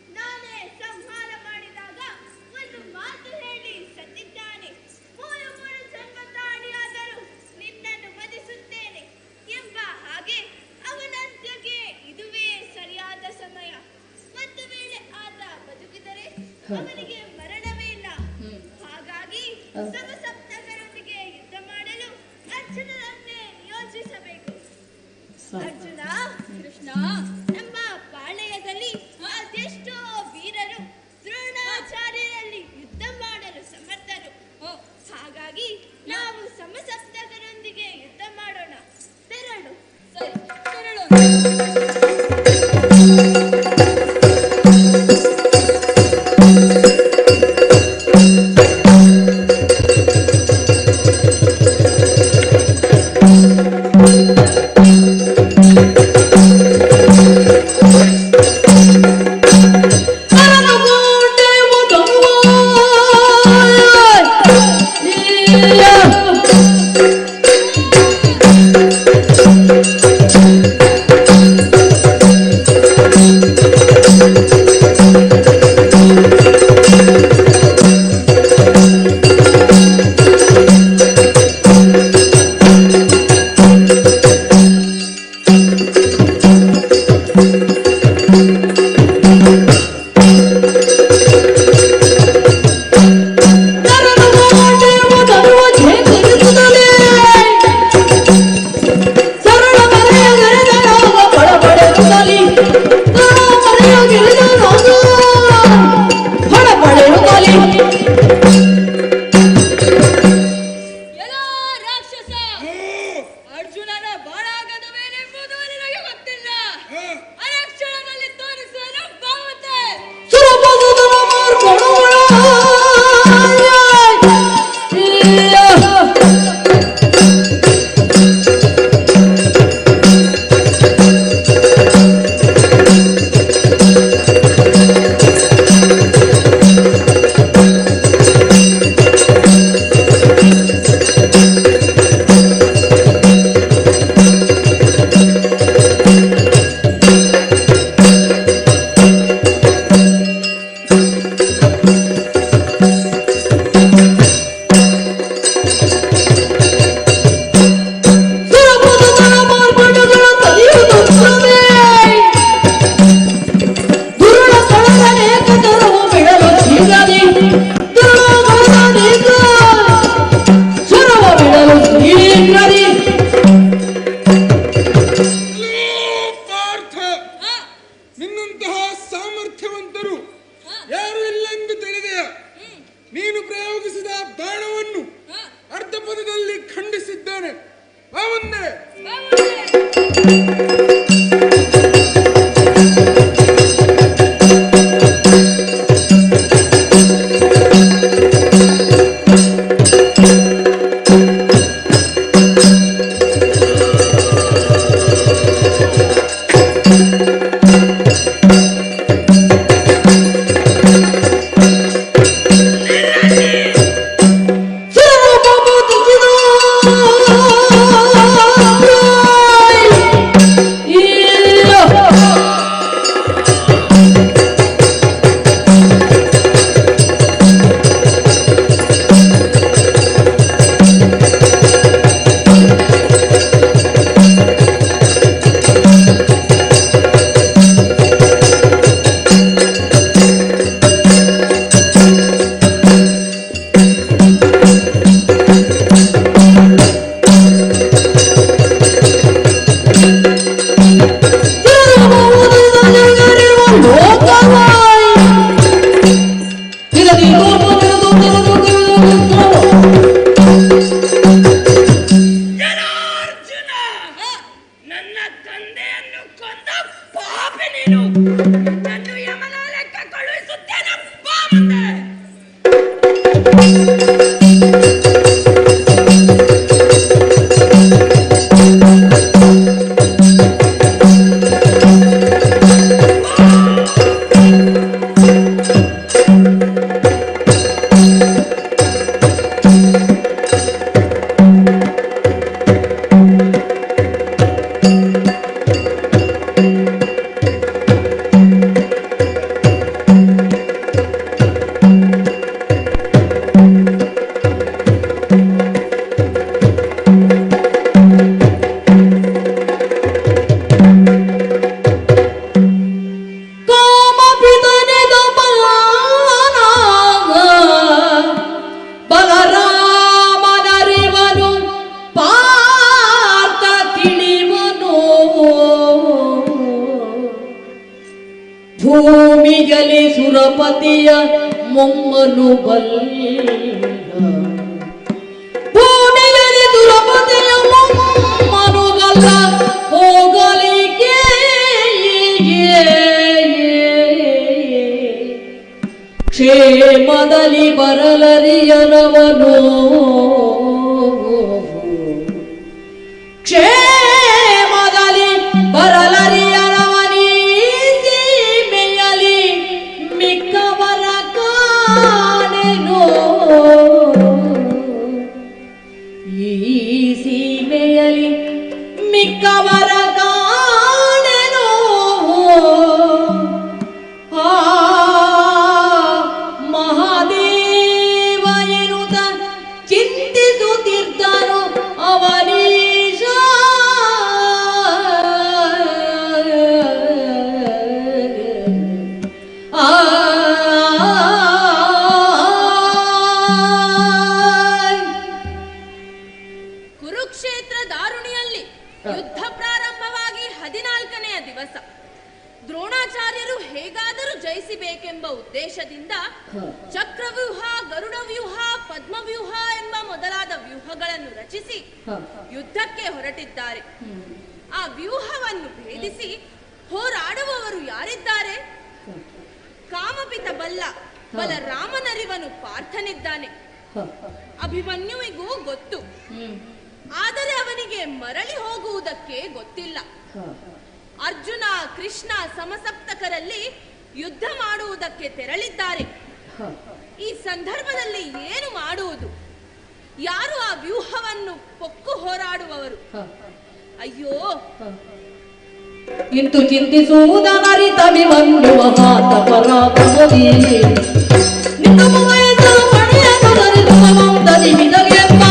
ನಾನೇ ಅವನಿಗೆ ಮರಣವೇ ಇಲ್ಲ. ಹಾಗಾಗಿ ಸಮಸಪ್ತಕರೊಂದಿಗೆ ಯುದ್ಧ ಮಾಡಲು ಅರ್ಜುನನನ್ನೇ ನಿಯೋಜಿಸಬೇಕು. ಅರ್ಜುನ, ಕೃಷ್ಣ, ನಮ್ಮ ಪಾಳೆಯದಲ್ಲಿ ಅದೆಷ್ಟೋ ವೀರರು ದ್ರೋಣಾಚಾರ್ಯರಲ್ಲಿ ಯುದ್ಧ ಮಾಡಲು ಸಮರ್ಥರು. ಹಾಗಾಗಿ ನಾವು ಸಮಸಪ್ತಕರೊಂದಿಗೆ ಯುದ್ಧ ಮಾಡೋಣ. ತೆರಳು. ಸರಿ, ತೆರಳು. ಸುರಪತಿಯ ಮೊಮ್ಮನು ಬಲ್ಲ ಭೂಮಿಯಲ್ಲಿ ಸುರಪತಿಯ ಮೊಮ್ಮನು ಬಲ್ಲ ಹೋಗಲಿಕ್ಕೆ ಕ್ಷೇಮದಲ್ಲಿ ಬರಲರಿಯನವನು ಕ್ಷೇಮದಲ್ಲಿ ಬರಲರಿಯನವನೀ ಸೀಮೆಯಲ್ಲಿ ಮಿಕ್ಕವರ ಕಾಣೆನು ಈ ಸೀಮೆಯಲ್ಲಿ ಮಿಕ್ಕವರ ಕಾಣೆನು ಮಹಾದೇವ ಎನ್ನುತ್ತ ಚಿಂತಿಸುತ್ತಿದ್ದನು ಅವನೀಶ ಕುರುಕ್ಷೇತ್ರ ದಾರುಣಿಯಲ್ಲಿ ಯುದ್ಧ ಪ್ರಾರಂಭವಾಗಿ 14ನೆಯ ದಿವಸ ದ್ರೋಣಾಚಾರ್ಯರು ಹೇಗಾದರೂ ಜಯಿಸಬೇಕೆಂಬ ಉದ್ದೇಶದಿಂದ ಚಕ್ರವ್ಯೂಹ, ಗರುಡ ವ್ಯೂಹ, ಪದ್ಮವ್ಯೂಹ ಎಂಬ ಮೊದಲಾದ ವ್ಯೂಹಗಳನ್ನು ರಚಿಸಿ ಯುದ್ಧಕ್ಕೆ ಹೊರಟಿದ್ದಾರೆ. ಆ ವ್ಯೂಹವನ್ನು ಭೇದಿಸಿ ಹೋರಾಡುವವರು ಯಾರಿದ್ದಾರೆ? ಕಾಮಪಿತ ಬಲರಾಮನರಿವನು ಪಾರ್ಥನಿದ್ದಾನೆ. ಅಭಿಮನ್ಯುವಿಗೂ ಗೊತ್ತು, ಆದರೆ ಅವನಿಗೆ ಮರಳಿ ಹೋಗುವುದಕ್ಕೆ ಗೊತ್ತಿಲ್ಲ. ಅರ್ಜುನ, ಕೃಷ್ಣ ಸಮಸಪ್ತಕರಲ್ಲಿ ಯುದ್ಧ ಮಾಡುವುದಕ್ಕೆ ತೆರಳಿದ್ದಾರೆ. ಈ ಸಂದರ್ಭದಲ್ಲಿ ಏನು ಮಾಡುವುದು? ಯಾರು ಆ ವ್ಯೂಹವನ್ನು ಪೊಕ್ಕು ಹೋರಾಡುವವರು? ಅಯ್ಯೋ, ಇಂತು ಚಿಂತಿಸುವುದರಿತವಿಮನ್ಯುವ ಮಾತ ಪರಾಕ್ರಮದಿ ನಿನ್ನ ವಯಸ್ಸ ಮಣಿಯನ್ನು ಧರಿಸುವ ಮಂದದಿ ಮಿದಗೆಂಬ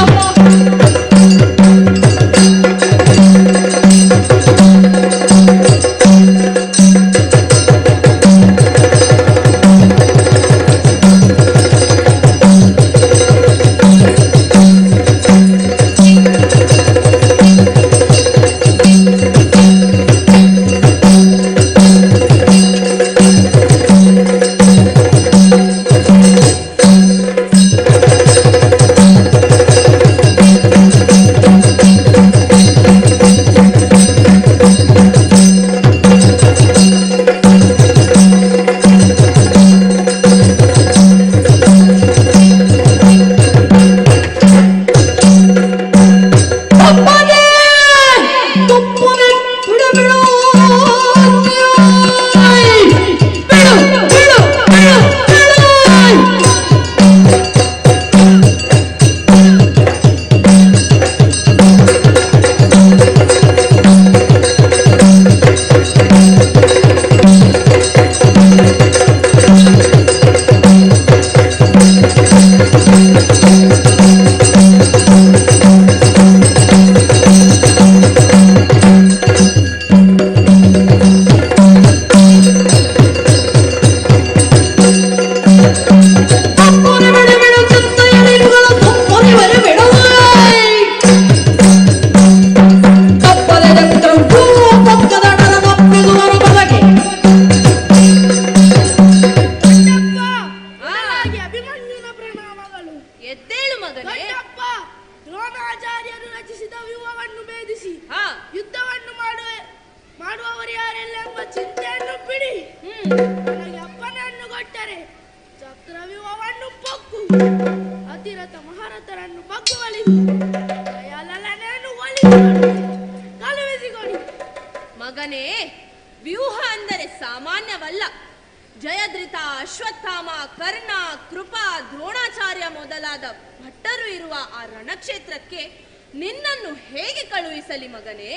ಅತಿರಥ ಮಹಾರಥರನ್ನು ಬಗ್ಗುವಳಿಸಿ ದಯಾಲಲನೆಯನ್ನು ಕಳುಹಿಸಿಕೊಡಿ. ಮಗನೇ, ವ್ಯೂಹ ಅಂದರೆ ಸಾಮಾನ್ಯವಲ್ಲ. ಜಯದ್ರಿತ, ಅಶ್ವತ್ಥಾಮ, ಕರ್ಣ, ಕೃಪಾ, ದ್ರೋಣಾಚಾರ್ಯ ಮೊದಲಾದ ಭಟ್ಟರು ಇರುವ ಆ ರಣಕ್ಷೇತ್ರಕ್ಕೆ ನಿನ್ನನ್ನು ಹೇಗೆ ಕಳುಹಿಸಲಿ ಮಗನೇ?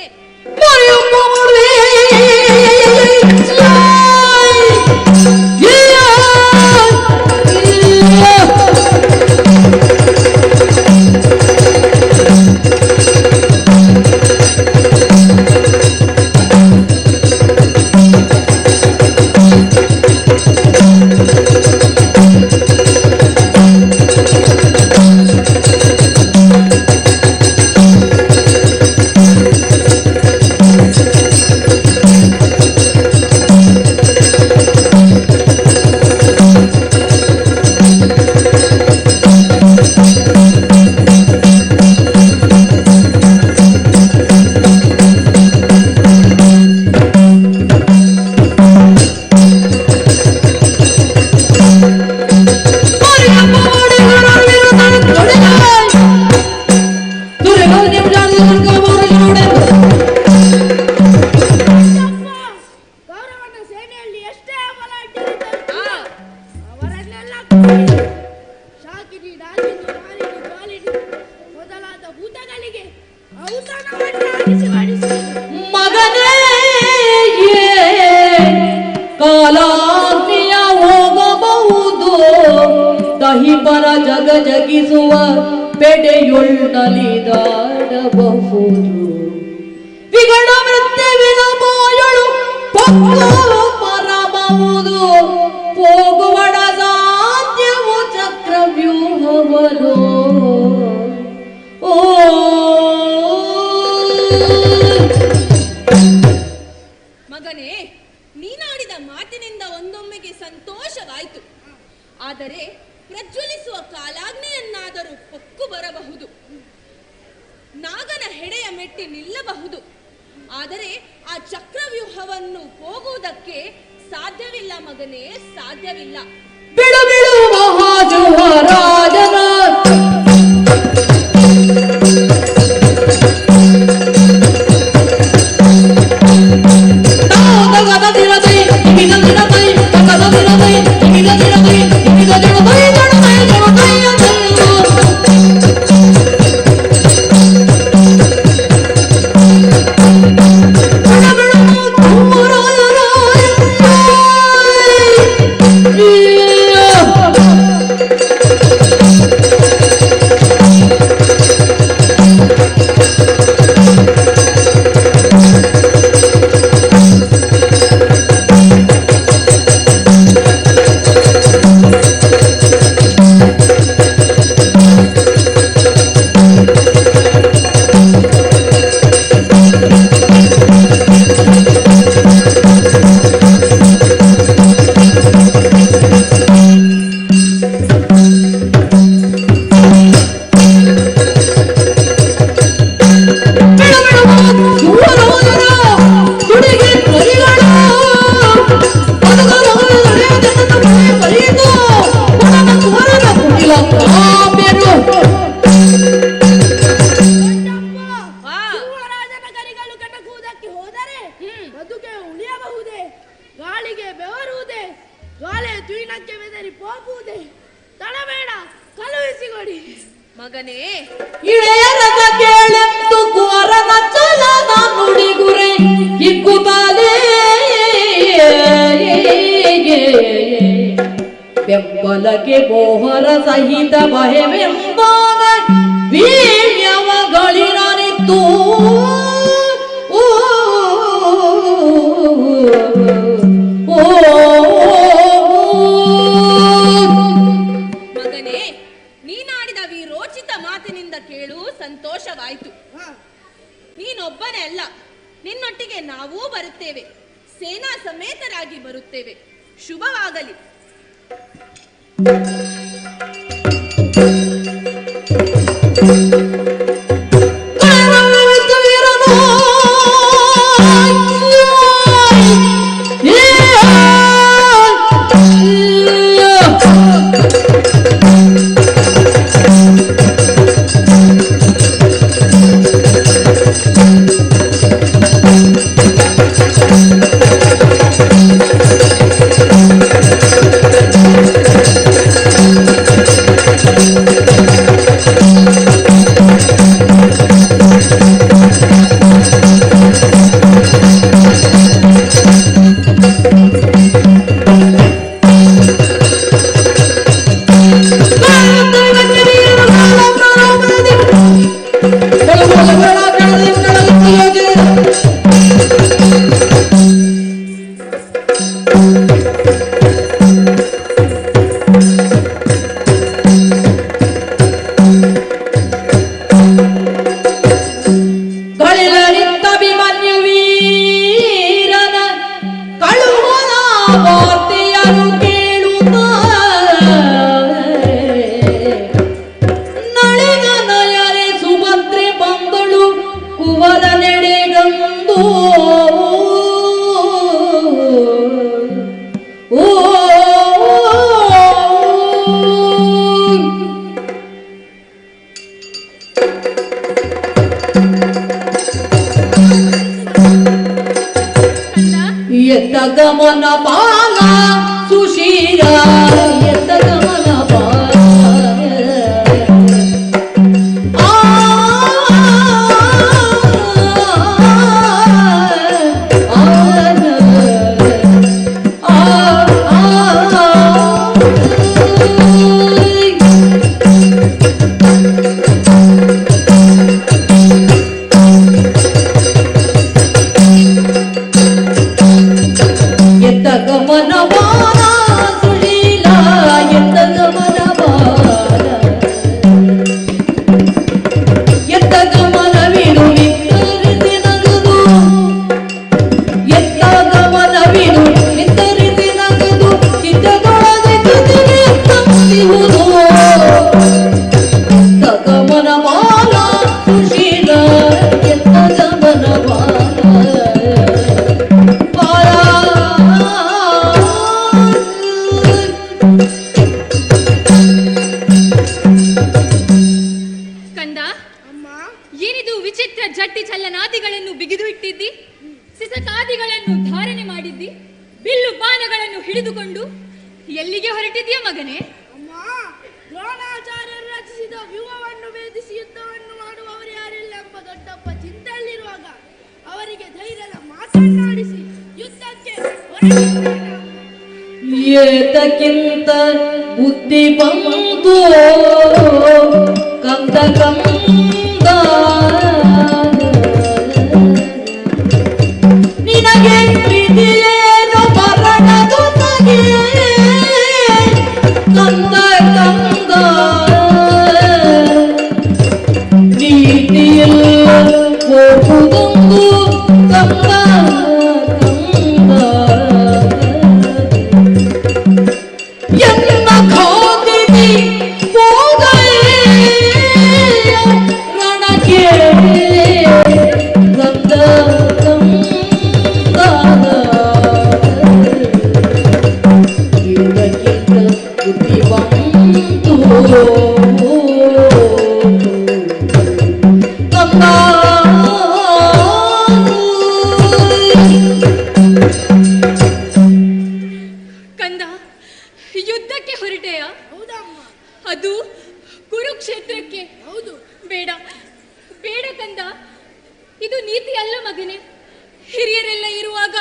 ಜಗಿಸುವ ಪೆಡೆಯುಳ್ಳಲಿದಾಡಬಹುದು ವಿಗಡ ಮೃತ್ಯುವಿನ ಮಾಯಳು ಪರಮವುದು ಹೋಗುವಡ ಸಾಧ್ಯವು ಚಕ್ರವ್ಯೂಹವಲು ಓ ಮಗನೇ, ನೀನಾಡಿದ ಮಾತಿನಿಂದ ಒಂದೊಮ್ಮೆಗೆ ಸಂತೋಷವಾಯಿತು. ಆದರೆ ಪ್ರಜ್ವಲಿಸುವ ಕಾಲಾಗ್ನಿಯನ್ನಾದರೂ ಪಕ್ಕು ಬರಬಹುದು. ನಾಗನ ಹೆಡೆಯ ಮೆಟ್ಟಿ ನಿಲ್ಲಬಹುದು. ಆದರೆ ಆ ಚಕ್ರವ್ಯೂಹವನ್ನು ಹೋಗುವುದಕ್ಕೆ ಸಾಧ್ಯವಿಲ್ಲ ಮಗನೇ, ಸಾಧ್ಯವಿಲ್ಲ. ಬಿಡು ಬಿಡು ಮಹಾಜುವರಾಜನ ಮಗನೇ, ಇಳೆಯರದ ಕೇಳೆತ್ತು ಕುವರನ ಚಲನ ನುಡಿಗುರೆ ಹಿಕ್ಕುತ್ತಾನೆ ಬೆಂಬಲಕ್ಕೆ ಮೋಹರ ಸಹಿತ ಬಹೆವೆಂಬಾಗ ವೀರ್ಯವಗಳಿರನಿತ್ತು ಮಗನೇ, ನೀನಾಡಿದ ವೀರೋಚಿತ ಮಾತಿನಿಂದ ಕೇಳು ಸಂತೋಷವಾಯಿತು. ನೀನೊಬ್ಬನೇ ಅಲ್ಲ, ನಿನ್ನೊಟ್ಟಿಗೆ ನಾವೂ ಬರುತ್ತೇವೆ. ಸೇನಾ ಸಮೇತರಾಗಿ ಬರುತ್ತೇವೆ. ಶುಭವಾಗಲಿ. ಗಮನ ಬಾಲ ಸುಶೀಲ ಎತ್ತ ಗಮನ ಬಾಲ ಹಿಡಿದುಕೊಂಡು ಎಲ್ಲಿಗೆ ಹೊರಟಿದೆಯಾ ಮಗನೇ? ಅಮ್ಮ, ದ್ರೋಣಾಚಾರ್ಯರು ರಚಿಸಿದ ವ್ಯೂಹವನ್ನು ಭೇದಿಸಿ ಯುದ್ಧವನ್ನು ಮಾಡುವವರು ಯಾರಿಲ್ಲ ಎಂಬ ದೊಡ್ಡಪ್ಪ ಚಿಂತೆಯಲ್ಲಿರುವಾಗ ಅವರಿಗೆ ಧೈರ್ಯದ ಮಾತನ್ನಾಡಿಸಿ ಯುದ್ಧಕ್ಕೆ ಹೊರಟಿದ್ದೇನೆ. ಏತಕ್ಕಿಂತ ಬುದ್ಧಿ ಬಂತು ಕಂದ ಕಂದ ನಿನಗೆ ಪ್ರೀತಿಯೇನು ಮರಣದು ತಗೆ ಕಂದ ಕಂದ ನೀತಿಯಿಲ್ಲ ಹೋಗುವುದೊಂದು ಕಂದ ಕಂದ ಎನ್ನ ಖಾದಿನಿ ಹೋಗಯ್ಯ ರಣಕ್ಕೆ ಗಂಧ ಕಂದ ಇದಕ್ಕಿಂತ ಬುದ್ಧಿ ಬಂತು ಕಂದ. ಕಂದ, ಯುದ್ಧಕ್ಕೆ ಹೊರಟೆಯಾ? ಹೌದಮ್ಮ, ಅದು ಕುರುಕ್ಷೇತ್ರಕ್ಕೆ? ಹೌದು. ಬೇಡ ಬೇಡ ಕಂದ, ಇದು ನೀತಿ ಅಲ್ಲ ಮಗನೇ. ಹಿರಿಯರೆಲ್ಲ ಇರುವಾಗ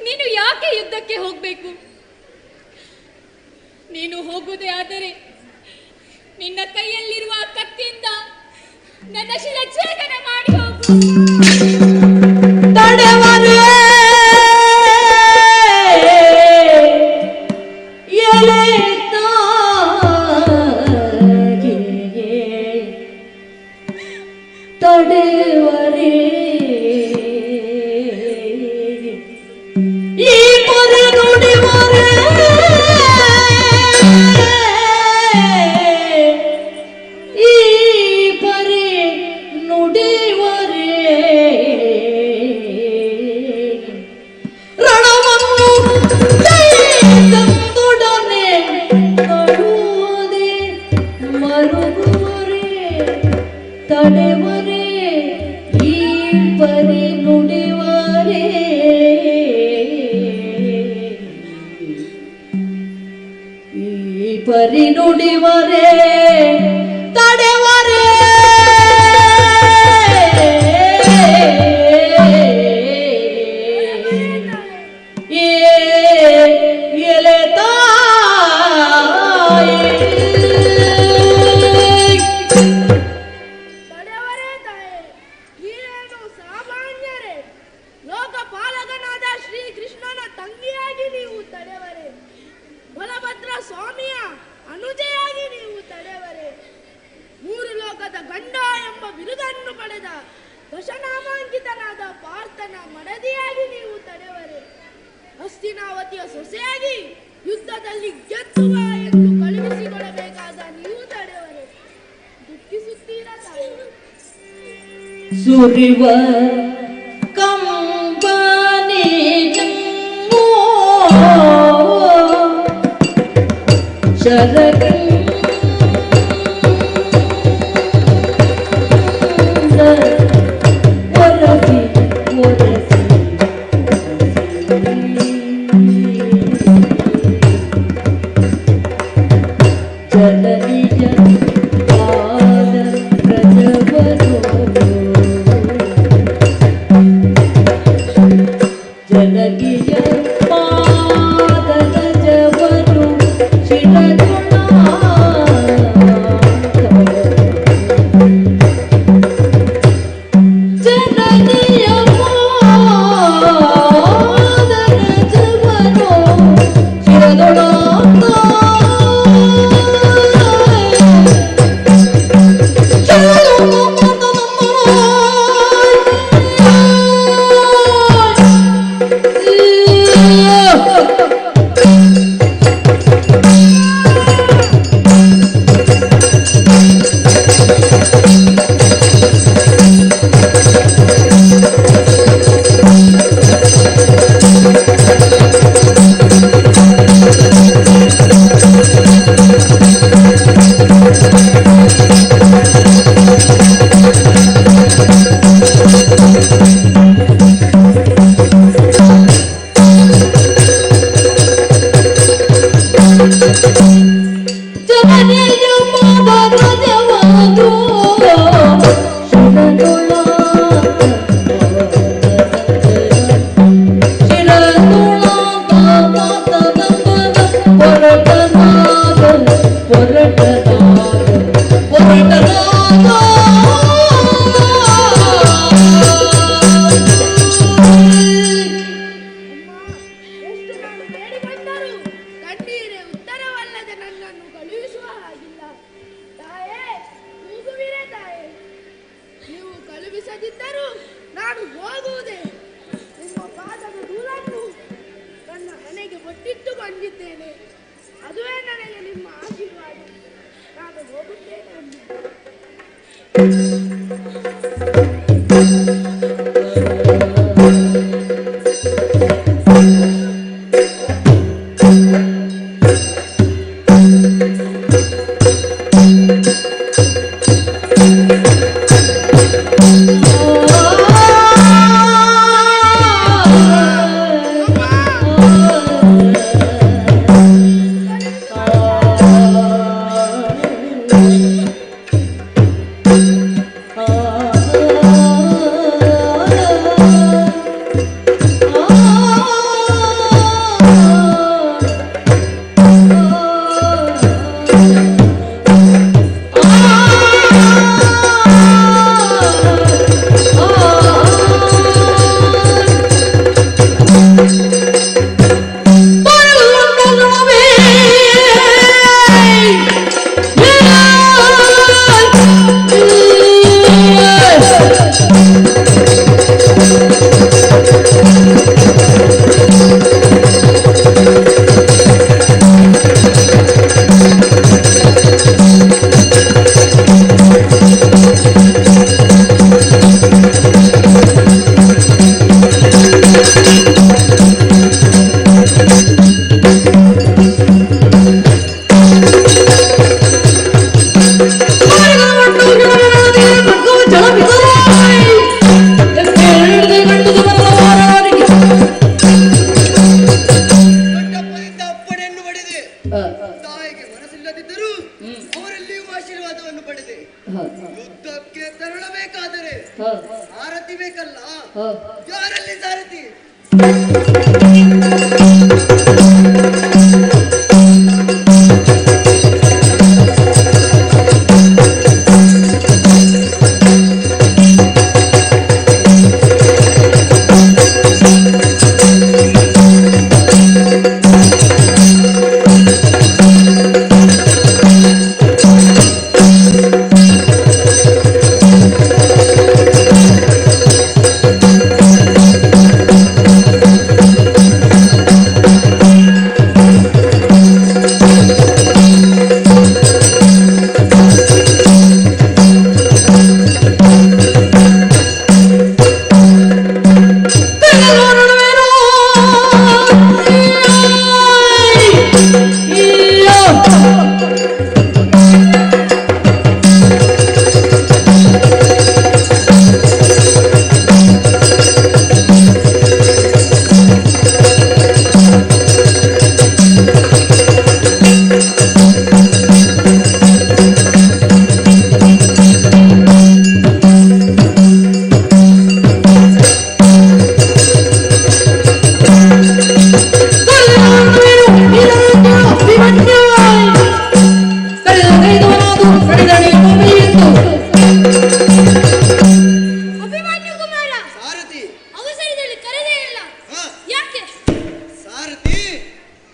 ನೀನು ಯಾಕೆ ಯುದ್ಧಕ್ಕೆ ಹೋಗ್ಬೇಕು? ನೀನು ಹೋಗುವುದೇ ಆದರೆ ನಿನ್ನ ಕೈಯಲ್ಲಿರುವ ಕತ್ತಿಯಿಂದ ನನ್ನ ಶಿರಚ್ಛೇದನ ಮಾಡಿ ಹೋಗು. ತಡೆವರೇ ಎಲೆ ತಾಗಿ ತಡೆವರೇ ಈ ಪೊರೆ ನುಡಿವರೇ ಈ ಪರಿ ನುಡಿವರೇ ರಣವನ್ನು ತಂದೊಡನೆ ನಡುವುದೇ ಮರುಗುವರೇ ತಡೆವರೇ ಈ ಪರಿ ನುಡಿವರೇ ಈ ಪರಿ ನುಡಿವರೇ ತಡೆವರೇ ಎಲೆ ತಾಯಿ ತಡೆಯವರೇ ತಾಯೇ, ನೀವೇನು ಸಾಮಾನ್ಯರೇ? ಲೋಕಪಾಲಕನಾದ ಶ್ರೀಕೃಷ್ಣನ ತಂಗಿಯಾಗಿ ನೀವು ತಡೆಯವರೇ, ಬಲಭದ್ರ ಸ್ವಾಮಿಯ ಅನುಜೆಯಾಗಿ ನೀವು ತಡೆಯವರೇ, ಮೂರು ಲೋಕದ ಗಂಡ ಎಂಬ ಬಿರುದನ್ನು ಪಡೆದ ದಶನಾಮಾಂಕಿತನಾದ ಪಾರ್ಥನ ಮಡದಿಯಾಗಿ ನೀವು ತಡೆಯವರೇ, ಹಸ್ತಿನಾವತಿಯ ಸೊಸೆಯಾಗಿ ಯುದ್ಧದಲ್ಲಿ ಗೆದ್ದುವ ಎಂದು ಕಳುಹಿಸಿಕೊಡಬೇಕಾದ ನೀವು ತಡೆಯವರೇ, ದುಃಖಿಸುತ್ತೀರಾ ತಾಯಿ? ಸುರಿವ ಕಂಬನಿ ಜಂಗೋ ಶರಗಂಧ ಒರಸಿ ಒರಸಿ ಜನನಿಯ ಪಾದ ಪ್ರಜವರು ಜನನಿಯ ಪಾದ ಪ್ರಜವರು ಶಿರಗುಣ ಜನನಿಯ ಪಾದ ರಜವಾದು ಎಷ್ಟು ನಾನು ಬೇಡಿಕೊಂಡರೂ ಕಣ್ಣೀರೇ ಉತ್ತರವಲ್ಲದೆ ನನ್ನನ್ನು ಕಳುಹಿಸುವ ಹಾಗಿಲ್ಲ. ತಾಯೇ, ಕೂಗುವಿರೆ ತಾಯೇ. ನೀವು ಕಳುಹಿಸದಿದ್ದರೂ ನಾನು ಹೋಗುವುದೇ. ನಿಮ್ಮ ಪಾದದ ಧೂಳನ್ನು ನನ್ನ ಮನೆಗೆ ಒಟ್ಟಿಟ್ಟುಕೊಂಡಿದ್ದೇನೆ. ಅದುವೇ ನನಗೆ ನಿಮ್ಮ ಆಶೀರ್ವಾದ. ನಾನು ಹೋಗುತ್ತೇನೆ ಅಮ್ಮ. ತಾಯಿಗೆ ಮನಸ್ಸಿಲ್ಲದಿದ್ದರೂ ಅವರಲ್ಲಿಯೂ ಆಶೀರ್ವಾದವನ್ನು ಪಡೆದೆ. ಯುದ್ಧಕ್ಕೆ ತೆರಳಬೇಕಾದರೆ ಸಾರಥಿ ಬೇಕಲ್ಲ. ಯಾರಲ್ಲಿ ಸಾರಥಿ?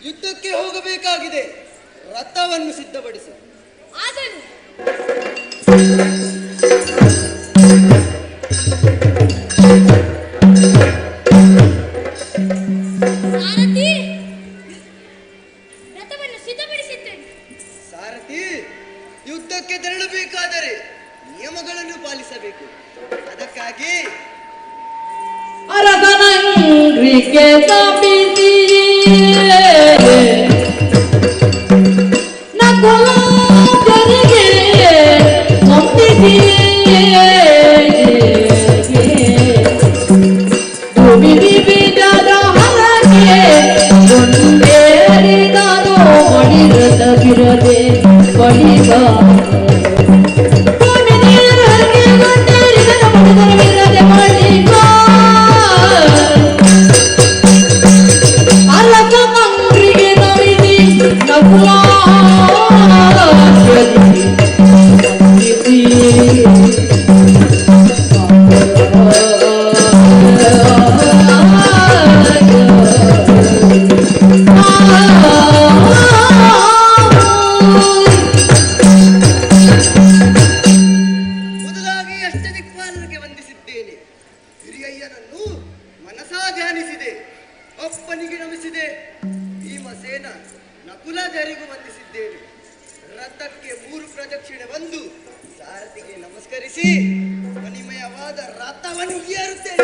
ಯುದ್ಧಕ್ಕೆ ಹೋಗಬೇಕಾಗಿದೆ. ರಥವನ್ನು ಸಿದ್ಧಪಡಿಸು. ಆಗಲಿ. ಸಾರಥಿ, ರಥವನ್ನು ಸಿದ್ಧಪಡಿಸಿದ್ದೇನೆ. ಸಾರಥಿ, ಯುದ್ಧಕ್ಕೆ ತೆರಳಬೇಕಾದರೆ ನಿಯಮಗಳನ್ನು ಪಾಲಿಸಬೇಕು. ಅದಕ್ಕಾಗಿ ಅರಸನಂಗ್ರಿಗೆ ತಪ್ಪಿಸಿ ನಕುಲರಿಗೆ ಒಪ್ಪಿಸಿ ಭೂಮಿ ಬೀಜದ ಹರಕೆ ಮುಂದೇರಿದನು ಮಡಿದ ಬಿರದೆ ಬಳಿಗ ಅಲಕ ಮಂಗ್ರಿಗೆ ನವಿದಿ ನಗುಲ ಮೊದಲಾಗಿ ಅಷ್ಟದಿಕ್ಪಾಲನಿಗೆ ವಂದಿಸಿದ್ದೇನೆ. ಹಿರಿಯಯ್ಯನನ್ನು ಮನಸಾ ಧ್ಯಾನಿಸಿದೆ. ಅಪ್ಪನಿಗೆ ನಮಿಸಿದೆ. ಭೀಮಸೇನ ನಕುಲಾಚಾರ್ಯರಿಗೂ ವಂದಿಸಿದ್ದೇನೆ. ರಥಕ್ಕೆ 3 ಪ್ರದಕ್ಷಿಣೆ ಬಂದು ಸಾರಥಿಗೆ ನಮಸ್ಕರಿಸಿ ಮಣಿಮಯವಾದ ರಥವನ್ನು ಏರುತ್ತೇನೆ.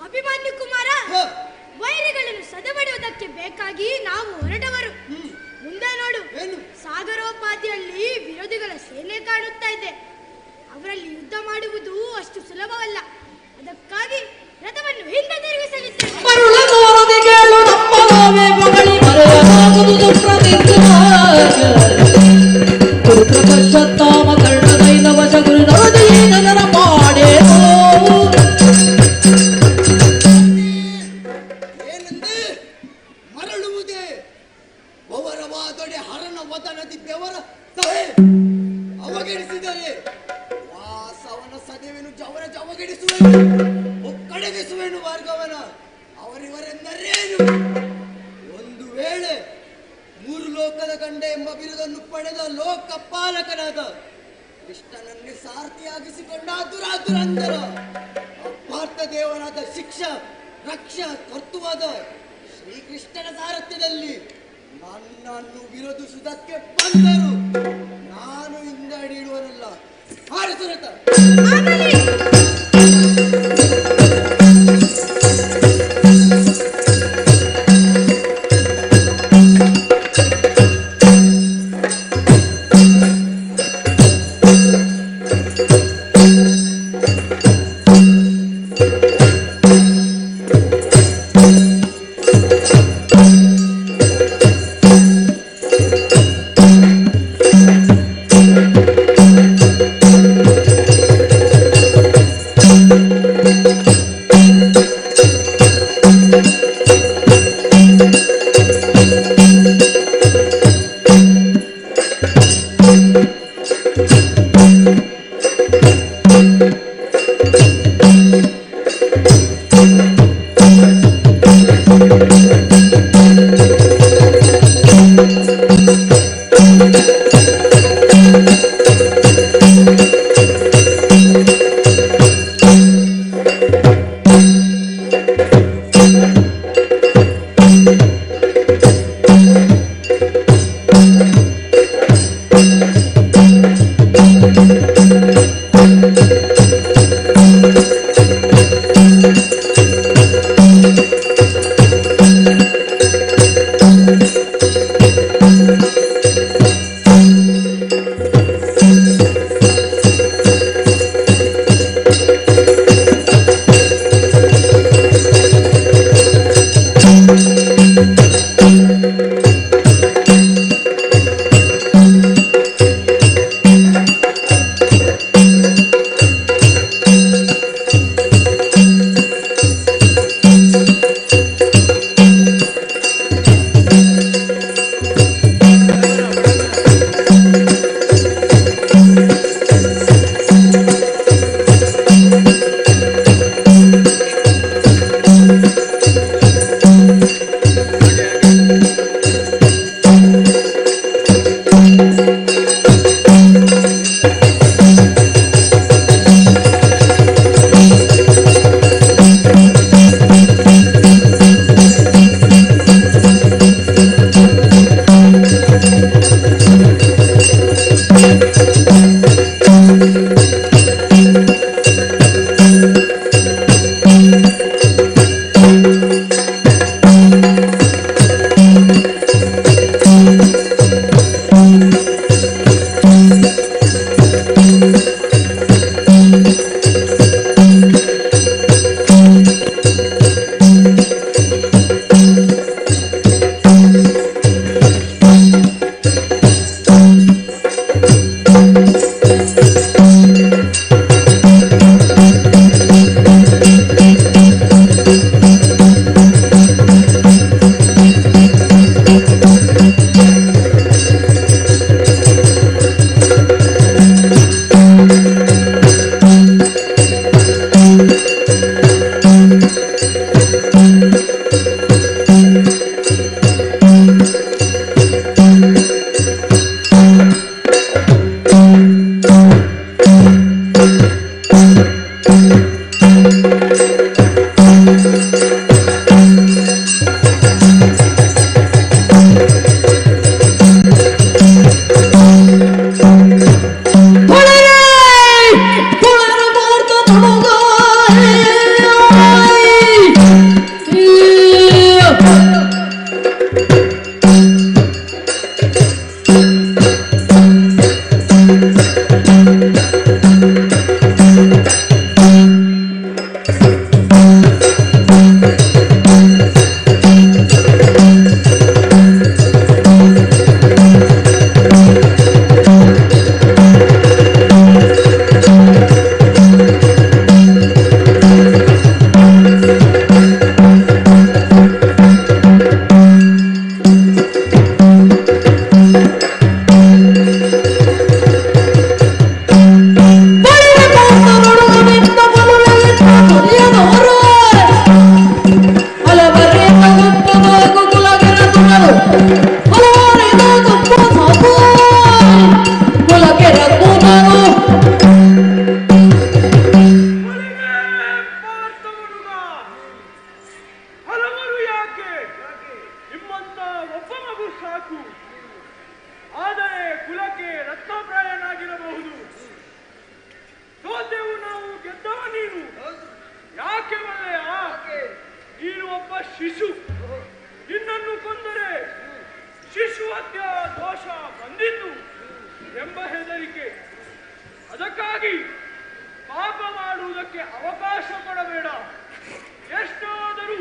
ಅಭಿಮನ್ಯು ಕುಮಾರ, ವೈರಿಗಳನ್ನು ಸದೆಬಡಿಯುವುದಕ್ಕೆ ಬೇಕಾಗಿ ನಾವು ಹೊರಟವರು. ಮುಂದೆ ನೋಡು, ಸಾಗರೋಪಾದಿಯಲ್ಲಿ ವಿರೋಧಿಗಳ ಸೇನೆ ಕಾಣುತ್ತಾ ಇದೆ. ಅವರಲ್ಲಿ ಯುದ್ಧ ಮಾಡುವುದು ಅಷ್ಟು ಸುಲಭವಲ್ಲ. ಅದಕ್ಕಾಗಿ ರಥವನ್ನು ಹಿಂದೆ ತಿರುಗಿಸಲಿದ್ದೇವೆ. ಮರಳುವುದೇ ಅವರವಾದೊಡೆ ಹರನ ವದನದಿ ಬೆವರ ಸಹೆ ಅವಗಣಿಸಿದರೆ ವಾಸವನ ಸದೆವೆನು ಜವರ ಜವಗಡಿಸುವೆನು, ಒಕ್ಕಡಗಿಸುವೆನು ಮಾರ್ಗವನ. ಅವರಿವರೆಂದರೇನು? ಒಂದು ವೇಳೆ 3 ಲೋಕದ ಗಂಡ ಎಂಬ ಬಿರುದನ್ನು ಪಡೆದ ಲೋಕಪಾಲಕನಾದ ಕೃಷ್ಣನನ್ನೇ ಸಾರಥಿಯಾಗಿಸಿಕೊಂಡ ದುರಾದುರಂತರ ಅಪಾರ್ಥ ದೇವನಾದ ಶಿಕ್ಷ ರಕ್ಷ ಕರ್ತುವಾದ ಶ್ರೀಕೃಷ್ಣನ ಸಾರಥ್ಯದಲ್ಲಿ ನನ್ನನ್ನು ವಿರೋಧಿಸುವುದಕ್ಕೆ ಬಂದರು. ನಾನು ಹಿಂದಡಿಯುವನಲ್ಲ. ಹಾರಿಸುರತ ಮಾತನಾಡುವುದಕ್ಕೆ ಅವಕಾಶ ಕೊಡಬೇಡ. ಎಷ್ಟಾದರೂ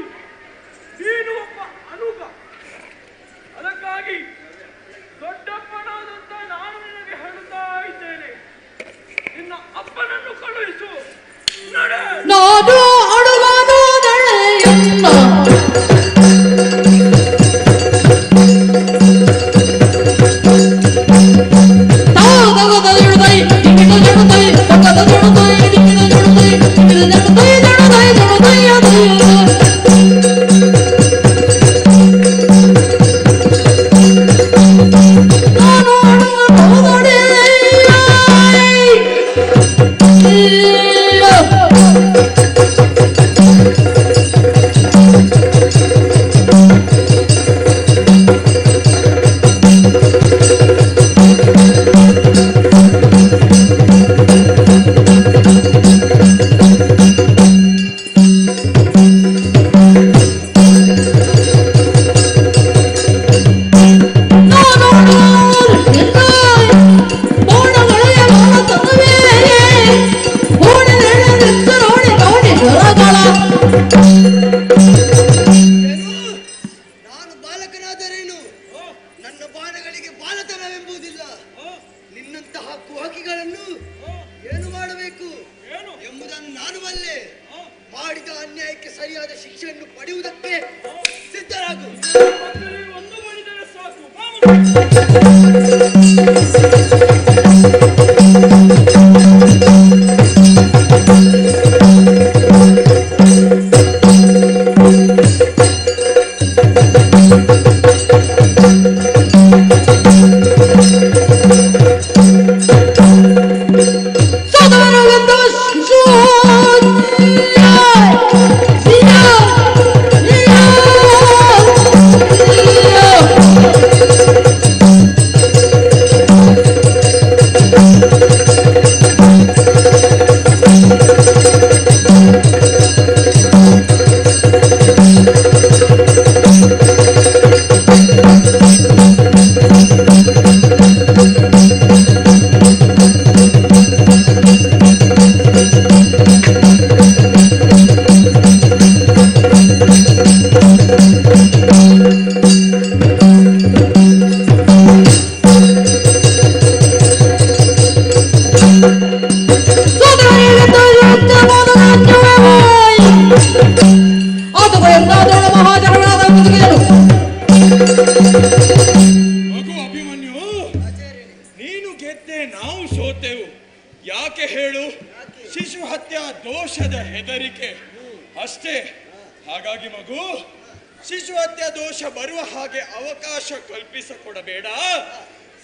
ನೀನು ಒಬ್ಬ ಅನುಗ. ಅದಕ್ಕಾಗಿ ದೊಡ್ಡಪ್ಪನಾದಂತ ನಾನು ನಿನಗೆ ಹೇಳುತ್ತಾ ಇದ್ದೇನೆ, ನಿನ್ನ ಅಪ್ಪನನ್ನು ಕಳುಹಿಸು. ನಡೆ. ನಾನು ಅಡುಗನು ನಡೆಯನ್ನ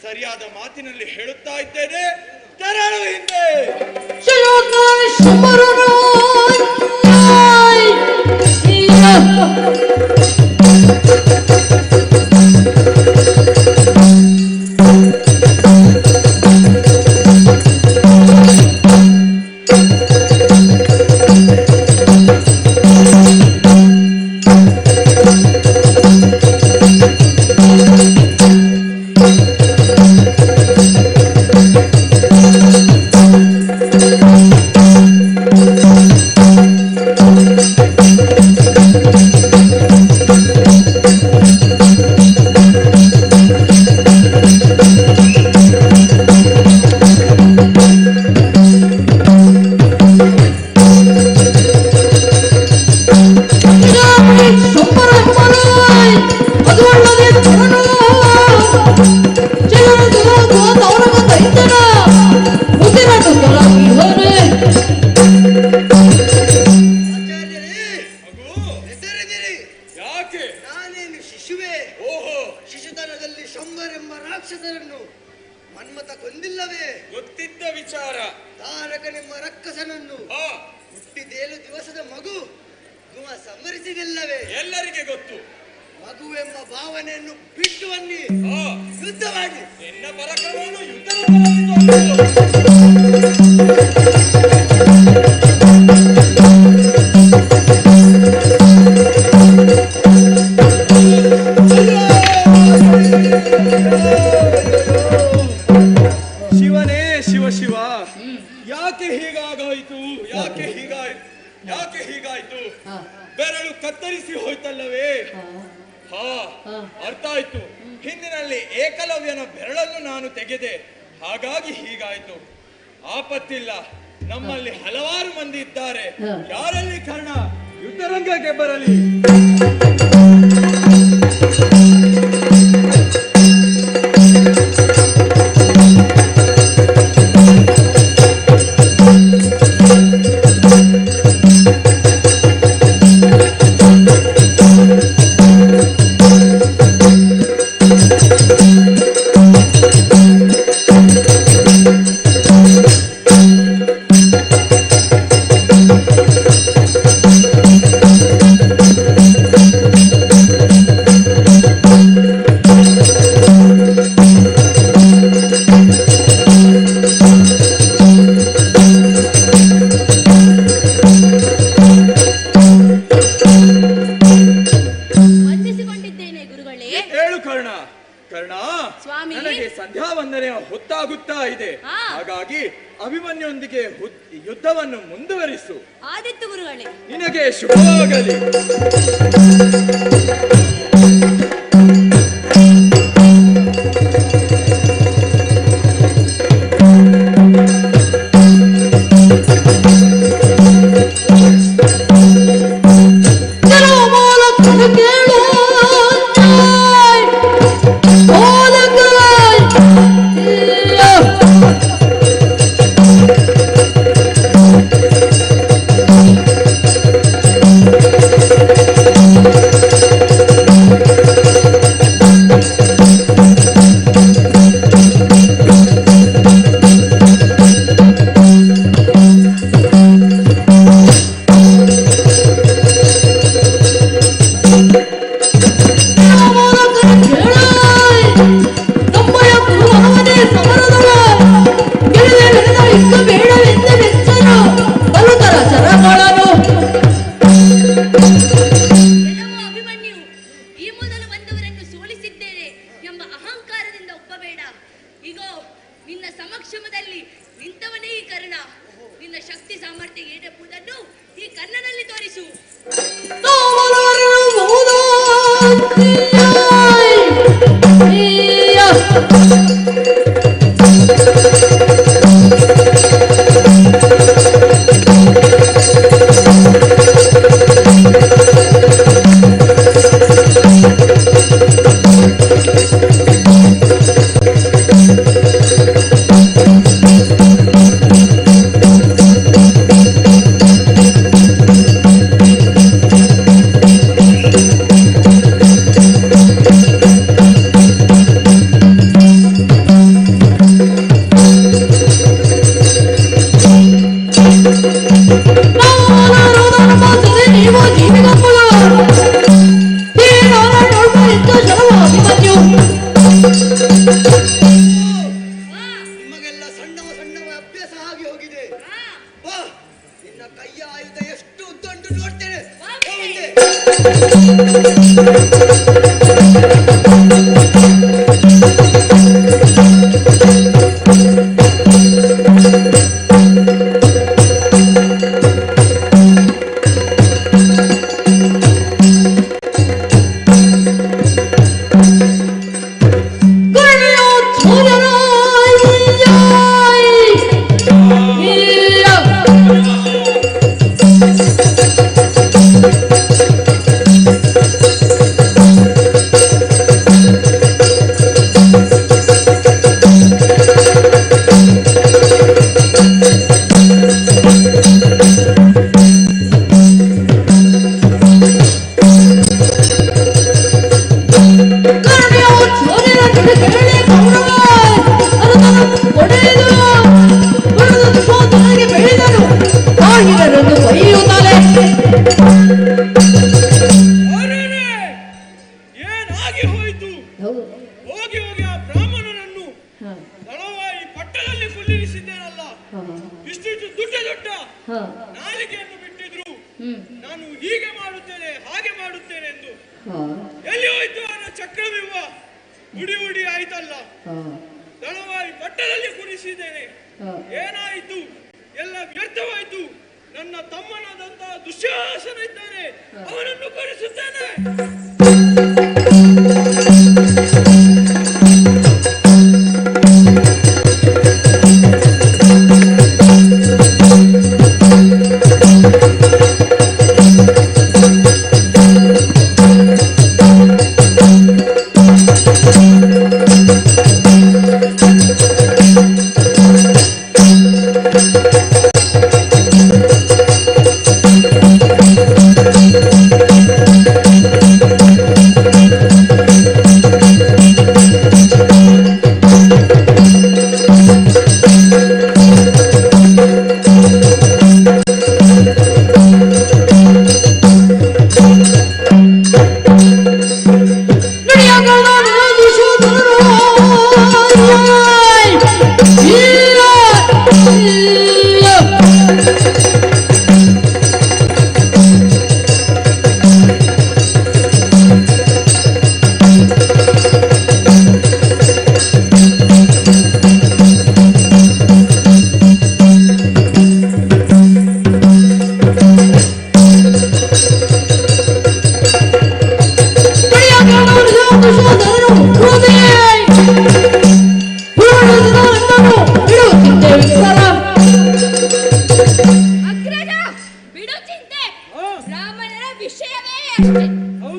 ಸರಿಯಾದ ಮಾತಿನಲ್ಲಿ ಹೇಳುತ್ತಾ ಇದ್ದೇನೆ, ತೆರಳು ಹಿಂದೆ. ಮನ್ಮಥ ಕೊಂದಿಲ್ಲವೇ? ಗೊತ್ತಿದ್ದ ವಿಚಾರ. ತಾರಕನೆಂಬ ರಕ್ಕಸನನ್ನು ಹುಟ್ಟಿದೇಳು ದಿವಸದ ಮಗು ಗುಮ ಸಂವರಿಸಿದಿಲ್ಲವೇ? ಎಲ್ಲರಿಗೆ ಗೊತ್ತು. ಮಗುವೆಂಬ ಭಾವನೆಯನ್ನು ಬಿಟ್ಟು ಅನ್ನಿ ಯುದ್ಧವಾಗಿ ನಿನ್ನ ಪರಾಕ್ರಮವನ್ನು ಯುದ್ಧ ಶಿವನೇ ಶಿವ ಶಿವ, ಯಾಕೆ ಹೀಗಾಗಾಯಿತು? ಯಾಕೆ ಹೀಗಾಯಿತು? ಹೀಗಾಯ್ತು? ಹಾ. ಬೆರಳು ಕತ್ತರಿಸಿ ಹೋಯ್ತಲ್ಲವೇ? ಹಾ, ಅರ್ಥ ಆಯ್ತು. ಹಿಂದಿನಲ್ಲಿ ಏಕಲವ್ಯನ ಬೆರಳನ್ನು ನಾನು ತೆಗೆದೆ, ಹಾಗಾಗಿ ಹೀಗಾಯ್ತು. ಆಪತ್ತಿಲ್ಲ, ನಮ್ಮಲ್ಲಿ ಹಲವಾರು ಮಂದಿ ಇದ್ದಾರೆ. ಯಾರಲ್ಲಿ ಕರ್ಣ ಯುದ್ಧರಂಗಕ್ಕೆ ಬರಲಿ. ಹೊತ್ತಾಗುತ್ತಾ ಇದೆ. ಹಾಗಾಗಿ ಅಭಿಮನ್ಯೊಂದಿಗೆ ಯುದ್ಧವನ್ನು ಮುಂದುವರಿಸು. ಆದಿತ್ತು ಗುರುಗಳೇ. ನಿನಗೆ ಶುಭವಾಗಲಿ. ದಳವಾಯಿ ಪಟ್ಟದಲ್ಲಿ ಕುಣಿಸಿದ್ದೇನೆ. ಏನಾಯಿತು? ಎಲ್ಲ ವ್ಯರ್ಥವಾಯಿತು. ನನ್ನ ತಮ್ಮನಾದಂತ ದುಶ್ಯಾಸನ ಇದ್ದಾನೆ, ಅವನನ್ನು ಕಳಿಸುತ್ತೇನೆ.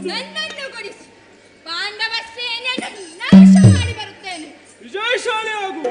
ನನ್ನನ್ನು ಕೊಡಿಸಿ ಪಾಂಡವ ಸೇನೆಯನ್ನು ನಾಶ ಮಾಡಿ ಬರುತ್ತೇನೆ. ವಿಜಯಶಾಲಿ ಆಗು.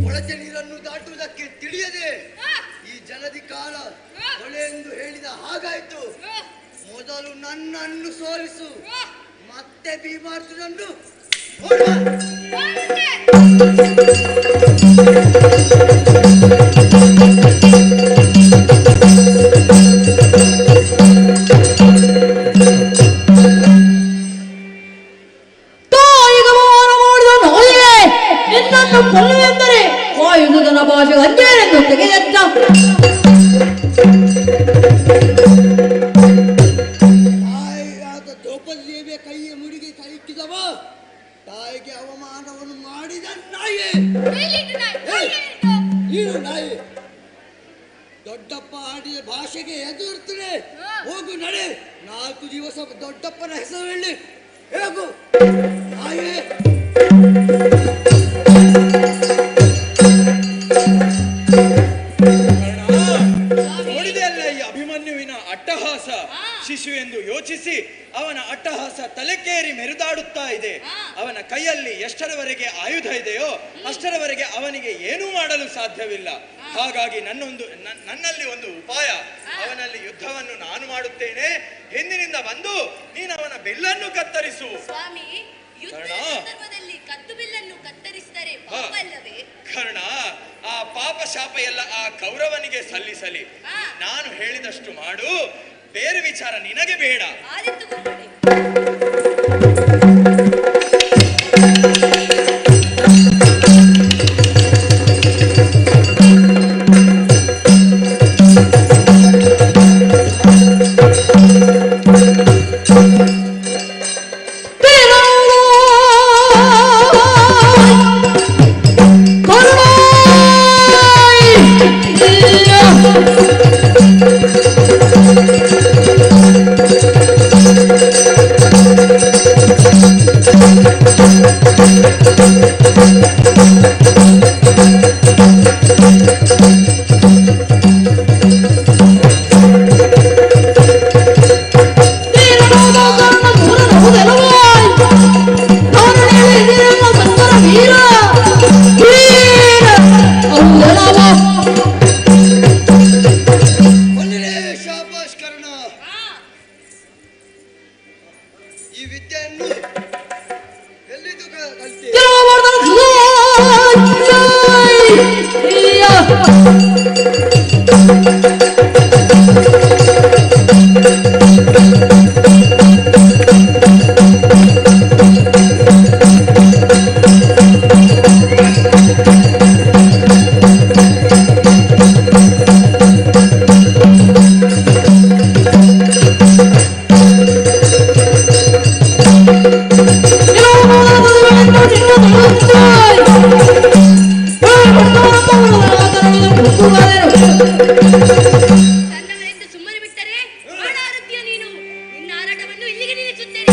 ಒಳಚೆ ನೀರನ್ನು ದಾಟುವುದಕ್ಕೆ ತಿಳಿಯದೆ ಈ ಜಲದಿ ಕಾಲ ಹೊಳೆಯೆಂದು ಹೇಳಿದ ಹಾಗಾಯ್ತು. ಮೊದಲು ನನ್ನನ್ನು ಸೋಲಿಸು, ಮತ್ತೆ ಭೀಮಾರ್ಜುನನ್ನು ಕೊಲ್ಲುವೆಂದರೆ ವಾಯುಧನ ಭಾಷೆ ಅಜ್ಞೇನೆಂದು ತೆಗೆದೆತ್ತ. ತಾಯಿಯಾದ ದ್ರೌಪದಿಯ ಕೈಯ ಮುಡಿಗೆ ಕೈಕ್ಕಿದವ ತಾಯಿಗೆ ಅವಮಾನವನ್ನು ಮಾಡಿದ ನಾಯಿ. ನೀನು ನಾಯಿ. ದೊಡ್ಡಪ್ಪ ಆಡಿದ ಭಾಷೆಗೆ ಎದುರುತ್ತನೆ. ಹೋಗು ನಡೆ. 4 ದಿವಸ ದೊಡ್ಡಪ್ಪನ ಹೆಸರು ಹೇಳಿ ಹೇಗು ನಾಯಿ. ನೋಡಿದೆ ಅಲ್ಲ ಈ ಅಭಿಮನ್ಯುವಿನ ಅಟ್ಟಹಾಸ. ಶಿಶು ಎಂದು ಯೋಚಿಸಿ ಅವನ ಅಟ್ಟಹಾಸ ತಲೆಕೇರಿ ಮೆರೆದಾಡುತ್ತಾ ಇದೆ. ಅವನ ಕೈಯಲ್ಲಿ ಎಷ್ಟರವರೆಗೆ ಆಯುಧ ಇದೆಯೋ ಅಷ್ಟರವರೆಗೆ ಅವನಿಗೆ ಏನೂ ಮಾಡಲು ಸಾಧ್ಯವಿಲ್ಲ. ಹಾಗಾಗಿ ನನ್ನಲ್ಲಿ ಒಂದು ಉಪಾಯ. ಅವನಲ್ಲಿ ಯುದ್ಧವನ್ನು ನಾನು ಮಾಡುತ್ತೇನೆ. ಹಿಂದಿನಿಂದ ಬಂದು ನೀನು ಅವನ ಬಿಲ್ಲನ್ನು ಕತ್ತರಿಸು. ಸ್ವಾಮಿ, ಯುದ್ಧದ ಸಂದರ್ಭದಲ್ಲಿ ಕತ್ತು ಬಿಲ್ಲನ್ನು ಕತ್ತರಿಸಿದರೆ ಹೌದಲ್ಲವೇ? ಕರ್ಣ, ಆ ಪಾಪ ಶಾಪ ಎಲ್ಲ ಆ ಕೌರವನಿಗೆ ಸಲ್ಲಿಸಲಿ. ನಾನು ಹೇಳಿದಷ್ಟು ಮಾಡು, ಬೇರೆ ವಿಚಾರ ನಿನಗೆ ಬೇಡ. ಆದಿತ್ತು ಗುರುಗಳೇ. ಈ ವಿದ್ಯೆಯನ್ನು ಎಲ್ಲಿದು ಕಲ್ತಿ? ತನ್ನವರೆಂದು ಸುಮ್ಮನೆ ಬಿಟ್ಟರೆ ಆಡಾರುತ್ತೀಯ ನೀನು. ನಿನ್ನ ಆರಾಟವನ್ನು ಇಲ್ಲಿಗೆ ನಿಲ್ಲಿಸುತ್ತೇನೆ.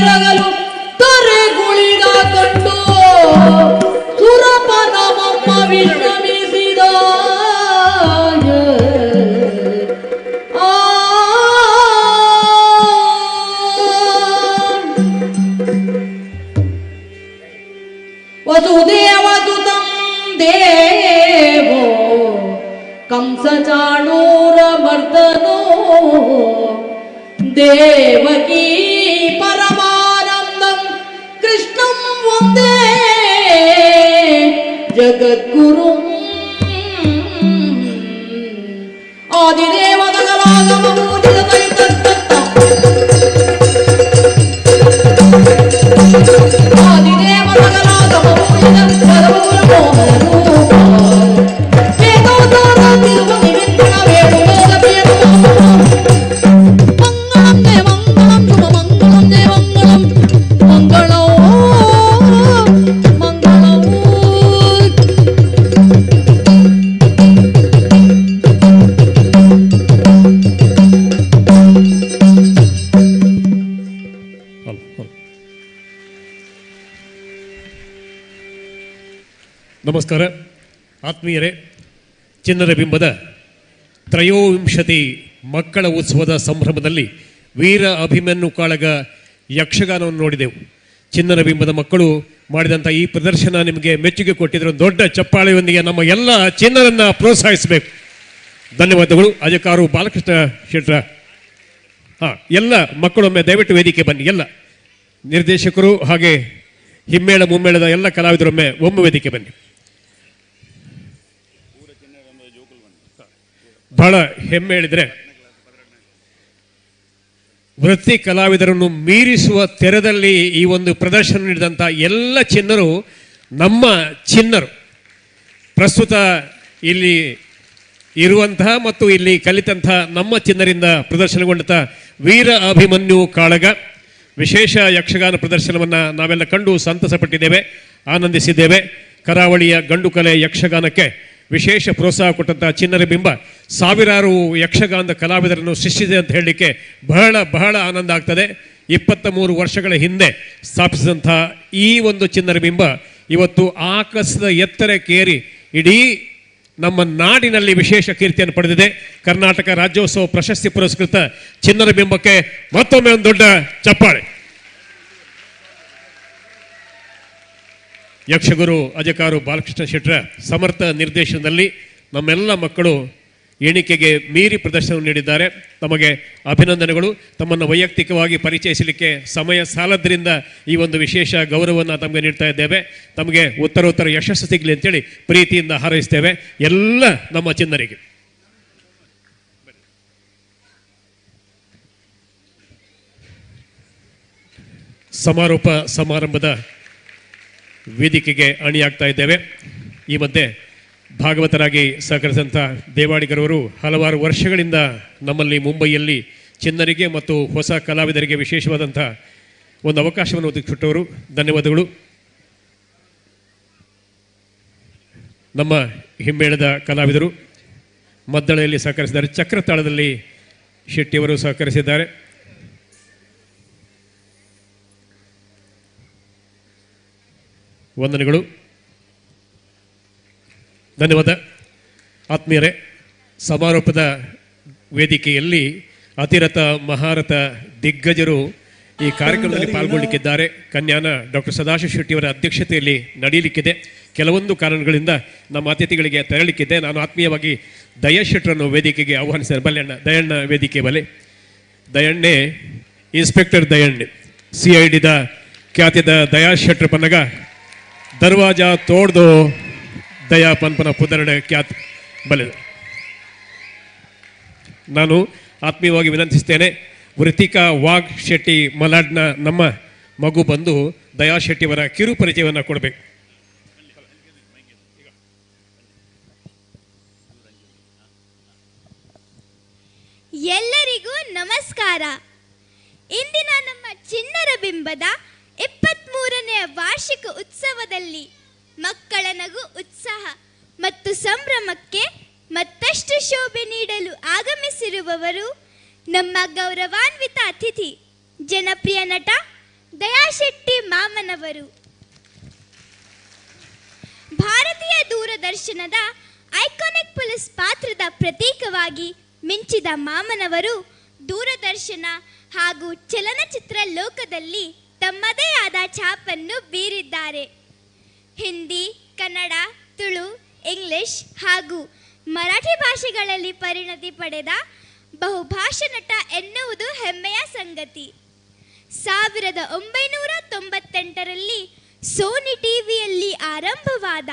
ರಗಲು ತೊರೆಗುಳಿಗ ಕಂಡು ಸುರಪನ ಮಮ್ಮ ವಿಶ್ರಮಿಸಿದ ವಸುದೇವಸುತಂ ದೇವೋ ಕಂಸಚಾಣೂರ ಮರ್ದನೋ ದೇವಕೀ ಪರಮಾನಂದಂ ಕೃಷ್ಣಂ ವಂದೇ ಜಗದ್ಗುರುಂ ಆದಿದೇವದಗಲಾಗಮ ಪೂಜಿತ ಆದಿದೇವದಗಲಾಗಮ ಪೂಜಿತ ಪರಮಗುರು ಮೋಹನ ರೂಪ ವೇದೋದಾರ ತಿರುವ ನಿಮಿತ್ತನ ವೇಣು ವೇದ ಪ್ರಿಯನು ಮಂಗಳಂ ದೇ ಮಂಗಳಂ ಶುಭ ಮಂಗಳಂ ದೇ ಮಂಗಳಂ ಮಂಗಳೋ ಮಂಗಳೋ ನಮಸ್ಕಾರ ಆತ್ಮೀಯರೇ. ಚಿನ್ನರ ಬಿಂಬದ ತ್ರಯೋವಿಂಶತಿ ಮಕ್ಕಳ ಉತ್ಸವದ ಸಂಭ್ರಮದಲ್ಲಿ ವೀರ ಅಭಿಮನ್ಯು ಕಾಳಗ ಯಕ್ಷಗಾನವನ್ನು ನೋಡಿದೆವು. ಚಿನ್ನರ ಬಿಂಬದ ಮಕ್ಕಳು ಮಾಡಿದಂಥ ಈ ಪ್ರದರ್ಶನ ನಿಮಗೆ ಮೆಚ್ಚುಗೆ ಕೊಟ್ಟಿದ್ರು. ದೊಡ್ಡ ಚಪ್ಪಾಳೆಯೊಂದಿಗೆ ನಮ್ಮ ಎಲ್ಲ ಚಿನ್ನರನ್ನು ಪ್ರೋತ್ಸಾಹಿಸಬೇಕು. ಧನ್ಯವಾದಗಳು. ಅಜಕಾರು ಬಾಲಕೃಷ್ಣ ಶೆಟ್ರ. ಎಲ್ಲ ಮಕ್ಕಳೊಮ್ಮೆ ದಯವಿಟ್ಟು ವೇದಿಕೆ ಬನ್ನಿ. ಎಲ್ಲ ನಿರ್ದೇಶಕರು ಹಾಗೆ ಹಿಮ್ಮೇಳ ಮುಮ್ಮೇಳದ ಎಲ್ಲ ಕಲಾವಿದರೊಮ್ಮೆ ವೇದಿಕೆ ಬನ್ನಿ. ಬಹಳ ಹೆಮ್ಮೆ ಹೇಳಿದರೆ ವೃತ್ತಿ ಕಲಾವಿದರನ್ನು ಮೀರಿಸುವ ತೆರದಲ್ಲಿ ಈ ಒಂದು ಪ್ರದರ್ಶನ ನೀಡಿದಂಥ ಎಲ್ಲ ಚಿನ್ನರು ನಮ್ಮ ಚಿನ್ನರು. ಪ್ರಸ್ತುತ ಇಲ್ಲಿ ಇರುವಂತಹ ಮತ್ತು ಇಲ್ಲಿ ಕಲಿತಂತಹ ನಮ್ಮ ಚಿನ್ನರಿಂದ ಪ್ರದರ್ಶನಗೊಂಡಂಥ ವೀರ ಅಭಿಮನ್ಯು ಕಾಳಗ ವಿಶೇಷ ಯಕ್ಷಗಾನ ಪ್ರದರ್ಶನವನ್ನು ನಾವೆಲ್ಲ ಕಂಡು ಸಂತಸಪಟ್ಟಿದ್ದೇವೆ, ಆನಂದಿಸಿದ್ದೇವೆ. ಕರಾವಳಿಯ ಗಂಡು ಕಲೆ ಯಕ್ಷಗಾನಕ್ಕೆ ವಿಶೇಷ ಪ್ರೋತ್ಸಾಹ ಕೊಟ್ಟಂಥ ಚಿನ್ನರ ಬಿಂಬ ಸಾವಿರಾರು ಯಕ್ಷಗಾನದ ಕಲಾವಿದರನ್ನು ಸೃಷ್ಟಿಸಿದೆ ಅಂತ ಹೇಳಲಿಕ್ಕೆ ಬಹಳ ಬಹಳ ಆನಂದ ಆಗ್ತದೆ. 23 ವರ್ಷಗಳ ಹಿಂದೆ ಸ್ಥಾಪಿಸಿದಂಥ ಈ ಒಂದು ಚಿನ್ನರ ಬಿಂಬ ಇವತ್ತು ಆಕಾಶದ ಎತ್ತರಕ್ಕೇರಿ ಇಡೀ ನಮ್ಮ ನಾಡಿನಲ್ಲಿ ವಿಶೇಷ ಕೀರ್ತಿಯನ್ನು ಪಡೆದಿದೆ. ಕರ್ನಾಟಕ ರಾಜ್ಯೋತ್ಸವ ಪ್ರಶಸ್ತಿ ಪುರಸ್ಕೃತ ಚಿನ್ನರ ಬಿಂಬಕ್ಕೆ ಮತ್ತೊಮ್ಮೆ ಒಂದು ದೊಡ್ಡ ಚಪ್ಪಾಳೆ. ಯಕ್ಷಗುರು ಅಜಕಾರು ಬಾಲಕೃಷ್ಣ ಶೆಟ್ರ ಸಮರ್ಥ ನಿರ್ದೇಶನದಲ್ಲಿ ನಮ್ಮೆಲ್ಲ ಮಕ್ಕಳು ಎಣಿಕೆಗೆ ಮೀರಿ ಪ್ರದರ್ಶನ ನೀಡಿದ್ದಾರೆ. ತಮಗೆ ಅಭಿನಂದನೆಗಳು. ತಮ್ಮನ್ನು ವೈಯಕ್ತಿಕವಾಗಿ ಪರಿಚಯಿಸಲಿಕ್ಕೆ ಸಮಯ ಸಾಲದ್ರಿಂದ ಈ ಒಂದು ವಿಶೇಷ ಗೌರವವನ್ನು ತಮಗೆ ನೀಡ್ತಾ ಇದ್ದೇವೆ. ತಮಗೆ ಉತ್ತರೋತ್ತರ ಯಶಸ್ಸು ಸಿಗಲಿ ಅಂತೇಳಿ ಪ್ರೀತಿಯಿಂದ ಹಾರೈಸ್ತೇವೆ ಎಲ್ಲ ನಮ್ಮ ಚಿನ್ನರಿಗೆ. ಸಮಾರೋಪ ಸಮಾರಂಭದ ವೇದಿಕೆಗೆ ಅಣಿಯಾಗ್ತಾ ಇದ್ದೇವೆ. ಈ ಮಧ್ಯೆ ಭಾಗವತರಾಗಿ ಸಹಕರಿಸಿದಂಥ ದೇವಾಡಿಗರವರು ಹಲವಾರು ವರ್ಷಗಳಿಂದ ನಮ್ಮಲ್ಲಿ ಮುಂಬೈಯಲ್ಲಿ ಚಿನ್ನರಿಗೆ ಮತ್ತು ಹೊಸ ಕಲಾವಿದರಿಗೆ ವಿಶೇಷವಾದಂಥ ಒಂದು ಅವಕಾಶವನ್ನು ಒದಗಿಸಿಕೊಟ್ಟವರು. ಧನ್ಯವಾದಗಳು. ನಮ್ಮ ಹಿಮ್ಮೇಳದ ಕಲಾವಿದರು ಮದ್ದಳೆಯಲ್ಲಿ ಸಹಕರಿಸಿದ್ದಾರೆ. ಚಕ್ರತಾಳದಲ್ಲಿ ಶೆಟ್ಟಿಯವರು ಸಹಕರಿಸಿದ್ದಾರೆ. ವಂದನೆಗಳು, ಧನ್ಯವಾದ. ಆತ್ಮೀಯರೇ, ಸಮಾರೋಪದ ವೇದಿಕೆಯಲ್ಲಿ ಅತಿರಥ ಮಹಾರಥ ದಿಗ್ಗಜರು ಈ ಕಾರ್ಯಕ್ರಮದಲ್ಲಿ ಪಾಲ್ಗೊಳ್ಳಲಿಕ್ಕಿದ್ದಾರೆ. ಕನ್ಯಾನ ಡಾಕ್ಟರ್ ಸದಾಶಿವ ಶೆಟ್ಟಿಯವರ ಅಧ್ಯಕ್ಷತೆಯಲ್ಲಿ ನಡೆಯಲಿಕ್ಕಿದೆ. ಕೆಲವೊಂದು ಕಾರಣಗಳಿಂದ ನಮ್ಮ ಅತಿಥಿಗಳಿಗೆ ತೆರಳಿಕ್ಕಿದೆ. ನಾನು ಆತ್ಮೀಯವಾಗಿ ದಯಾ ಶೆಟ್ಟರನ್ನು ವೇದಿಕೆಗೆ ಆಹ್ವಾನಿಸಿದೆ. ಬಲ್ಯಣ್ಣ ದಯಣ್ಣ ವೇದಿಕೆ ಬಲೆ. ದಯಣ್ಣೆ ಇನ್ಸ್ಪೆಕ್ಟರ್ ದಯಣ್ಣೆ CIDದ ಖ್ಯಾತಿದ ದಯಾ ಶೆಟ್ರ ಪನ್ನಗ ದರ್ವಾಜ ತೋಡ್ದು ದಯಾ ಪನ್ಪನ ಪುದರಡೆ ಖ್ಯಾತಿ ಬಲೆ. ನಾನು ಆತ್ಮೀಯವಾಗಿ ವಿನಂತಿಸ್ತೇನೆ, ವೃತ್ತಿಕಾ ವಾಘ್ ಶೆಟ್ಟಿ ಮಲಾಡ್ನ ನಮ್ಮ ಮಗು ಬಂದು ದಯಾ ಶೆಟ್ಟಿಯವರ ಕಿರು ಪರಿಚಯವನ್ನು ಕೊಡಬೇಕು. ಎಲ್ಲರಿಗೂ ನಮಸ್ಕಾರ. ಇಂದಿನ ನಮ್ಮ ಚಿನ್ನರ ಬಿಂಬದ 23ನೇ ವಾರ್ಷಿಕ ಉತ್ಸವದಲ್ಲಿ ಮಕ್ಕಳ ನಗು, ಉತ್ಸಾಹ ಮತ್ತು ಸಂಭ್ರಮಕ್ಕೆ ಮತ್ತಷ್ಟು ಶೋಭೆ ನೀಡಲು ಆಗಮಿಸಿರುವವರು ನಮ್ಮ ಗೌರವಾನ್ವಿತ ಅತಿಥಿ, ಜನಪ್ರಿಯ ನಟ ದಯಾಶೆಟ್ಟಿ ಮಾಮನವರು. ಭಾರತೀಯ ದೂರದರ್ಶನದ ಐಕಾನಿಕ್ ಪೊಲೀಸ್ ಪಾತ್ರದ ಪ್ರತೀಕವಾಗಿ ಮಿಂಚಿದ ಮಾಮನವರು ದೂರದರ್ಶನ ಹಾಗೂ ಚಲನಚಿತ್ರ ಲೋಕದಲ್ಲಿ ತಮ್ಮದೇ ಆದ ಛಾಪನ್ನು ಬೀರಿದ್ದಾರೆ. ಹಿಂದಿ, ಕನ್ನಡ, ತುಳು, ಇಂಗ್ಲಿಷ್ ಹಾಗೂ ಮರಾಠಿ ಭಾಷೆಗಳಲ್ಲಿ ಪರಿಣತಿ ಪಡೆದ ಬಹುಭಾಷಾ ನಟ ಎನ್ನುವುದು ಹೆಮ್ಮೆಯ ಸಂಗತಿ. 1998ರಲ್ಲಿ ಸೋನಿ ಟಿವಿಯಲ್ಲಿ ಆರಂಭವಾದ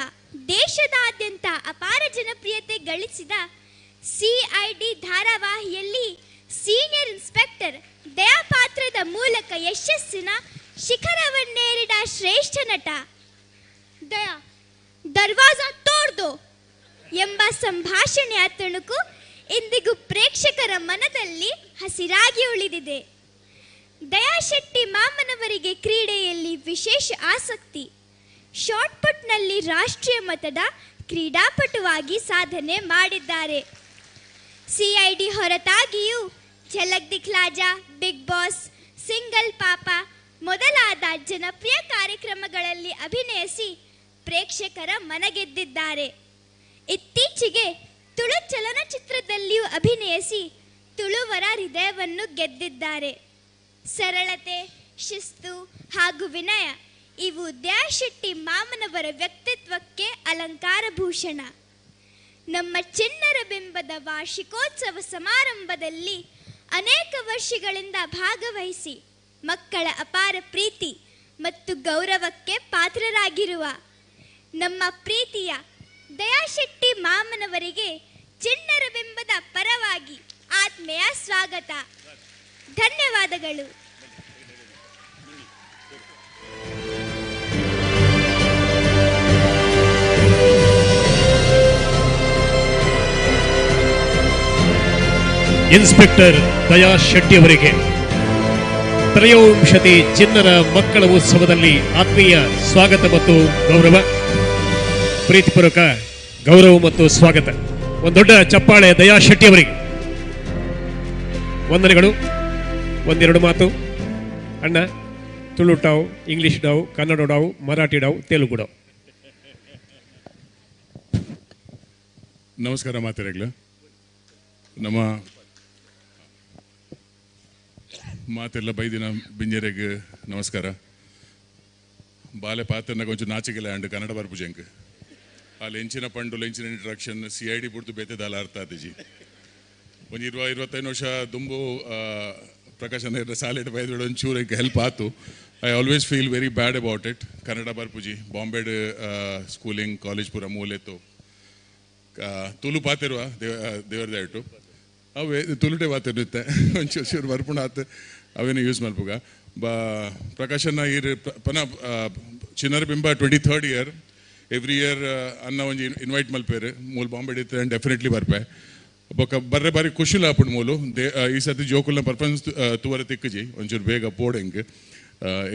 ದೇಶದಾದ್ಯಂತ ಅಪಾರ ಜನಪ್ರಿಯತೆ ಗಳಿಸಿದ CID ಧಾರಾವಾಹಿಯಲ್ಲಿ ಸೀನಿಯರ್ ಇನ್ಸ್ಪೆಕ್ಟರ್ ದಯಾ ಪಾತ್ರದ ಮೂಲಕ ಯಶಸ್ಸಿನ ಶಿಖರವನ್ನೇರಿದ ಶ್ರೇಷ್ಠ ನಟ. ದಯಾ, ದರ್ವಾಜಾ ತೋಡ್ ದೋ ಎಂಬ ಸಂಭಾಷಣೆಯ ತುಣುಕು ಇಂದಿಗೂ ಪ್ರೇಕ್ಷಕರ ಮನದಲ್ಲಿ ಹಸಿರಾಗಿ ಉಳಿದಿದೆ. ದಯಾಶೆಟ್ಟಿ ಮಾಮನವರಿಗೆ ಕ್ರೀಡೆಯಲ್ಲಿ ವಿಶೇಷ ಆಸಕ್ತಿ. ಶಾಟ್ಪುಟ್ನಲ್ಲಿ ರಾಷ್ಟ್ರೀಯ ಮಟ್ಟದ ಕ್ರೀಡಾಪಟುವಾಗಿ ಸಾಧನೆ ಮಾಡಿದ್ದಾರೆ. CID ಹೊರತಾಗಿಯೂ ಝಲಕ್ ದಿಖ್ಲಾ ಜಾ, ಬಿಗ್ ಬಾಸ್, ಸಿಂಗಲ್ ಪಾಪ ಮೊದಲಾದ ಜನಪ್ರಿಯ ಕಾರ್ಯಕ್ರಮಗಳಲ್ಲಿ ಅಭಿನಯಿಸಿ ಪ್ರೇಕ್ಷಕರ ಮನಗೆದ್ದಿದ್ದಾರೆ. ಇತ್ತೀಚೆಗೆ ತುಳು ಚಲನಚಿತ್ರದಲ್ಲಿಯೂ ಅಭಿನಯಿಸಿ ತುಳುವರ ಹೃದಯವನ್ನು ಗೆದ್ದಿದ್ದಾರೆ. ಸರಳತೆ, ಶಿಸ್ತು ಹಾಗೂ ವಿನಯ ಇವು ದಯಾಶೆಟ್ಟಿ ಮಾಮನವರ ವ್ಯಕ್ತಿತ್ವಕ್ಕೆ ಅಲಂಕಾರ ಭೂಷಣ. ನಮ್ಮ ಚಿಣ್ಣರ ಬಿಂಬದ ವಾರ್ಷಿಕೋತ್ಸವ ಸಮಾರಂಭದಲ್ಲಿ ಅನೇಕ ವರ್ಷಗಳಿಂದ ಭಾಗವಹಿಸಿ ಮಕ್ಕಳ ಅಪಾರ ಪ್ರೀತಿ ಮತ್ತು ಗೌರವಕ್ಕೆ ಪಾತ್ರರಾಗಿರುವ ನಮ್ಮ ಪ್ರೀತಿಯ ದಯಾಶೆಟ್ಟಿ ಮಾಮನವರಿಗೆ ಚಿಣ್ಣರ ಬಿಂಬದ ಪರವಾಗಿ ಆತ್ಮೀಯ ಸ್ವಾಗತ. ಧನ್ಯವಾದಗಳು. ಇನ್ಸ್ಪೆಕ್ಟರ್ ದಯಾ ಶೆಟ್ಟಿ ಅವರಿಗೆ ತ್ರಯೋವಿಂಶತಿ ಚಿನ್ನರ ಮಕ್ಕಳ ಉತ್ಸವದಲ್ಲಿ ಆತ್ಮೀಯ ಸ್ವಾಗತ ಮತ್ತು ಗೌರವ. ಪ್ರೀತಿಪೂರ್ವಕ ಗೌರವ ಮತ್ತು ಸ್ವಾಗತ. ಒಂದು ದೊಡ್ಡ ಚಪ್ಪಾಳೆ ದಯಾ ಶೆಟ್ಟಿ ಅವರಿಗೆ. ವಂದನೆಗಳು. ಒಂದೆರಡು ಮಾತು. ಅಣ್ಣ, Tulu DAO, English DAO, Kannada DAO, Marathi DAO, Telugu DAO. ನಮಸ್ಕಾರ ಮಾತೆರೆಗ್ಲ. ನಮ್ಮ ಮಾತೆಲ್ಲ ಬೈದಿನ ಬಿಂಜರೆಗ್ ನಮಸ್ಕಾರ. ಬಾಲೆ ಪಾತ್ರನಾಗ ಒಂಚೂರು ನಾಚಿಕೆಲ್ಲ ಅಂಡ್ ಕನ್ನಡ ಬರ್ಪುಜಂಕ್ ಅಲ್ಲಿ ಎಂಚಿನ ಪಂಡು ಎಂಚಿನ ಇಂಟ್ರಡಕ್ಷನ್ CID ಬಿಡ್ತು ಬೇತೆದಾಲ ಅರ್ಥ ಆತಜಿ. ಒಂದು 20-25 ವರ್ಷ ದುಂಬು ಪ್ರಕಾಶನ ಸಾಲಿಡ್ ಬೈದು ಒಂಚೂರು ಹೆಲ್ಪ್ ಆತು. I always feel very bad about it. Kannada ಬರ್ಪುಜಿ ಬಾಂಬೆಡ್ ಸ್ಕೂಲಿಂಗ್ ಕಾಲೇಜ್ ಪೂರ ಮೂಲೆತ್ತು ತುಳು ಪಾತಿರುವ ದೇವರ ದಯಟು ಅವೇ ತುಳುಟೆ ಪಾತಿರುತ್ತೆ ಒಂಚೂರು ಬರ್ಪುಣ ಆತು ಅವೇನು ಯೂಸ್ ಮಲ್ಪುಗ ಪ್ರಕಾಶನ ಈ ಪನ ಚಿನ್ನರ ಬಿಂಬ 23rd ಇಯರ್. ಎವ್ರಿ ಇಯರ್ ಅನ್ನ ಒಂಜಿ ಇನ್ವೈಟ್ ಮಲ್ಪೇರು ಮೂಲ ಬಾಂಬೆ ಇತ್ತು ಆ್ಯಂಡ್ ಡೆಫಿನೆಟ್ಲಿ ಬರ್ಪೆ ಬೊಕ್ಕ ಬರ್ರೆ ಬಾರಿ ಖುಷಿಲ ಆಪುಂಡು ಮೂಲು ಈ ಸತಿ ಜೋಕುಲ್ನ ಪರ್ಫಾರ್ಮೆನ್ಸ್ ತೂವರೆ ತಿಕ್ಕಜಿ ಒಂಚೂರು ಬೇಗ ಪೋಡೆಂಗ್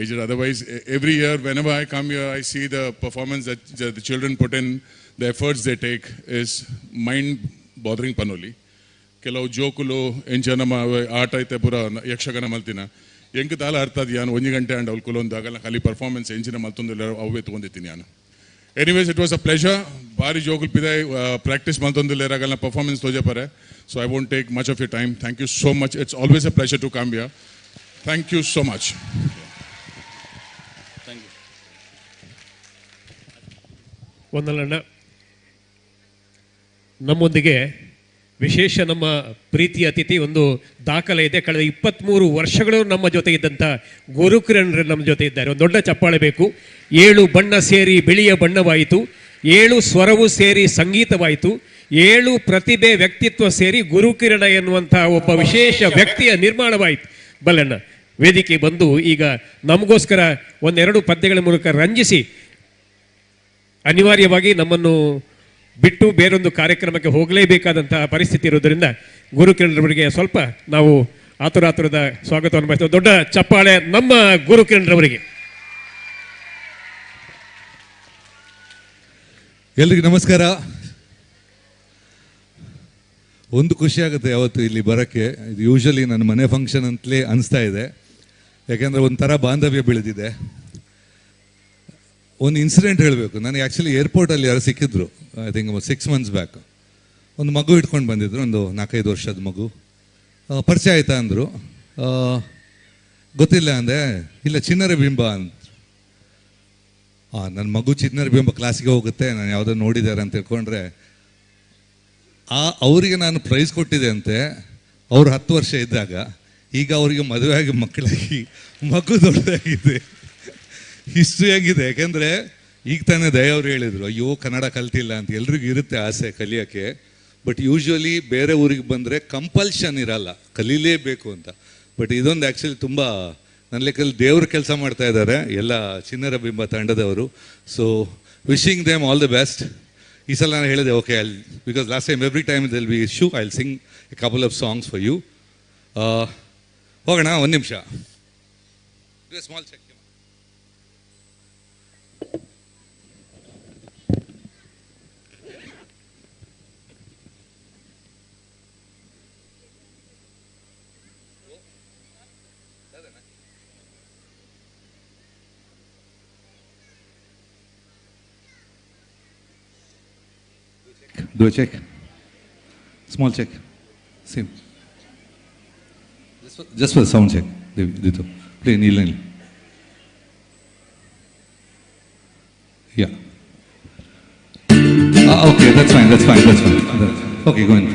age. Otherwise every year whenever I come here I see the performance that the children put in, the efforts they take is mind boggling ಪನೋಲಿ. ಕೆಲವು ಜೋಕುಲು ಎಂಚ ನಮ್ಮ ಆಟ ಐತೆ ಪೂರ ಯಕ್ಷಗಾನ ಮಲ್ತಿನ ಎಂಕ್ ತಾಲ ಅರ್ಥ ಅದು ಯಾನು 1 ಗಂಟೆ ಆ್ಯಂಡ್ ಅವ್ಲು ಒಂದು ಆಗಲ್ಲ ಖಾಲಿ ಪರ್ಫಾರ್ಮೆನ್ಸ್ ಎಂಚಿನ ಮಲ್ತೊಂದಿಲ್ಲ ಅವೇ ತೊಗೊಂಡಿದ್ದೀನಿ ನಾನು. Anyways it was a pleasure. ಭಾರಿ ಜೋಕುಲ್ ಪಿದೆ ಪ್ರಾಕ್ಟೀಸ್ ಮಲ್ತೊಂದಿಲ್ಲ ಆಗಲ್ಲ ಪರ್ಫಾರ್ಮೆನ್ಸ್ ತೋಜಪರೆ. So I won't take much of your time. Thank you so much. It's always a pleasure to come here. Thank you so much. Thank you. ಒಂದಲ್ಲಣ್ಣ ನಮ್ಮೊಂದಿಗೆ ವಿಶೇಷ ನಮ್ಮ ಪ್ರೀತಿಯ ಅತಿಥಿ ಒಂದು ದಾಖಲೆ ಇದೆ. ಕಳೆದ 23 ವರ್ಷಗಳು ನಮ್ಮ ಜೊತೆ ಇದ್ದಂಥ ಗುರುಕಿರಣ್ ನಮ್ಮ ಜೊತೆ ಇದ್ದಾರೆ. ಒಂದು ದೊಡ್ಡ ಚಪ್ಪಾಳೆ ಬೇಕು. 7 ಬಣ್ಣ ಸೇರಿ ಬಿಳಿಯ ಬಣ್ಣವಾಯಿತು, 7 ಸ್ವರವು ಸೇರಿ ಸಂಗೀತವಾಯಿತು, 7 ಪ್ರತಿಭೆ ವ್ಯಕ್ತಿತ್ವ ಸೇರಿ ಗುರುಕಿರಣ ಎನ್ನುವಂಥ ಒಬ್ಬ ವಿಶೇಷ ವ್ಯಕ್ತಿಯ ನಿರ್ಮಾಣವಾಯಿತು. ಬಲ್ಲಣ್ಣ ವೇದಿಕೆ ಬಂದು ಈಗ ನಮಗೋಸ್ಕರ ಒಂದೆರಡು ಪದ್ಯಗಳ ಮೂಲಕ ರಂಜಿಸಿ ಅನಿವಾರ್ಯವಾಗಿ ನಮ್ಮನ್ನು ಬಿಟ್ಟು ಬೇರೊಂದು ಕಾರ್ಯಕ್ರಮಕ್ಕೆ ಹೋಗಲೇಬೇಕಾದಂತಹ ಪರಿಸ್ಥಿತಿ ಇರೋದರಿಂದ ಗುರುಕಿರಣ್ರವರಿಗೆ ಸ್ವಲ್ಪ ನಾವು ಆತುರಾತುರದ ಸ್ವಾಗತವನ್ನು ಮಾಡ್ತೇವೆ. ದೊಡ್ಡ ಚಪ್ಪಾಳೆ ನಮ್ಮ ಗುರುಕಿರಣ್ರವರಿಗೆ. ಎಲ್ರಿಗೂ ನಮಸ್ಕಾರ. ಒಂದು ಖುಷಿ ಆಗುತ್ತೆ ಯಾವತ್ತು ಇಲ್ಲಿ ಬರೋಕ್ಕೆ. ಇದು ಯೂಶಲಿ ನನ್ನ ಮನೆ ಫಂಕ್ಷನ್ ಅಂತಲೇ ಅನಿಸ್ತಾ ಇದೆ. ಯಾಕೆಂದರೆ ಒಂಥರ ಬಾಂಧವ್ಯ ಬೆಳೆದಿದೆ. ಒಂದು ಇನ್ಸಿಡೆಂಟ್ ಹೇಳಬೇಕು. ನನಗೆ ಆ್ಯಕ್ಚುಲಿ ಏರ್ಪೋರ್ಟಲ್ಲಿ ಯಾರು ಸಿಕ್ಕಿದ್ರು, ಐ ಥಿಂಕ್ 6 months ಬ್ಯಾಕ್. ಒಂದು ಮಗು ಇಟ್ಕೊಂಡು ಬಂದಿದ್ರು, ಒಂದು 4-5 ವರ್ಷದ ಮಗು. ಪರಿಚಯ ಆಯ್ತಾ ಅಂದರು. ಗೊತ್ತಿಲ್ಲ ಅಂದೆ. ಇಲ್ಲ, ಚಿನ್ನರ ಬಿಂಬ ಅಂತ. ನನ್ನ ಮಗು ಚಿನ್ನರ ಬಿಂಬ ಕ್ಲಾಸಿಗೆ ಹೋಗುತ್ತೆ, ನಾನು ಯಾವುದೋ ನೋಡಿದ್ದಾರೆ ಅಂತ ತಿಳ್ಕೊಂಡ್ರೆ, ಅವರಿಗೆ ನಾನು ಪ್ರೈಸ್ ಕೊಟ್ಟಿದ್ದೆ ಅಂತೆ. ಅವರು 10 ವರ್ಷ ಇದ್ದಾಗ. ಈಗ ಅವರಿಗೆ ಮದುವೆ ಆಗಿ ಮಕ್ಕಳಾಗಿ ಮಗು ದೊಡ್ಡದಾಗಿದೆ. ಹಿಸ್ಟ್ರಿ ಆಗಿದೆ. ಯಾಕೆಂದರೆ ಈಗ ತಾನೇ ದಯವ್ರು ಹೇಳಿದರು, ಅಯ್ಯೋ ಕನ್ನಡ ಕಲ್ತಿಲ್ಲ ಅಂತ. ಎಲ್ರಿಗೂ ಇರುತ್ತೆ ಆಸೆ ಕಲಿಯೋಕ್ಕೆ. ಬಟ್ ಯೂಶ್ವಲಿ ಬೇರೆ ಊರಿಗೆ ಬಂದರೆ ಕಂಪಲ್ಷನ್ ಇರಲ್ಲ, ಕಲೀಲೇಬೇಕು ಅಂತ. ಬಟ್ ಇದೊಂದು ಆ್ಯಕ್ಚುಲಿ ತುಂಬ ನನ್ನ ಲೆಕ್ಕದಲ್ಲಿ ದೇವ್ರ ಕೆಲಸ ಮಾಡ್ತಾ ಇದ್ದಾರೆ ಎಲ್ಲ ಚಿನ್ನರ ಬಿಂಬ ತಂಡದವರು. So wishing them all the best. ಈ ಸಲ ನಾನು ಹೇಳಿದೆ, okay, because last time every time there'll be issue, I will sing a couple of songs for you. ಹೋಗೋಣ, 1 ನಿಮಿಷ. Small check. Do a check. Small check. Same. Just for the sound check. Dito. Play kneel. Yeah. Okay, that's fine. Okay, go in.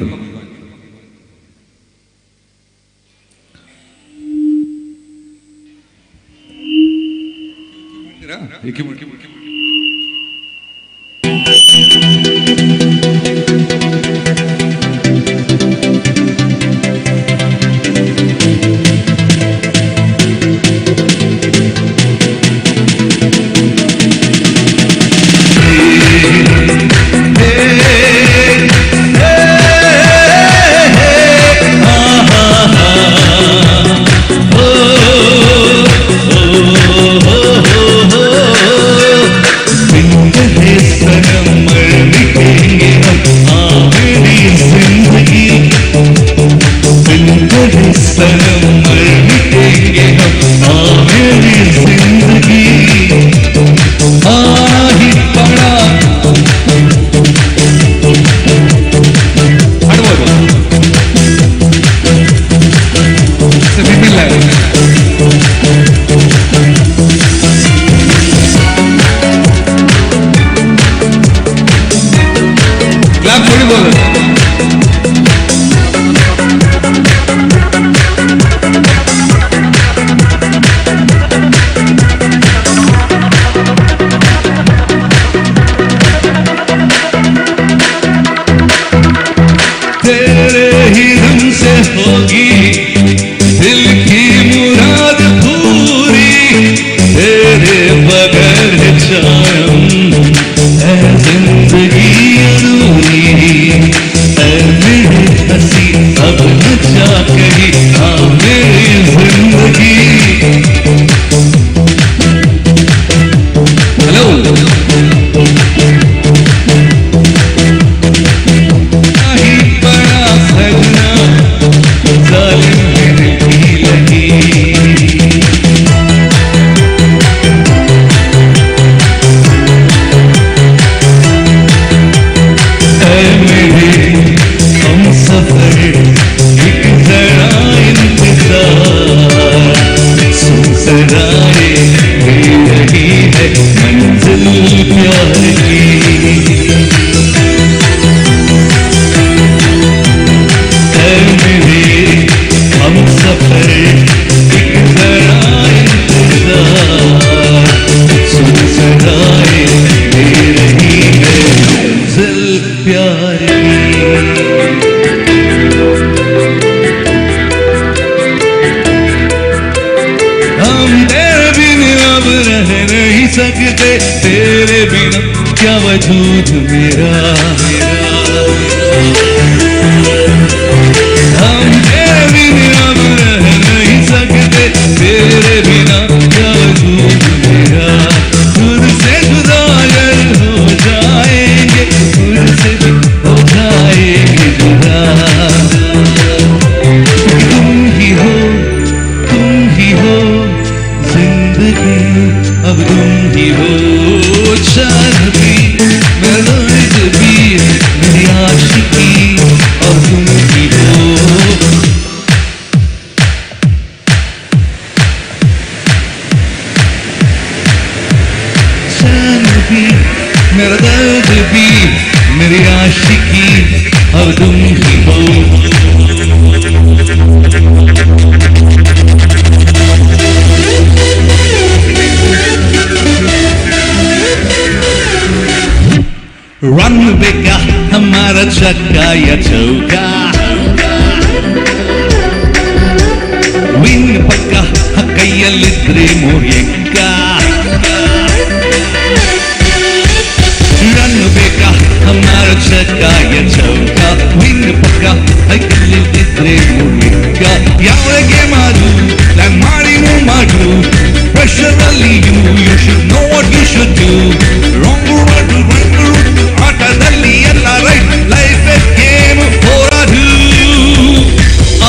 Keep. तुम ही हो जिंदगी अब तुम ही हो, जानवी मेरा भी मेरी आशिकी अब तुम ही हो। जानवी मेरा दर्द भी मेरी आशिकी अब तुम ही हो। रन बेगा हमारा चक्का या चौका, विंग पक्का ಕೈಯಲ್ಲಿದ್ರೆ ಮುರಿಯಕ್ಕ, रन बेगा हमारा चक्का या चौका, विंग पक्का ಕೈಯಲ್ಲಿದ್ರೆ ಮುರಿಯಕ್ಕ। ಯಾವಗೆ ಮಾಡು ನಾನು ಮಾಡಿನೂ ಮಾಡು, pressure ಅಲ್ಲಿ you should know what you should do, wrong road ಆಟದಲ್ಲಿ ಎಲ್ಲ ರೈಟ್, ಲೈಫ್ ಗೇಮ್ ಹೋರಾಡು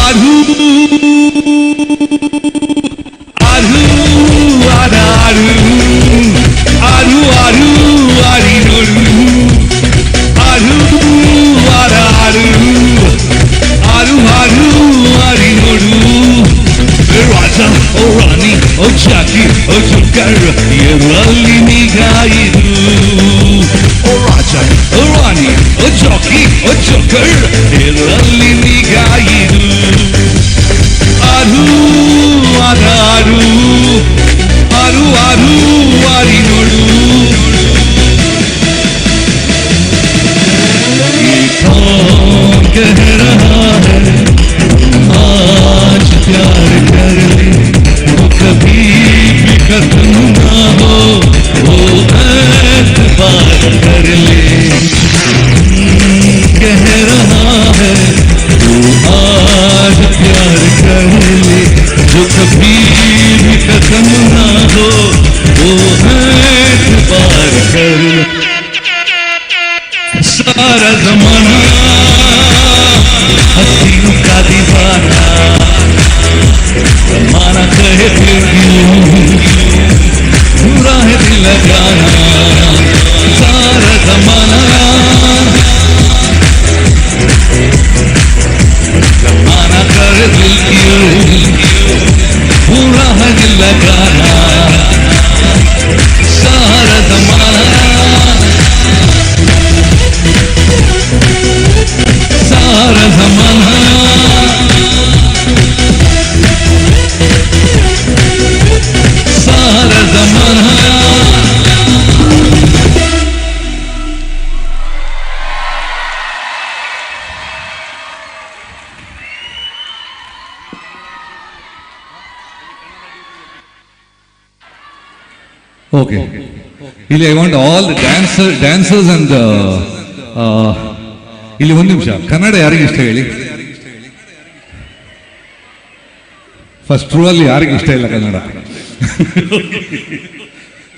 ಆಡು ಆಡು ಆಡಾಡು ಆಡು ಆಡು ಆಡಿ ನೋಡು ಆಡು ಆಡಾಡು ಆಡು ಆಡು ಆಡಿ ನೋಡು। ರಾಜ ಓ ರಾಣಿ ಓ ಜಾಕಿ ಓ ಜುಕ್ಕರ್ ಎಲ್ಲಿ ನಿಗಾಯಿದು, ಓ ರಾಜ ಓ ರಾಣಿ ಓ ಜಾಕಿ ಓ ಜುಕ್ಕರ್ ಎಲ್ಲಿ ನಿಗಾಯಿದು। ಆರು ಆರು ಆರು ಆರು ಆಡಿ ನೋಡು। कौन कह रहा है आज प्यार कर ले, वो कभी भी खत्म ना हो, वो एतबार कर ले। कह रहा है तू आज प्यार कर ले, जो कभी भी खत्म ना हो, वो एतबार कर ले। सारा जमाना हस्तियों का दीवाना, जमाना कहे फिर बुरा है दिल लगाना। सारा जमाना जमाना करे दिल क्यों, बुरा है दिल लगाना। सारा जमाना सारा जमाना सारा जमाना। Okay. Really, I want all the dancers and ಇಲ್ಲಿ ಒಂದು ನಿಮಿಷ, ಕನ್ನಡ ಯಾರಿಗೆ ಇಷ್ಟ ಹೇಳಿ ಫಸ್ಟ್ ರೂ ಅಲ್ಲಿ ಯಾರಿಗೆ ಇಷ್ಟ ಇಲ್ಲ ಕನ್ನಡ?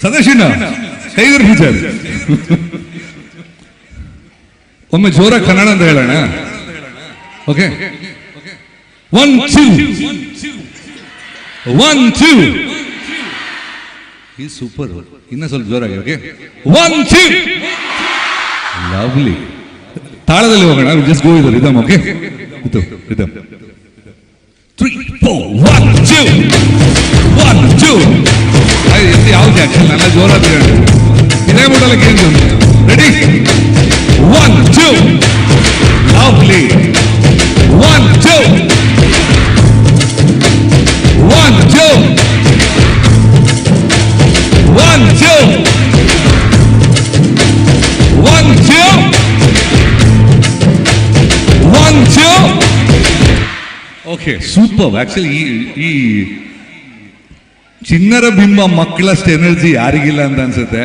ಸದಸ್ಯನ ಕೈಗರ್ ಟೀಚರ್ ಒಮ್ಮೆ ಜೋರ ಕನ್ನಡ ಅಂತ ಹೇಳೋಣ. ಓಕೆ 1 2 ಈ ಸೂಪರ್, ಇನ್ನ ಸ್ವಲ್ಪ ಜೋರಾಗಿ. Okay 1 2 lovely. ತಾಳದಲ್ಲಿ ಹೋಗೋಣ, just go with rhythm. Okay ಇದು ರಿದಮ್ 3 4 1 2 1 2. ಇದು ಯಾವ್ದು ಆಕ್ಷನ್ ನನ್ನ ಜೋರಾಗಿ ಇದೇ ಮೂಡಲ್ಲ game. Ready 1 2 lovely 1 2 1 2 1 2 1 2 1 2. Okay super. Actually ಈ ಚಿನ್ನರ ಬಿಂಬ ಮಕ್ಕಳಷ್ಟು ಎನರ್ಜಿ ಯಾರಿಗಿಲ್ಲ ಅಂತ ಅನ್ಸುತ್ತೆ.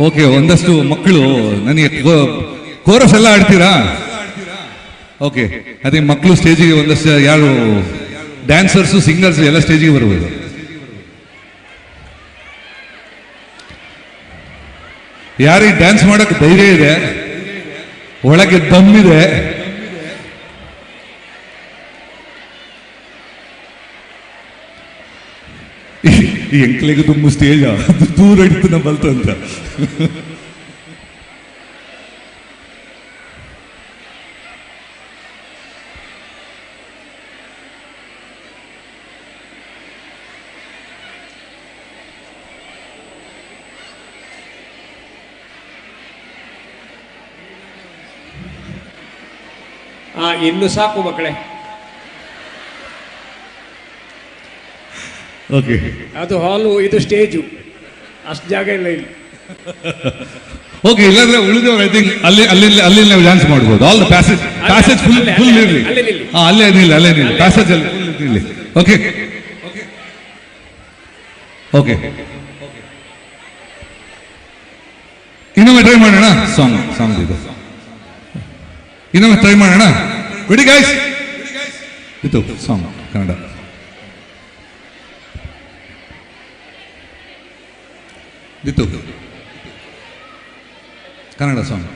ಓಕೆ, ಒಂದಷ್ಟು ಮಕ್ಕಳು ನನಗೆ ಕೋರಸ್ ಎಲ್ಲ ಆಡ್ತೀರಾ? ಓಕೆ, ಅದೇ ಮಕ್ಕಳು ಸ್ಟೇಜಿಗೆ ಒಂದಷ್ಟು ಯಾರು ಡ್ಯಾನ್ಸರ್ಸು ಸಿಂಗರ್ಸ್ ಎಲ್ಲ ಸ್ಟೇಜಿಗೆ ಬರ್ಬೋದು. ಯಾರಿಗೆ ಡ್ಯಾನ್ಸ್ ಮಾಡಕ್ಕೆ ಧೈರ್ಯ ಇದೆ, ಒಳಗೆ ದಮ್ಮಿದೆ, ಈ ಎಂಕ್ಲೆಗೆ ತುಂಬ ಸ್ಟೇಜ ದೂರ ಇಡ್ತು ನಾ ಬಲ್ತಂತ. ಇನ್ನು ಸಾಕು ಮಕ್ಕಳೇ. ಓಕೆ, ಅದು ಹಾಲು, ಇದು ಸ್ಟೇಜು, ಅಷ್ಟು ಜಾಗ ಇಲ್ಲ ಇಲ್ಲಿ. ಓಕೆ, ಇಲ್ಲಾಂದ್ರೆ ಉಳಿದ ಐ ಥಿಂಕ್ ಅಲ್ಲಿ ನಾವು ಡ್ಯಾನ್ಸ್ ಮಾಡ್ಬೋದು. ಆಲ್ ದ ಪ್ಯಾಸೇಜ್ ಫುಲ್ ಇರಲಿ. ಅಲ್ಲೇ ನಿಲ್ಲಿ ಪ್ಯಾಸೇಜ್ ಅಲ್ಲಿ ಫುಲ್ ಇರಲಿ. ಓಕೆ ಓಕೆ, ಇನ್ನೊಮ್ಮೆ ಟ್ರೈ ಮಾಡೋಣ. ಸಾಂಗ್ ಇದು ಇನ್ನೊಮ್ಮೆ ಟ್ರೈ ಮಾಡೋಣ. Ready guys? ಇದು ಸಾಂಗ್ ಕನ್ನಡ. ಇದು Kannada song.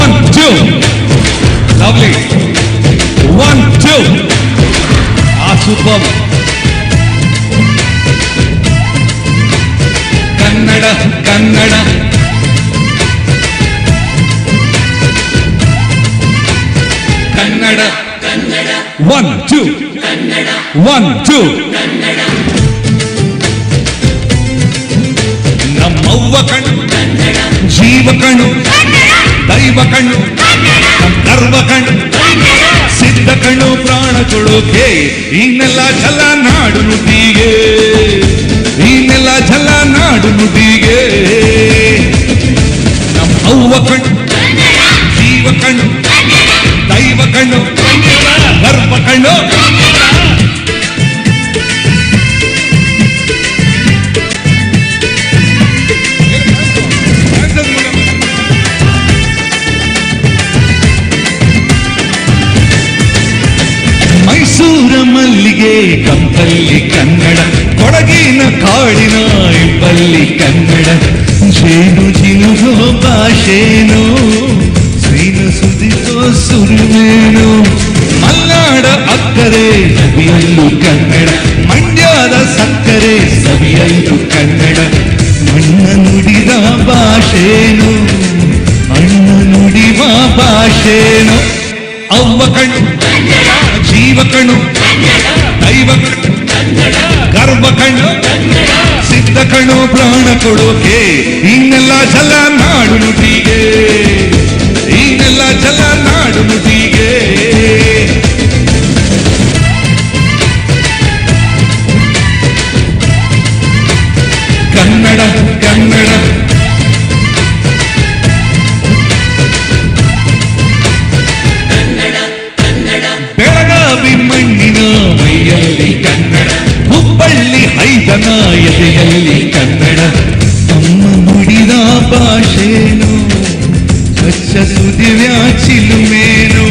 1 2 lovely. 1 2 super. Kannada Kannada Kannada Kannada 1 2 1 2 ನಮ್ಮವ್ವ ಕಣ್ಣು ಜೀವ ಕಣ್ಣು ದೈವ ಕಣ್ಣು ಗರ್ವ ಕಣ್ಣು ಸಿದ್ಧ ಕಣ್ಣು ಪ್ರಾಣ ಕೊಡೋಕೆ ಇನ್ನೆಲ್ಲ ಛಲ ನಾಡು ನುಡಿಗೆ, ಇನ್ನೆಲ್ಲ ಛಲ ನಾಡು ನುಡಿಗೆ. ನಮ್ಮವ್ವ ಕಣ್ಣು ಜೀವ ಕಣ್ಣು ದೈವ ಕಣ್ಣು ಗರ್ವ ಕಣ್ಣು. ಮೈಸೂರ ಮಲ್ಲಿಗೆ ಕಂಪಲ್ಲಿ ಕನ್ನಡ, ಕೊಡಗಿನ ಕಾಡಿನ ಇಂಪಲ್ಲಿ ಕನ್ನಡ. ಜೇನು ಜಿನುಗೋ ಭಾಷೆನೋ, ಸೈನು ಸುದಿಸೋ ಸುರುವೇನೋ. ಮಲ್ನಾಡ ಅಕ್ಕರೆ ಸವಿಯಲ್ಲು ಕನ್ನಡ, ಮಂಡ್ಯದ ಸಕ್ಕರೆ ಸವಿಯಲ್ಲು ಕನ್ನಡ. ಮಣ್ಣ ನುಡಿದ ಭಾಷೆನೋ, ಅಣ್ಣ ನುಡಿವ ಭಾಷೆನೋ. ಅವ್ವ ಕಣ್ಣು ಜೀವ ಕಣ್ಣು ದೈವ ಕಣ್ಣು ಗರ್ವ ಕಣ್ಣು ಸಿದ್ಧ ಕಣ್ಣು ಪ್ರಾಣ ಕೊಡೋಕೆ ಇನ್ನೆಲ್ಲ ಛಲ ನಾಡು ನುಡಿಗೆ, ಇನ್ನೆಲ್ಲ ಛಲ ನಾಡು ನುಡಿಗೆ. ಕನ್ನಡ ಕನ್ನಡ ಬೆಳಗಾವಿ ಮಣ್ಣಿನ ಮೈಯಲ್ಲಿ ಕನ್ನಡ, ಹುಬ್ಬಳ್ಳಿ ಹೈದನ ಎದೆಯಲ್ಲಿ ಕನ್ನಡ. ತಮ್ಮ ನುಡಿದ ಭಾಷೆನು ಸ್ವಚ್ಛ ಸುದಿವ್ಯಾ ಚಿಲುಮೇನು.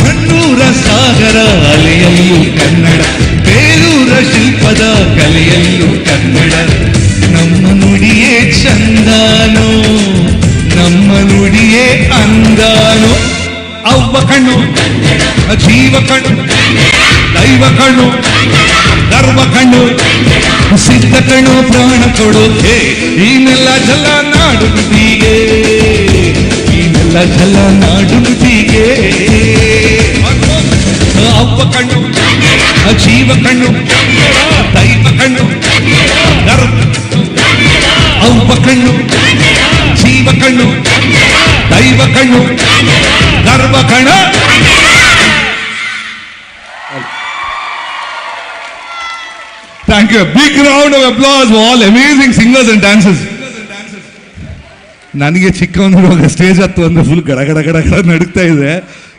ಮಣ್ಣೂರ ಸಾಗರ ಅಲೆಯಲ್ಲೂ ಕನ್ನಡ, ಬೇಲೂರ ಶಿಲ್ಪದ ಕಲೆಯಲ್ಲೂ ಕನ್ನಡ. ನಮ್ಮ ನುಡಿಯೇ ಚಂದಾನೋ, ನಮ್ಮ ನುಡಿಯೇ ಅಂದಾನೋ. ಅವ್ವ ಕಣ್ಣು ಜೀವ ಕಣ್ಣು ದೈವ ಕಣ್ಣು ಗರ್ವ ಕಣ್ಣು ಸಿದ್ಧ ಕಣ್ಣು ಪ್ರಾಣ ಕೊಡೋಕೆ ಇನ್ನೆಲ್ಲ ಛಲ ನಾಡು ನುಡಿಗೆ, ಇನ್ನೆಲ್ಲ ಛಲ ನಾಡು ನುಡಿಗೆ. ಅವ್ವ ಕಣ್ಣು ಜೀವ ಕಣ್ಣು ದೈವ ಕಣ್ಣು ಗರ್ವ. ಅವ್ವ ಕಣ್ಣು ಜೀವ ಕಣ್ಣು ದೈವ ಕಣ್ಣು ಗರ್ವ ಕಣ. Thank you. A big round of applause for all amazing singers and dancers. ನನಗೆ ಚಿಕ್ಕವನಿರುವಾಗ ಸ್ಟೇಜ್ ಹತ್ತು ಅಂದ್ರೆ ಫುಲ್ ಗಡ ಗಡ ಗಡ ಗಡ ನಡುಕ್ತಾ ಇದೆ.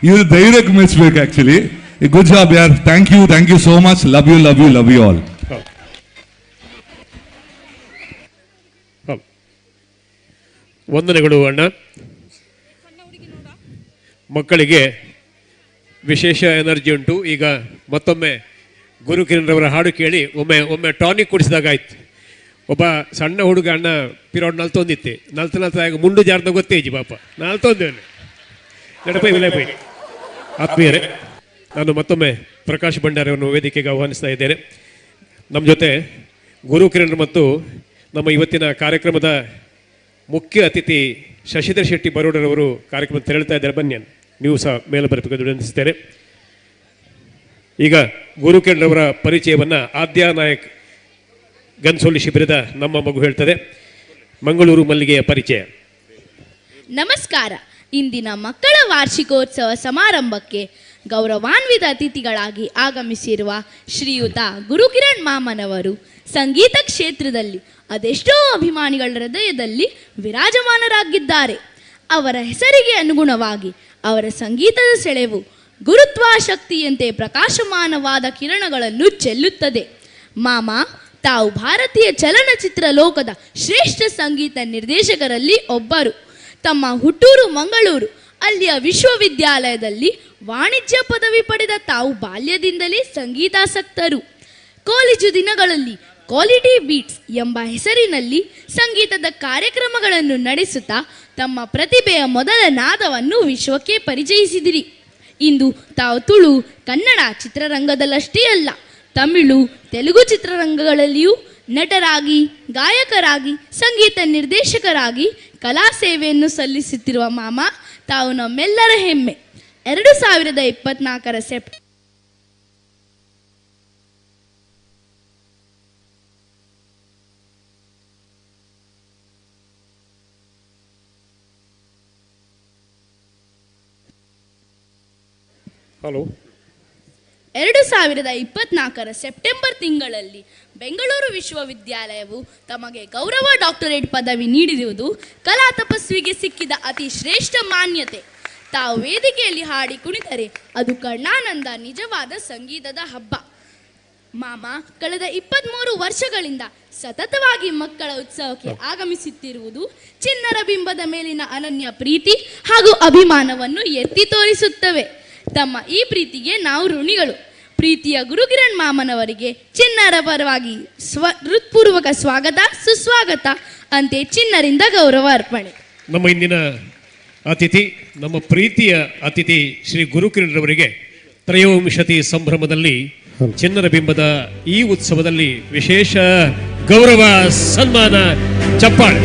ಇವರು ಧೈರ್ಯಕ್ಕೆ ಮೆಚ್ಚಬೇಕು ಆಕ್ಚುಲಿ. ಗುಡ್ ಜಾಬ್ ಯಾರ್. Thank you so much. Love you all. ವಂದನೆಗಳು ಅಣ್ಣ. ಮಕ್ಕಳಿಗೆ ವಿಶೇಷ ಎನರ್ಜಿ ಉಂಟು. ಈಗ ಮತ್ತೊಮ್ಮೆ ಗುರುಕಿರಣ್ ರವರ ಹಾಡು ಕೇಳಿ ಒಮ್ಮೆ ಟಾನಿಕ್ ಕುಡಿಸಿದಾಗ ಆಯ್ತು. ಒಬ್ಬ ಸಣ್ಣ ಹುಡುಗ ಅಣ್ಣ ಪಿರೋಡ್ ನಲ್ತೊಂದಿತ್ತೆ, ನಲ್ತಾಗ ಮುಂಡು ಜಾರ್ದ ಗೊತ್ತೇಜಿ ಪಾಪ ನಲ್ತೊಂದೇನೆ ನಡಪೈ ವಿಲಪೈ. ಆತ್ಮೀಯರೇ, ನಾನು ಮತ್ತೊಮ್ಮೆ ಪ್ರಕಾಶ್ ಭಂಡಾರಿ ಅವರನ್ನು ವೇದಿಕೆಗೆ ಆಹ್ವಾನಿಸ್ತಾ ಇದ್ದೇನೆ. ನಮ್ಮ ಜೊತೆ ಗುರುಕಿರಣ್ ಮತ್ತು ನಮ್ಮ ಇವತ್ತಿನ ಕಾರ್ಯಕ್ರಮದ ಮುಖ್ಯ ಅತಿಥಿ ಶಶಿಧರ್ ಶೆಟ್ಟಿ ಬರೋಡರವರು ಕಾರ್ಯಕ್ರಮ ತೆರಳುತ್ತಾ ಇದ್ದಾರೆ. ಬನ್ನಿ, ನೀವು ಸಹ ಮೇಲೆ ಬರಬೇಕು ವಿನಂತಿಸುತ್ತೇನೆ. ಈಗ ಗುರುಕಿರಣ್ ಅವರ ಪರಿಚಯವನ್ನು ಆದ್ಯ ನಾಯಕ್ ಗನ್ಸೋಲಿ ಶಿಬಿರದ ನಮ್ಮ ಮಗು ಹೇಳ್ತದೆ. ಮಂಗಳೂರು ಮಲ್ಲಿಗೆಯ ಪರಿಚಯ. ನಮಸ್ಕಾರ. ಇಂದಿನ ಮಕ್ಕಳ ವಾರ್ಷಿಕೋತ್ಸವ ಸಮಾರಂಭಕ್ಕೆ ಗೌರವಾನ್ವಿತ ಅತಿಥಿಗಳಾಗಿ ಆಗಮಿಸಿರುವ ಶ್ರೀಯುತ ಗುರುಕಿರಣ್ ಮಾಮನವರು ಸಂಗೀತ ಕ್ಷೇತ್ರದಲ್ಲಿ ಅದೆಷ್ಟೋ ಅಭಿಮಾನಿಗಳ ಹೃದಯದಲ್ಲಿ ವಿರಾಜಮಾನರಾಗಿದ್ದಾರೆ. ಅವರ ಹೆಸರಿಗೆ ಅನುಗುಣವಾಗಿ ಅವರ ಸಂಗೀತದ ಸೆಳೆವು ಗುರುತ್ವಾಶಕ್ತಿಯಂತೆ ಪ್ರಕಾಶಮಾನವಾದ ಕಿರಣಗಳನ್ನು ಚೆಲ್ಲುತ್ತದೆ. ಮಾಮ ತಾವು ಭಾರತೀಯ ಚಲನಚಿತ್ರ ಲೋಕದ ಶ್ರೇಷ್ಠ ಸಂಗೀತ ನಿರ್ದೇಶಕರಲ್ಲಿ ಒಬ್ಬರು. ತಮ್ಮ ಹುಟ್ಟೂರು ಮಂಗಳೂರು, ಅಲ್ಲಿಯ ವಿಶ್ವವಿದ್ಯಾಲಯದಲ್ಲಿ ವಾಣಿಜ್ಯ ಪದವಿ ಪಡೆದ ತಾವು ಬಾಲ್ಯದಿಂದಲೇ ಸಂಗೀತಾಸಕ್ತರು. ಕಾಲೇಜು ದಿನಗಳಲ್ಲಿ ಕ್ವಾಲಿಟಿ ಬೀಟ್ಸ್ ಎಂಬ ಹೆಸರಿನಲ್ಲಿ ಸಂಗೀತದ ಕಾರ್ಯಕ್ರಮಗಳನ್ನು ನಡೆಸುತ್ತಾ ತಮ್ಮ ಪ್ರತಿಭೆಯ ಮೊದಲ ನಾದವನ್ನು ವಿಶ್ವಕ್ಕೆ ಪರಿಚಯಿಸಿದಿರಿ. ಇಂದು ತಾವು ತುಳು, ಕನ್ನಡ ಚಿತ್ರರಂಗದಲ್ಲಷ್ಟೇ ಅಲ್ಲ, ತಮಿಳು, ತೆಲುಗು ಚಿತ್ರರಂಗಗಳಲ್ಲಿಯೂ ನಟರಾಗಿ, ಗಾಯಕರಾಗಿ, ಸಂಗೀತ ನಿರ್ದೇಶಕರಾಗಿ ಕಲಾ ಸೇವೆಯನ್ನು ಸಲ್ಲಿಸುತ್ತಿರುವ ಮಾಮ ತಾವು ನಮ್ಮೆಲ್ಲರ ಹೆಮ್ಮೆ. 2024 ಸೆಪ್ಟೆಂಬರ್ ಹಲೋ 2024 ಸೆಪ್ಟೆಂಬರ್ ತಿಂಗಳಲ್ಲಿ ಬೆಂಗಳೂರು ವಿಶ್ವವಿದ್ಯಾಲಯವು ತಮಗೆ ಗೌರವ ಡಾಕ್ಟರೇಟ್ ಪದವಿ ನೀಡಿರುವುದು ಕಲಾ ತಪಸ್ವಿಗೆ ಸಿಕ್ಕಿದ ಅತಿ ಶ್ರೇಷ್ಠ ಮಾನ್ಯತೆ. ತಾವು ವೇದಿಕೆಯಲ್ಲಿ ಹಾಡಿ ಕುಣಿತರೆ ಅದು ಕರ್ಣಾನಂದ, ನಿಜವಾದ ಸಂಗೀತದ ಹಬ್ಬ. ಮಾಮ ಕಳೆದ 23 ವರ್ಷಗಳಿಂದ ಸತತವಾಗಿ ಮಕ್ಕಳ ಉತ್ಸವಕ್ಕೆ ಆಗಮಿಸುತ್ತಿರುವುದು ಚಿನ್ನರ ಬಿಂಬದ ಮೇಲಿನ ಅನನ್ಯ ಪ್ರೀತಿ ಹಾಗೂ ಅಭಿಮಾನವನ್ನು ಎತ್ತಿ ತೋರಿಸುತ್ತವೆ. ತಮ್ಮ ಈ ಪ್ರೀತಿಗೆ ನಾವು ಋಣಿಗಳು. ಪ್ರೀತಿಯ ಗುರುಕಿರಣ್ ಮಾಮನವರಿಗೆ ಚಿನ್ನರ ಪರವಾಗಿ ಹೃತ್ಪೂರ್ವಕ ಸ್ವಾಗತ, ಸುಸ್ವಾಗತ. ಅಂತೆ ಚಿನ್ನರಿಂದ ಗೌರವ ಅರ್ಪಣೆ. ನಮ್ಮ ಇಂದಿನ ಅತಿಥಿ, ನಮ್ಮ ಪ್ರೀತಿಯ ಅತಿಥಿ ಶ್ರೀ ಗುರುಕಿರಣ್ ಅವರಿಗೆ ತ್ರಯೋವಿಂಶತಿ ಸಂಭ್ರಮದಲ್ಲಿ ಚಿನ್ನರ ಬಿಂಬದ ಈ ಉತ್ಸವದಲ್ಲಿ ವಿಶೇಷ ಗೌರವ ಸನ್ಮಾನ. ಚಪ್ಪಾಳೆ.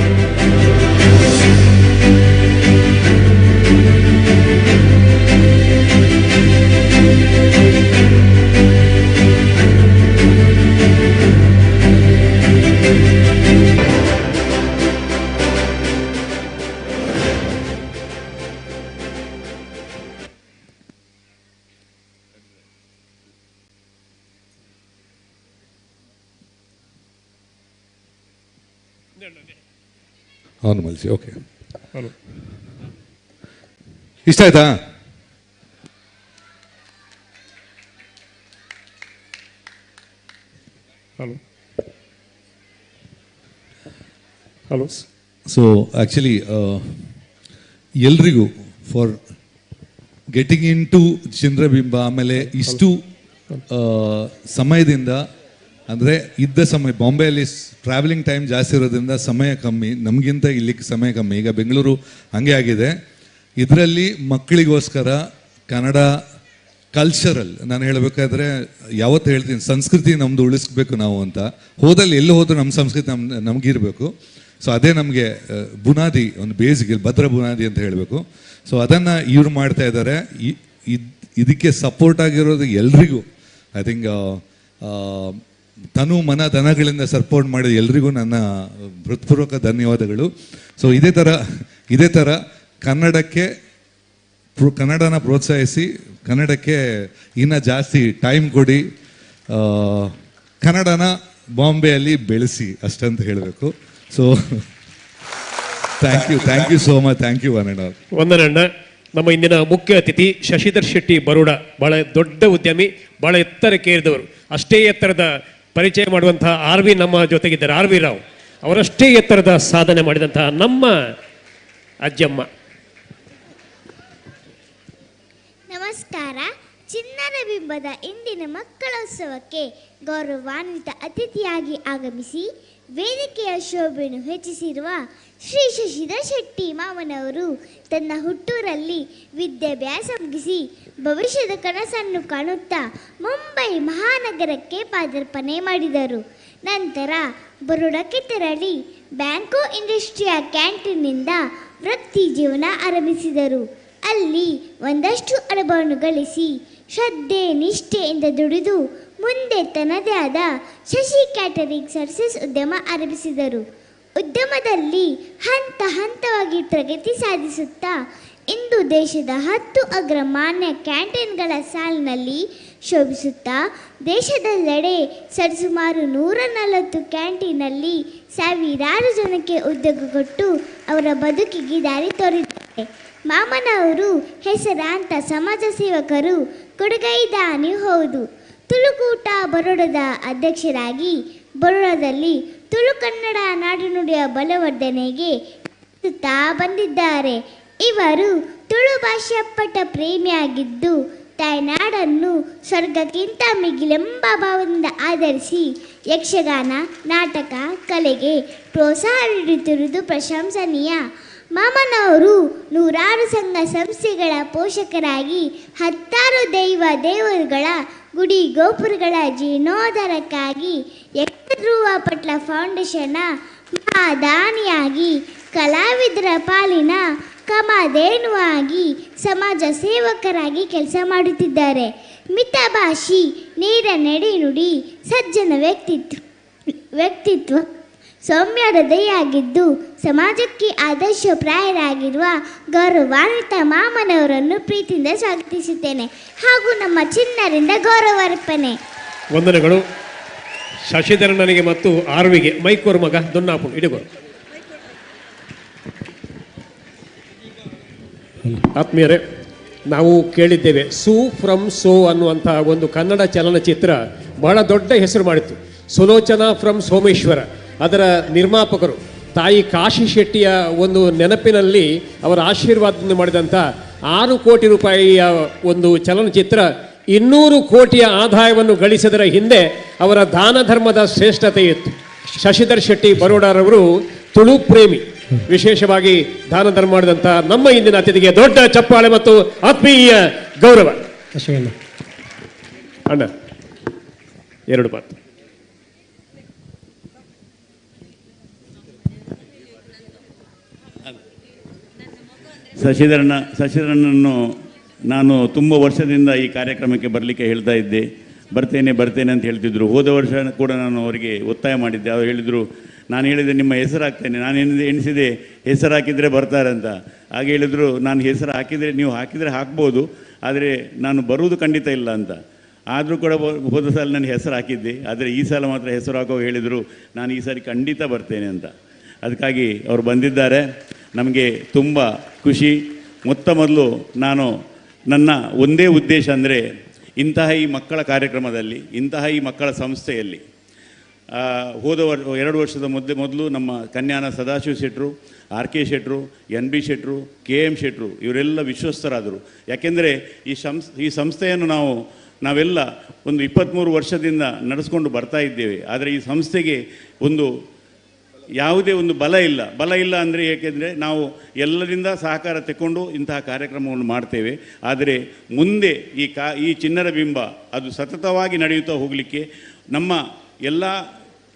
ಅವನು ಮಲ್ಸಿ. ಓಕೆ, ಇಷ್ಟ ಆಯ್ತಾ? Hello hello. ಸೊ ಆ್ಯಕ್ಚುಲಿ ಎಲ್ರಿಗೂ ಫಾರ್ ಗೆಟಿಂಗ್ ಇನ್ ಟು ಚಂದ್ರಬಿಂಬ, ಆಮೇಲೆ ಇಷ್ಟು ಸಮಯದಿಂದ ಅಂದರೆ ಇದ್ದ ಸಮಯ, ಬಾಂಬೆಯಲ್ಲಿ ಟ್ರಾವೆಲಿಂಗ್ ಟೈಮ್ ಜಾಸ್ತಿ ಇರೋದ್ರಿಂದ ಸಮಯ ಕಮ್ಮಿ, ನಮಗಿಂತ ಇಲ್ಲಿಗೆ ಸಮಯ ಕಮ್ಮಿ. ಈಗ ಬೆಂಗಳೂರು ಹಾಗೆ ಆಗಿದೆ. ಇದರಲ್ಲಿ ಮಕ್ಕಳಿಗೋಸ್ಕರ ಕನ್ನಡ ಕಲ್ಚರಲ್, ನಾನು ಹೇಳಬೇಕಾದ್ರೆ ಯಾವತ್ತು ಹೇಳ್ತೀನಿ, ಸಂಸ್ಕೃತಿ ನಮ್ಮದು ಉಳಿಸ್ಬೇಕು ನಾವು ಅಂತ. ಹೋದಲ್ಲಿ ಎಲ್ಲೂ ಹೋದ್ರೂ ನಮ್ಮ ಸಂಸ್ಕೃತಿ ನಮಗಿರಬೇಕು. ಸೊ ಅದೇ ನಮಗೆ ಬುನಾದಿ, ಒಂದು ಬೇಸಿಗೆ ಭದ್ರ ಬುನಾದಿ ಅಂತ ಹೇಳಬೇಕು. ಸೊ ಅದನ್ನು ಇವ್ರು ಮಾಡ್ತಾ ಇದ್ದಾರೆ. ಇದಕ್ಕೆ ಸಪೋರ್ಟ್ ಆಗಿರೋದು ಎಲ್ರಿಗೂ, ಐ ಥಿಂಕ್ ತನು ಮನ ಧನಗಳಿಂದ ಸಪೋರ್ಟ್ ಮಾಡಿದ ಎಲ್ರಿಗೂ ನನ್ನ ಹೃತ್ಪೂರ್ವಕ ಧನ್ಯವಾದಗಳು. ಸೊ ಇದೇ ಥರ ಕನ್ನಡನ ಪ್ರೋತ್ಸಾಹಿಸಿ, ಕನ್ನಡಕ್ಕೆ ಇನ್ನೂ ಜಾಸ್ತಿ ಟೈಮ್ ಕೊಡಿ, ಕನ್ನಡನ ಬಾಂಬೆಯಲ್ಲಿ ಬೆಳೆಸಿ ಅಷ್ಟಂತ ಹೇಳಬೇಕು. So thank you so much. Thank you one and all. ವಂದನಣ್ಣ. ನಮ್ಮ ಇಂದಿನ ಮುಖ್ಯ ಅತಿಥಿ ಶಶಿಧರ್ ಶೆಟ್ಟಿ ಬರೋಡ, ಬಹಳ ದೊಡ್ಡ ಉದ್ಯಮಿ, ಬಹಳ ಎತ್ತರಕ್ಕೆ ಏರಿದವರು. ಅಷ್ಟೇ ಎತ್ತರದ ಪರಿಚಯ ಮಾಡುವಂತಹ RV ನಮ್ಮ ಜೊತೆಗಿದ್ದಾರೆ. RV ರಾವ್ ಅವರಷ್ಟೇ ಎತ್ತರದ ಸಾಧನೆ ಮಾಡಿದಂತಹ ನಮ್ಮ ಅಜ್ಜಮ್ಮ. ನಮಸ್ಕಾರ. ಚಿನ್ನರ ಬಿಂಬದ ಇಂದಿನ ಮಕ್ಕಳೋತ್ಸವಕ್ಕೆ ಗೌರವಾನ್ವಿತ ಅತಿಥಿಯಾಗಿ ಆಗಮಿಸಿ ವೇದಿಕೆಯ ಶೋಭೆಯನ್ನು ಹೆಚ್ಚಿಸಿರುವ ಶ್ರೀ ಶಶಿಧರ್ ಶೆಟ್ಟಿ ಮಾವನವರು ತನ್ನ ಹುಟ್ಟೂರಲ್ಲಿ ವಿದ್ಯಾಭ್ಯಾಸ ಮುಗಿಸಿ ಭವಿಷ್ಯದ ಕನಸನ್ನು ಕಾಣುತ್ತಾ ಮುಂಬೈ ಮಹಾನಗರಕ್ಕೆ ಪಾದಾರ್ಪಣೆ ಮಾಡಿದರು. ನಂತರ ಬರೋಡಕ್ಕೆ ತೆರಳಿ ಬ್ಯಾಂಕೋ ಇಂಡಸ್ಟ್ರಿಯ ಕ್ಯಾಂಟೀನ್ನಿಂದ ವೃತ್ತಿ ಜೀವನ ಆರಂಭಿಸಿದರು. ಅಲ್ಲಿ ಒಂದಷ್ಟು ಅನುಭವವನ್ನು ಗಳಿಸಿ ಶ್ರದ್ಧೆ ನಿಷ್ಠೆಯಿಂದ ದುಡಿದು ಮುಂದೆ ತನ್ನದೇ ಆದ ಶಶಿ ಕ್ಯಾಟರಿಂಗ್ ಸರ್ವಿಸಸ್ ಉದ್ಯಮ ಆರಂಭಿಸಿದರು. ಉದ್ಯಮದಲ್ಲಿ ಹಂತ ಹಂತವಾಗಿ ಪ್ರಗತಿ ಸಾಧಿಸುತ್ತಾ ಇಂದು ದೇಶದ 10 ಅಗ್ರಮಾನ್ಯ ಕ್ಯಾಂಟೀನ್ಗಳ ಸಾಲಿನಲ್ಲಿ ಶೋಭಿಸುತ್ತಾ ದೇಶದೆಲ್ಲೆಡೆ ಸರಿಸುಮಾರು 140 ಕ್ಯಾಂಟೀನಲ್ಲಿ ಸಾವಿರಾರು ಜನಕ್ಕೆ ಉದ್ಯೋಗ ಕೊಟ್ಟು ಅವರ ಬದುಕಿಗೆ ದಾರಿ ತೋರಿದ್ದಾರೆ. ಮಾಮನವರು ಹೆಸರಾಂತ ಸಮಾಜ ಸೇವಕರು, ಕೊಡುಗೈದಾನಿ ಹೌದು. ತುಳುಕೂಟ ಬರೋಡದ ಅಧ್ಯಕ್ಷರಾಗಿ ಬರೋಡದಲ್ಲಿ ತುಳು ಕನ್ನಡ ನಾಡುನುಡಿಯ ಬಲವರ್ಧನೆಗೆ ಬಂದಿದ್ದಾರೆ. ಇವರು ತುಳು ಭಾಷೆಯ ಪಟ್ಟ ಪ್ರೇಮಿಯಾಗಿದ್ದು ತಾಯ್ನಾಡನ್ನು ಸ್ವರ್ಗಕ್ಕಿಂತ ಮಿಗಿಲೆಂಬ ಭಾವದಿಂದ ಆಧರಿಸಿ ಯಕ್ಷಗಾನ ನಾಟಕ ಕಲೆಗೆ ಪ್ರೋತ್ಸಾಹ ನೀಡುತ್ತಿರುವುದು ಪ್ರಶಂಸನೀಯ. ಮಾಮನವರು ನೂರಾರು ಸಂಘ ಸಂಸ್ಥೆಗಳ ಪೋಷಕರಾಗಿ 10 ದೇವರುಗಳ ಗುಡಿ ಗೋಪುರಗಳ ಜೀರ್ಣೋದ್ಧಾರಕ್ಕಾಗಿ ಯಕ್ಷಧ್ರುವ ಪಟ್ಲ ಫೌಂಡೇಶನ್ನ ಮಹಾದಾನಿಯಾಗಿ ಕಲಾವಿದರ ಪಾಲಿನ ಕಮಧೇನುವಾಗಿ ಸಮಾಜ ಸೇವಕರಾಗಿ ಕೆಲಸ ಮಾಡುತ್ತಿದ್ದಾರೆ. ಮಿತಭಾಷಿ, ನೇರ ನಡೆನುಡಿ, ಸಜ್ಜನ ವ್ಯಕ್ತಿತ್ವ ಸೌಮ್ಯ ಹೃದಯಾಗಿದ್ದು ಸಮಾಜಕ್ಕೆ ಆದರ್ಶಪ್ರಾಯರಾಗಿರುವ ಗೌರವಾನ್ವಿತ ಮಾಮನವರನ್ನು ಪ್ರೀತಿಯಿಂದ ಸ್ವಾಗತಿಸುತ್ತೇನೆ ಹಾಗೂ ನಮ್ಮ ಚಿನ್ನರಿಂದ ಗೌರವಾರ್ಪಣೆ. ವಂದನೆಗಳು. ಶಶಿಧರನಿಗೆ ಮತ್ತು ಆರ್ವಿಗೆ ಮೈಕೋರ್ ಮಗ ದೊನ್ನಾಪು ಇಡುಗೋ. ಆತ್ಮೀಯರೇ, ನಾವು ಕೇಳಿದ್ದೇವೆ ಸೂ ಫ್ರಮ್ ಸೋ ಅನ್ನುವಂಥ ಒಂದು ಕನ್ನಡ ಚಲನಚಿತ್ರ ಬಹಳ ದೊಡ್ಡ ಹೆಸರು ಮಾಡಿತ್ತು. ಸುಲೋಚನಾ ಫ್ರಮ್ ಸೋಮೇಶ್ವರ ಅದರ ನಿರ್ಮಾಪಕರು ತಾಯಿ ಕಾಶಿ ಶೆಟ್ಟಿಯ ಒಂದು ನೆನಪಿನಲ್ಲಿ ಅವರ ಆಶೀರ್ವಾದದಿಂದ ಮಾಡಿದಂಥ 6 ಕೋಟಿ ರೂಪಾಯಿಯ ಒಂದು ಚಲನಚಿತ್ರ 200 ಕೋಟಿಯ ಆದಾಯವನ್ನು ಗಳಿಸಿದರ ಹಿಂದೆ ಅವರ ದಾನ ಧರ್ಮದ ಶ್ರೇಷ್ಠತೆ ಇತ್ತು. ಶಶಿಧರ್ ಶೆಟ್ಟಿ ಬರೋಡರವರು ತುಳು ಪ್ರೇಮಿ, ವಿಶೇಷವಾಗಿ ದಾನ ಧರ್ಮ ಮಾಡಿದಂಥ ನಮ್ಮ ಇಂದಿನ ಅತಿಥಿಗೆ ದೊಡ್ಡ ಚಪ್ಪಾಳೆ ಮತ್ತು ಆತ್ಮೀಯ ಗೌರವ. ಅಣ್ಣ 2 ಮಾತು. ಶಶಿಧರನನ್ನು ನಾನು ತುಂಬ ವರ್ಷದಿಂದ ಈ ಕಾರ್ಯಕ್ರಮಕ್ಕೆ ಬರಲಿಕ್ಕೆ ಹೇಳ್ತಾ ಇದ್ದೆ. ಬರ್ತೇನೆ ಅಂತ ಹೇಳ್ತಿದ್ರು. ಹೋದ ವರ್ಷ ಕೂಡ ನಾನು ಅವರಿಗೆ ಒತ್ತಾಯ ಮಾಡಿದ್ದೆ. ಅವರು ಹೇಳಿದರು, ನಾನು ಹೇಳಿದೆ ನಿಮ್ಮ ಹೆಸರು ಹಾಕ್ತೇನೆ, ನಾನು ಎಣಿಸಿದೆ ಹೆಸರು ಹಾಕಿದರೆ ಬರ್ತಾರೆ ಅಂತ. ಹಾಗೆ ಹೇಳಿದರು, ನಾನು ಹೆಸರು ಹಾಕಿದರೆ ನೀವು ಹಾಕಿದರೆ ಹಾಕ್ಬೋದು, ಆದರೆ ನಾನು ಬರುವುದು ಖಂಡಿತ ಇಲ್ಲ ಅಂತ. ಆದರೂ ಕೂಡ ಹೋದ ಸಲ ನಾನು ಹೆಸರು ಹಾಕಿದ್ದೆ, ಆದರೆ ಈ ಸಲ ಮಾತ್ರ ಹೆಸರು ಹಾಕೋ ಹೇಳಿದರು, ನಾನು ಈ ಸಾರಿ ಖಂಡಿತ ಬರ್ತೇನೆ ಅಂತ. ಅದಕ್ಕಾಗಿ ಅವರು ಬಂದಿದ್ದಾರೆ. ನಮಗೆ ತುಂಬ ಖುಷಿ. ಮೊದಲು ನಾನು ನನ್ನ ಒಂದೇ ಉದ್ದೇಶ ಅಂದರೆ ಇಂತಹ ಈ ಮಕ್ಕಳ ಕಾರ್ಯಕ್ರಮದಲ್ಲಿ, ಇಂತಹ ಈ ಮಕ್ಕಳ ಸಂಸ್ಥೆಯಲ್ಲಿ ಹೋದ 2 ವರ್ಷದ ಮೊದಲು ನಮ್ಮ Kanyana Sadashiva ಶೆಟ್ಟರು, RK ಶೆಟ್ಟರು, NB ಶೆಟ್ಟರು, KM ಶೆಟ್ಟರು ಇವರೆಲ್ಲ ವಿಶ್ವಸ್ತರಾದರು. ಯಾಕೆಂದರೆ ಈ ಸಂಸ್ಥೆಯನ್ನು ನಾವೆಲ್ಲ ಒಂದು 23 ವರ್ಷದಿಂದ ನಡೆಸ್ಕೊಂಡು ಬರ್ತಾ ಇದ್ದೇವೆ. ಆದರೆ ಈ ಸಂಸ್ಥೆಗೆ ಯಾವುದೇ ಒಂದು ಬಲ ಇಲ್ಲ ಅಂದರೆ ಏಕೆಂದರೆ ನಾವು ಎಲ್ಲರಿಂದ ಸಹಕಾರ ತಗೊಂಡು ಇಂತಹ ಕಾರ್ಯಕ್ರಮವನ್ನು ಮಾಡ್ತೇವೆ. ಆದರೆ ಮುಂದೆ ಈ ಚಿನ್ನರ ಬಿಂಬ ಅದು ಸತತವಾಗಿ ನಡೆಯುತ್ತಾ ಹೋಗಲಿಕ್ಕೆ ನಮ್ಮ ಎಲ್ಲ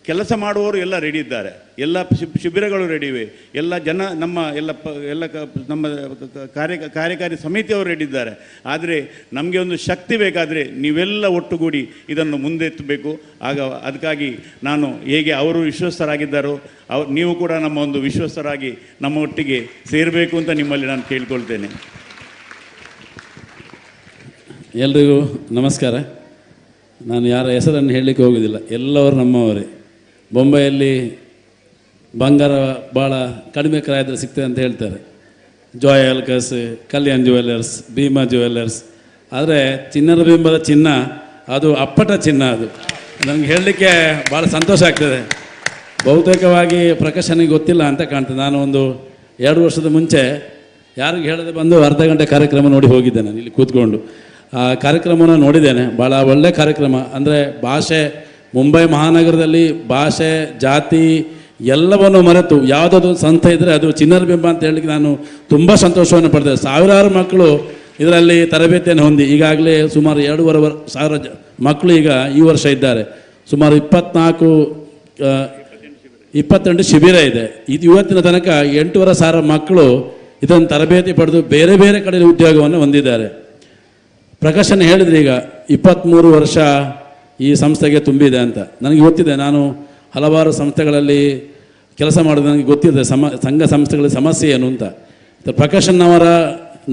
ಕೆಲಸ ಮಾಡುವವರು ಎಲ್ಲ ರೆಡಿ ಇದ್ದಾರೆ. ಎಲ್ಲ ಶಿಬಿರಗಳು ರೆಡಿ ಇವೆ. ಎಲ್ಲ ಜನ ನಮ್ಮ ನಮ್ಮ ಕಾರ್ಯಕಾರಿ ಸಮಿತಿಯವರು ರೆಡಿ ಇದ್ದಾರೆ. ಆದರೆ ನಮಗೆ ಒಂದು ಶಕ್ತಿ ಬೇಕಾದರೆ ನೀವೆಲ್ಲ ಒಟ್ಟುಗೂಡಿ ಇದನ್ನು ಮುಂದೆತ್ತಬೇಕು. ಅದಕ್ಕಾಗಿ ನಾನು ಹೇಗೆ ಅವರು ವಿಶ್ವಸ್ತರಾಗಿದ್ದಾರೋ ನೀವು ಕೂಡ ನಮ್ಮ ಒಂದು ವಿಶ್ವಸ್ತರಾಗಿ ನಮ್ಮ ಒಟ್ಟಿಗೆ ಸೇರಬೇಕು ಅಂತ ನಿಮ್ಮಲ್ಲಿ ನಾನು ಕೇಳ್ಕೊಳ್ತೇನೆ. ಎಲ್ರಿಗೂ ನಮಸ್ಕಾರ. ನಾನು ಯಾರ ಹೆಸರನ್ನು ಹೇಳಲಿಕ್ಕೆ ಹೋಗೋದಿಲ್ಲ, ಎಲ್ಲವರು ನಮ್ಮವರೇ. ಬೊಂಬೈಯಲ್ಲಿ ಬಂಗಾರ ಭಾಳ ಕಡಿಮೆ ಕ್ರಾಯದಲ್ಲಿ ಸಿಗ್ತದೆ ಅಂತ ಹೇಳ್ತಾರೆ. Joyalukkas, Kalyan jewellers, Bhima jewellers. ಆದರೆ ಚಿನ್ನದ ಬಿಂಬದ ಚಿನ್ನ ಅದು ಅಪ್ಪಟ ಚಿನ್ನ. ಅದು ನನಗೆ ಹೇಳಲಿಕ್ಕೆ ಭಾಳ ಸಂತೋಷ ಆಗ್ತದೆ. ಬಹುತೇಕವಾಗಿ ಪ್ರಕಾಶನಿಗೆ ಗೊತ್ತಿಲ್ಲ ಅಂತ ಕಾಣ್ತದೆ. ನಾನು ಒಂದು 2 ವರ್ಷದ ಮುಂಚೆ ಯಾರಿಗೂ ಹೇಳದೆ ಬಂದು ಅರ್ಧ ಗಂಟೆ ಕಾರ್ಯಕ್ರಮ ನೋಡಿ ಹೋಗಿದ್ದೆ. ನಾನು ಇಲ್ಲಿ ಕೂತ್ಕೊಂಡು ಆ ಕಾರ್ಯಕ್ರಮವನ್ನು ನೋಡಿದ್ದೇನೆ. ಭಾಳ ಒಳ್ಳೆಯ ಕಾರ್ಯಕ್ರಮ. ಅಂದರೆ ಭಾಷೆ ಮುಂಬೈ ಮಹಾನಗರದಲ್ಲಿ ಭಾಷೆ ಜಾತಿ ಎಲ್ಲವನ್ನು ಮರೆತು ಯಾವುದಾದ್ರು ಒಂದು ಸಂಸ್ಥೆ ಇದ್ದರೆ ಅದು ಚಿನ್ನರ ಬಿಂಬ ಅಂತ ಹೇಳಲಿಕ್ಕೆ ನಾನು ತುಂಬ ಸಂತೋಷವನ್ನು ಪಡ್ತೇನೆ. ಸಾವಿರಾರು ಮಕ್ಕಳು ಇದರಲ್ಲಿ ತರಬೇತಿಯನ್ನು ಹೊಂದಿ ಈಗಾಗಲೇ ಸುಮಾರು 2,500 ಮಕ್ಕಳು ಈಗ ಈ ವರ್ಷ ಇದ್ದಾರೆ. ಸುಮಾರು 22 ಶಿಬಿರ ಇದೆ. ಇದು ಇವತ್ತಿನ ತನಕ 8,500 ಮಕ್ಕಳು ಇದನ್ನು ತರಬೇತಿ ಪಡೆದು ಬೇರೆ ಬೇರೆ ಕಡೆ ಉದ್ಯೋಗವನ್ನು ಹೊಂದಿದ್ದಾರೆ. ಪ್ರಕಾಶನ ಹೇಳಿದ್ರೆ ಈಗ 23 ವರ್ಷ ಈ ಸಂಸ್ಥೆಗೆ ತುಂಬಿದೆ ಅಂತ ನನಗೆ ಗೊತ್ತಿದೆ. ನಾನು ಹಲವಾರು ಸಂಸ್ಥೆಗಳಲ್ಲಿ ಕೆಲಸ ಮಾಡೋದು ನನಗೆ ಗೊತ್ತಿದೆ ಸಂಘ ಸಂಸ್ಥೆಗಳ ಸಮಸ್ಯೆ ಏನು ಅಂತ. ಪ್ರಕಾಶನವರ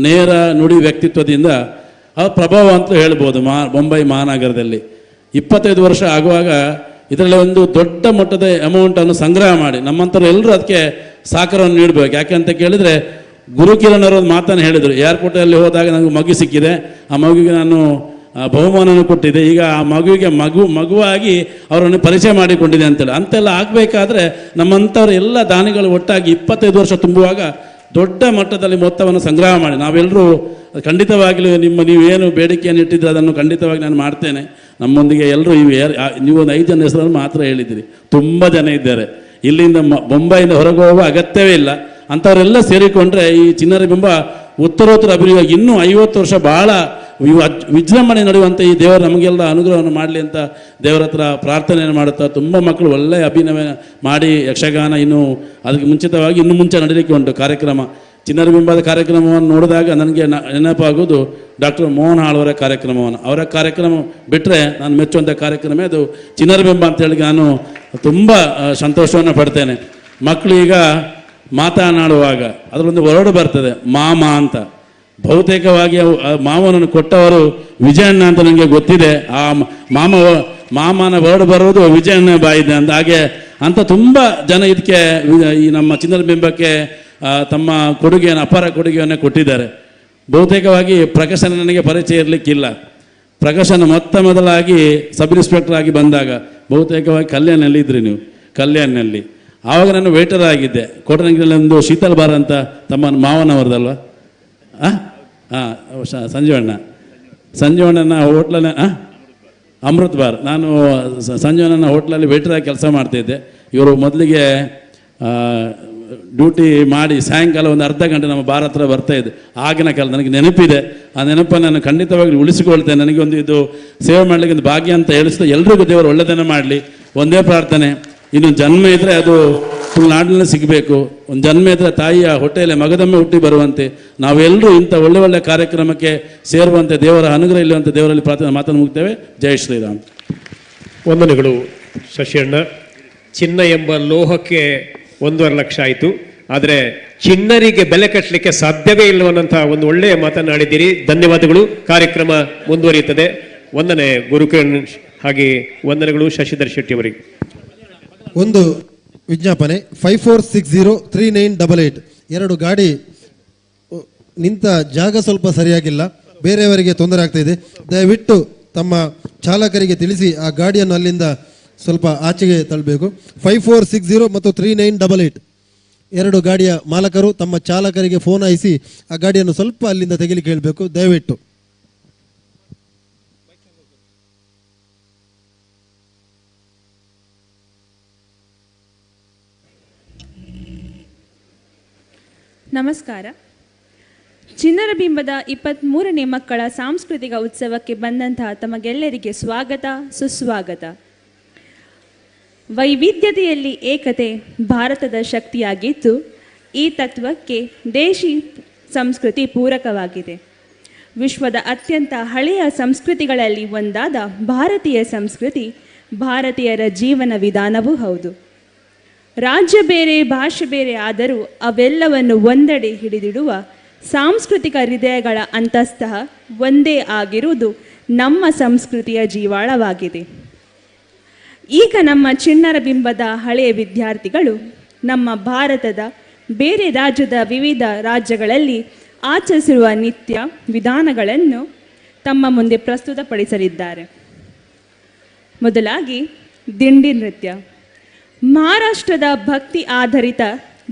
ನೇರ ನುಡಿ ವ್ಯಕ್ತಿತ್ವದಿಂದ ಆ ಪ್ರಭಾವ ಅಂತ ಹೇಳ್ಬೋದು. ಮುಂಬೈ ಮಹಾನಗರದಲ್ಲಿ 25 ವರ್ಷ ಆಗುವಾಗ ಇದರಲ್ಲಿ ಒಂದು ದೊಡ್ಡ ಮಟ್ಟದ ಅಮೌಂಟನ್ನು ಸಂಗ್ರಹ ಮಾಡಿ ನಮ್ಮಂಥವ್ರು ಎಲ್ಲರೂ ಅದಕ್ಕೆ ಸಹಕಾರವನ್ನು ನೀಡಬೇಕು. ಯಾಕೆಂತ ಕೇಳಿದರೆ ಗುರುಕಿರಣ್ ಅವರು ಒಂದು ಮಾತನ್ನು ಹೇಳಿದರು. ಏರ್ಪೋರ್ಟಲ್ಲಿ ಹೋದಾಗ ನನಗೆ ಮಗು ಸಿಕ್ಕಿದೆ, ಆ ಮಗುವಿಗೆ ನಾನು ಬಹುಮಾನವನ್ನು ಕೊಟ್ಟಿದ್ದೆ, ಈಗ ಆ ಮಗುವಿಗೆ ಮಗುವಾಗಿ ಅವರನ್ನು ಪರಿಚಯ ಮಾಡಿಕೊಂಡಿದೆ ಅಂತೇಳಿ. ಅಂತೆಲ್ಲ ಆಗಬೇಕಾದ್ರೆ ನಮ್ಮಂಥವ್ರು ಎಲ್ಲ ದಾನಿಗಳು ಒಟ್ಟಾಗಿ 25 ವರ್ಷ ತುಂಬುವಾಗ ದೊಡ್ಡ ಮಟ್ಟದಲ್ಲಿ ಮೊತ್ತವನ್ನು ಸಂಗ್ರಹ ಮಾಡಿ ನಾವೆಲ್ಲರೂ ಖಂಡಿತವಾಗಲೂ ನೀವೇನು ಬೇಡಿಕೆಯನ್ನು ಇಟ್ಟಿದ್ರೆ ಅದನ್ನು ಖಂಡಿತವಾಗಿ ನಾನು ಮಾಡ್ತೇನೆ. ನಮ್ಮೊಂದಿಗೆ ಎಲ್ಲರೂ ನೀವು ಒಂದು 5 ಜನ ಹೆಸರನ್ನು ಮಾತ್ರ ಹೇಳಿದ್ದೀರಿ, ತುಂಬ ಜನ ಇದ್ದಾರೆ. ಇಲ್ಲಿಂದ ಮುಂಬೈಯಿಂದ ಹೊರಗೆ ಹೋಗುವ ಅಗತ್ಯವೇ ಇಲ್ಲ. ಅಂಥವರೆಲ್ಲ ಸೇರಿಕೊಂಡ್ರೆ ಈ ಚಿನ್ನರ ಬಿಂಬ ಉತ್ತರೋತ್ತರ ಅಭಿವೃದ್ಧಿ ಇನ್ನೂ 50 ವರ್ಷ ಭಾಳ ವಿಜೃಂಭಣೆ ನಡೆಯುವಂಥ ಈ ದೇವರು ನಮಗೆಲ್ಲ ಅನುಗ್ರಹವನ್ನು ಮಾಡಲಿ ಅಂತ ದೇವರ ಹತ್ರ ಪ್ರಾರ್ಥನೆಯನ್ನು ಮಾಡುತ್ತಾ ತುಂಬ ಮಕ್ಕಳು ಒಳ್ಳೆಯ ಅಭಿನಯ ಮಾಡಿ ಯಕ್ಷಗಾನ ಇನ್ನು ಅದಕ್ಕೆ ಮುಂಚಿತವಾಗಿ ಇನ್ನು ಮುಂಚೆ ನಡೀಲಿಕ್ಕೆ ಉಂಟು ಕಾರ್ಯಕ್ರಮ. ಚಿನ್ನರ ಬಿಂಬದ ಕಾರ್ಯಕ್ರಮವನ್ನು ನೋಡಿದಾಗ ನನಗೆ ನೆನಪಾಗೋದು ಡಾಕ್ಟರ್ ಮೋಹನ್ ಆಳ್ವರ ಕಾರ್ಯಕ್ರಮವನ್ನು. ಅವರ ಕಾರ್ಯಕ್ರಮ ಬಿಟ್ಟರೆ ನಾನು ಮೆಚ್ಚುವಂಥ ಕಾರ್ಯಕ್ರಮ ಅದು ಚಿನ್ನರ ಬಿಂಬ ಅಂತ ಹೇಳಿ ನಾನು ತುಂಬ ಸಂತೋಷವನ್ನು ಪಡ್ತೇನೆ. ಮಕ್ಕಳು ಈಗ ಮಾತನಾಡುವಾಗ ಅದರೊಂದು ವರ್ಡ್ ಬರ್ತದೆ ಮಾಮ ಅಂತ. ಬಹುತೇಕವಾಗಿ ಮಾಮನನ್ನು ಕೊಟ್ಟವರು ವಿಜಯಣ್ಣ ಅಂತ ನನಗೆ ಗೊತ್ತಿದೆ. ಆ ಮಾಮನ ವರ್ಡ್ ಬರೋದು ವಿಜಯಣ್ಣ ಬಾಯಿದೆ ಅಂತ. ಹಾಗೆ ಅಂತ ತುಂಬ ಜನ ಇದಕ್ಕೆ ಈ ನಮ್ಮ ಚಿನ್ನರ ಬಿಂಬಕ್ಕೆ ತಮ್ಮ ಕೊಡುಗೆಯನ್ನು ಅಪಾರ ಕೊಡುಗೆಯನ್ನು ಕೊಟ್ಟಿದ್ದಾರೆ. ಬಹುತೇಕವಾಗಿ ಪ್ರಕಾಶನ ನನಗೆ ಪರಿಚಯ ಇರಲಿಕ್ಕಿಲ್ಲ. ಪ್ರಕಾಶನ ಮೊದಲಾಗಿ ಸಬ್ ಇನ್ಸ್ಪೆಕ್ಟರ್ ಆಗಿ ಬಂದಾಗ ಬಹುತೇಕವಾಗಿ ಕಲ್ಯಾಣಲ್ಲಿ ಇದ್ರಿ ನೀವು, ಕಲ್ಯಾಣಲ್ಲಿ. ಆವಾಗ ನಾನು ವೇಟರ್ ಆಗಿದ್ದೆ. ಕೋಟರಂಗಿನಲ್ಲಿ ಒಂದು ಶೀತಲ್ ಬಾರ್ ಅಂತ ತಮ್ಮ ಮಾವನವ್ರದಲ್ವ, ಸಂಜೀವಣ್ಣನ ಹೋಟ್ಲಲ್ಲಿ ಅಮೃತ್ ಬಾರ್. ನಾನು ಸಂಜೀವಣ್ಣನ ಹೋಟ್ಲಲ್ಲಿ ವೇಟರಾಗಿ ಕೆಲಸ ಮಾಡ್ತಾಯಿದ್ದೆ. ಇವರು ಮೊದಲಿಗೆ ಡ್ಯೂಟಿ ಮಾಡಿ ಸಾಯಂಕಾಲ ಒಂದು ಅರ್ಧ ಗಂಟೆ ನಮ್ಮ ಬಾರ್ ಹತ್ರ ಬರ್ತಾಯಿದ್ದೆ. ಆಗಿನ ಕಾಲ ನನಗೆ ನೆನಪಿದೆ. ಆ ನೆನಪನ್ನು ನಾನು ಖಂಡಿತವಾಗಿ ಉಳಿಸಿಕೊಳ್ತೇನೆ. ನನಗೆ ಒಂದು ಸೇವೆ ಮಾಡಲಿಕ್ಕೆ ಒಂದು ಭಾಗ್ಯ ಅಂತ ಹೇಳಿಸ್ತಾ ಎಲ್ರಿಗೂ ದೇವರು ಒಳ್ಳೆಯದನ್ನು ಮಾಡಲಿ. ಒಂದೇ ಪ್ರಾರ್ಥನೆ, ಇನ್ನು ಜನ್ಮ ಇದ್ದರೆ ಅದು ತುಳುನಾಡಿನಲ್ಲಿ ಸಿಗಬೇಕು. ಒಂದು ಜನ್ಮ ಇದ್ದರೆ ತಾಯಿಯ ಹೊಟ್ಟೆಯಲ್ಲಿ ಮಗದೊಮ್ಮೆ ಹುಟ್ಟಿ ಬರುವಂತೆ ನಾವೆಲ್ಲರೂ ಇಂಥ ಒಳ್ಳೆ ಕಾರ್ಯಕ್ರಮಕ್ಕೆ ಸೇರುವಂತೆ ದೇವರ ಅನುಗ್ರಹ ಇಲ್ಲುವಂತೆ ದೇವರಲ್ಲಿ ಪ್ರಾರ್ಥನೆ ಮಾತನ್ನು ಮುಗ್ತೇವೆ. ಜೈ ಶ್ರೀರಾಮ್. ವಂದನೆಗಳು ಶಶಿಯಣ್ಣ. ಚಿನ್ನ ಎಂಬ ಲೋಹಕ್ಕೆ 1.5 ಲಕ್ಷ ಆಯಿತು, ಆದರೆ ಚಿನ್ನರಿಗೆ ಬೆಲೆ ಕಟ್ಟಲಿಕ್ಕೆ ಸಾಧ್ಯವೇ ಇಲ್ಲವನ್ನಂಥ ಒಂದು ಒಳ್ಳೆಯ ಮಾತನಾಡಿದ್ದೀರಿ. ಧನ್ಯವಾದಗಳು. ಕಾರ್ಯಕ್ರಮ ಮುಂದುವರಿಯುತ್ತದೆ. ವಂದನೆ ಗುರುಕಿರಣ್, ಹಾಗೆ ವಂದನೆಗಳು ಶಶಿಧರ್ ಶೆಟ್ಟಿ ಅವರಿಗೆ. ಒಂದು ವಿಜ್ಞಾಪನೆ, 54603988 2 ಗಾಡಿ ನಿಂತ ಜಾಗ ಸ್ವಲ್ಪ ಸರಿಯಾಗಿಲ್ಲ, ಬೇರೆಯವರಿಗೆ ತೊಂದರೆ ಆಗ್ತಾ ಇದೆ. ದಯವಿಟ್ಟು ತಮ್ಮ ಚಾಲಕರಿಗೆ ತಿಳಿಸಿ ಆ ಗಾಡಿಯನ್ನು ಅಲ್ಲಿಂದ ಸ್ವಲ್ಪ ಆಚೆಗೆ ತಳ್ಳಬೇಕು. 5460 ಮತ್ತು 3988 2 ಗಾಡಿಯ ಮಾಲಕರು ತಮ್ಮ ಚಾಲಕರಿಗೆ ಫೋನ್ ಹಾಯಿಸಿ ಆ ಗಾಡಿಯನ್ನು ಸ್ವಲ್ಪ ಅಲ್ಲಿಂದ ತೆಗಿಲಿಕ್ಕೆ ಹೇಳಬೇಕು ದಯವಿಟ್ಟು. ನಮಸ್ಕಾರ. ಚಿನ್ನರ ಬಿಂಬದ 23ನೇ ಮಕ್ಕಳ ಸಾಂಸ್ಕೃತಿಕ ಉತ್ಸವಕ್ಕೆ ಬಂದಂತಹ ತಮಗೆಲ್ಲರಿಗೆ ಸ್ವಾಗತ, ಸುಸ್ವಾಗತ. ವೈವಿಧ್ಯತೆಯಲ್ಲಿ ಏಕತೆ ಭಾರತದ ಶಕ್ತಿಯಾಗಿದ್ದು ಈ ತತ್ವಕ್ಕೆ ದೇಶಿ ಸಂಸ್ಕೃತಿ ಪೂರಕವಾಗಿದೆ. ವಿಶ್ವದ ಅತ್ಯಂತ ಹಳೆಯ ಸಂಸ್ಕೃತಿಗಳಲ್ಲಿ ಒಂದಾದ ಭಾರತೀಯ ಸಂಸ್ಕೃತಿ ಭಾರತೀಯರ ಜೀವನ ವಿಧಾನವೂ ಹೌದು. ರಾಜ್ಯ ಬೇರೆ, ಭಾಷೆ ಬೇರೆ ಆದರೂ ಅವೆಲ್ಲವನ್ನು ಒಂದೆಡೆ ಹಿಡಿದಿಡುವ ಸಾಂಸ್ಕೃತಿಕ ಹೃದಯಗಳ ಅಂತಸ್ತಃ ಒಂದೇ ಆಗಿರುವುದು ನಮ್ಮ ಸಂಸ್ಕೃತಿಯ ಜೀವಾಳವಾಗಿದೆ. ಈಗ ನಮ್ಮ ಚಿನ್ನರ ಬಿಂಬದ ಹಳೆಯ ವಿದ್ಯಾರ್ಥಿಗಳು ನಮ್ಮ ಭಾರತದ ಬೇರೆ ರಾಜ್ಯದ ವಿವಿಧ ರಾಜ್ಯಗಳಲ್ಲಿ ಆಚರಿಸಿರುವ ನಿತ್ಯ ವಿಧಾನಗಳನ್ನು ತಮ್ಮ ಮುಂದೆ ಪ್ರಸ್ತುತಪಡಿಸಲಿದ್ದಾರೆ. ಮೊದಲಾಗಿ ದಿಂಡಿ ನೃತ್ಯ. ಮಹಾರಾಷ್ಟ್ರದ ಭಕ್ತಿ ಆಧಾರಿತ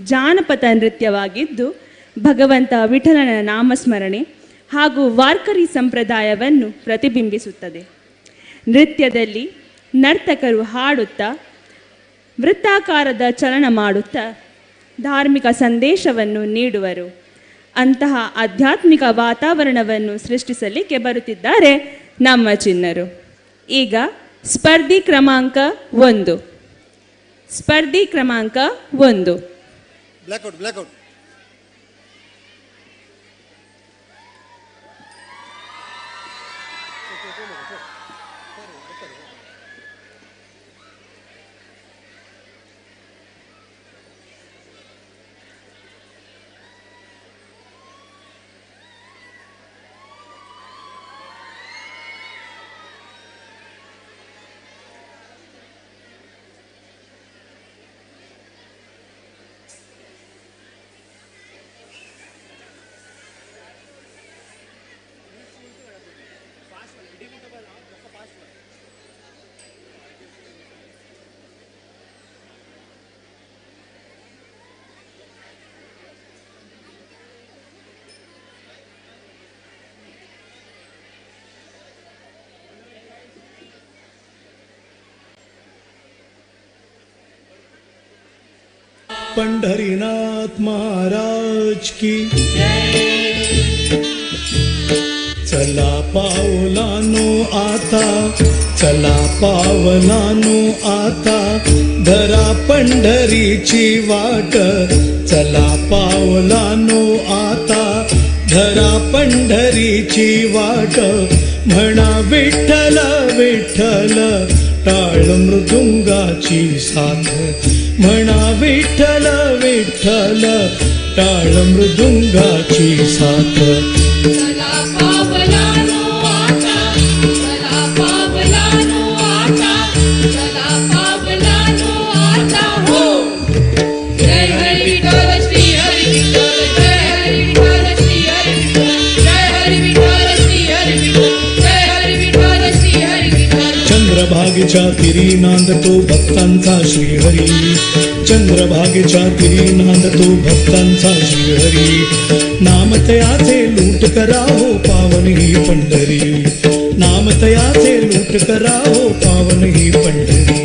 ಜಾನಪದ ನೃತ್ಯವಾಗಿದ್ದು ಭಗವಂತ ವಿಠಲನ ನಾಮಸ್ಮರಣೆ ಹಾಗೂ ವಾರ್ಕರಿ ಸಂಪ್ರದಾಯವನ್ನು ಪ್ರತಿಬಿಂಬಿಸುತ್ತದೆ. ನೃತ್ಯದಲ್ಲಿ ನರ್ತಕರು ಹಾಡುತ್ತಾ ವೃತ್ತಾಕಾರದ ಚಲನ ಮಾಡುತ್ತಾ ಧಾರ್ಮಿಕ ಸಂದೇಶವನ್ನು ನೀಡುವರು. ಅಂತಹ ಆಧ್ಯಾತ್ಮಿಕ ವಾತಾವರಣವನ್ನು ಸೃಷ್ಟಿಸಲಿಕ್ಕೆ ಬರುತ್ತಿದ್ದಾರೆ ನಮ್ಮ ಚಿನ್ನರು. ಈಗ ಸ್ಪರ್ಧಿ ಕ್ರಮಾಂಕ 1. ಸ್ಪರ್ಧಿ ಕ್ರಮಾಂಕ 1. ಬ್ಲ್ಯಾಕ್ಔಟ್. पंढरीनाथ महाराज की चला पावलानो आता, चला पावलानो आता, धरा पंढरीची वाट. चला पावलानो आता, धरा पंढरीची वाट. म्हणा विठ्ठल विठ्ठल टाळ मृदुंगाची साथ. म्हणा विठ्ठल विठ्ठल टाळ मृदुंगाची साथ. चला पावलानो आता, चला पावलानो आता, चला पावलानो आता हो. जय हरी विठ्ठल श्री हरी विठ्ठल, जय हरी विठ्ठल श्री हरी विठ्ठल, जय हरी विठ्ठल श्री हरी विठ्ठल, जय हरी विठ्ठल श्री हरी विठ्ठल. चंद्रभागेच्या तिरी नांदतो भक्तांचा श्रीहरी. चंद्रभागेच्या तिरी नांदतो भक्तांचा श्रीहरी. नामतयाचे लूट कराहो पावन ही पंढरी. नामतयाचे लूट कराहो पावन ही पंढरी.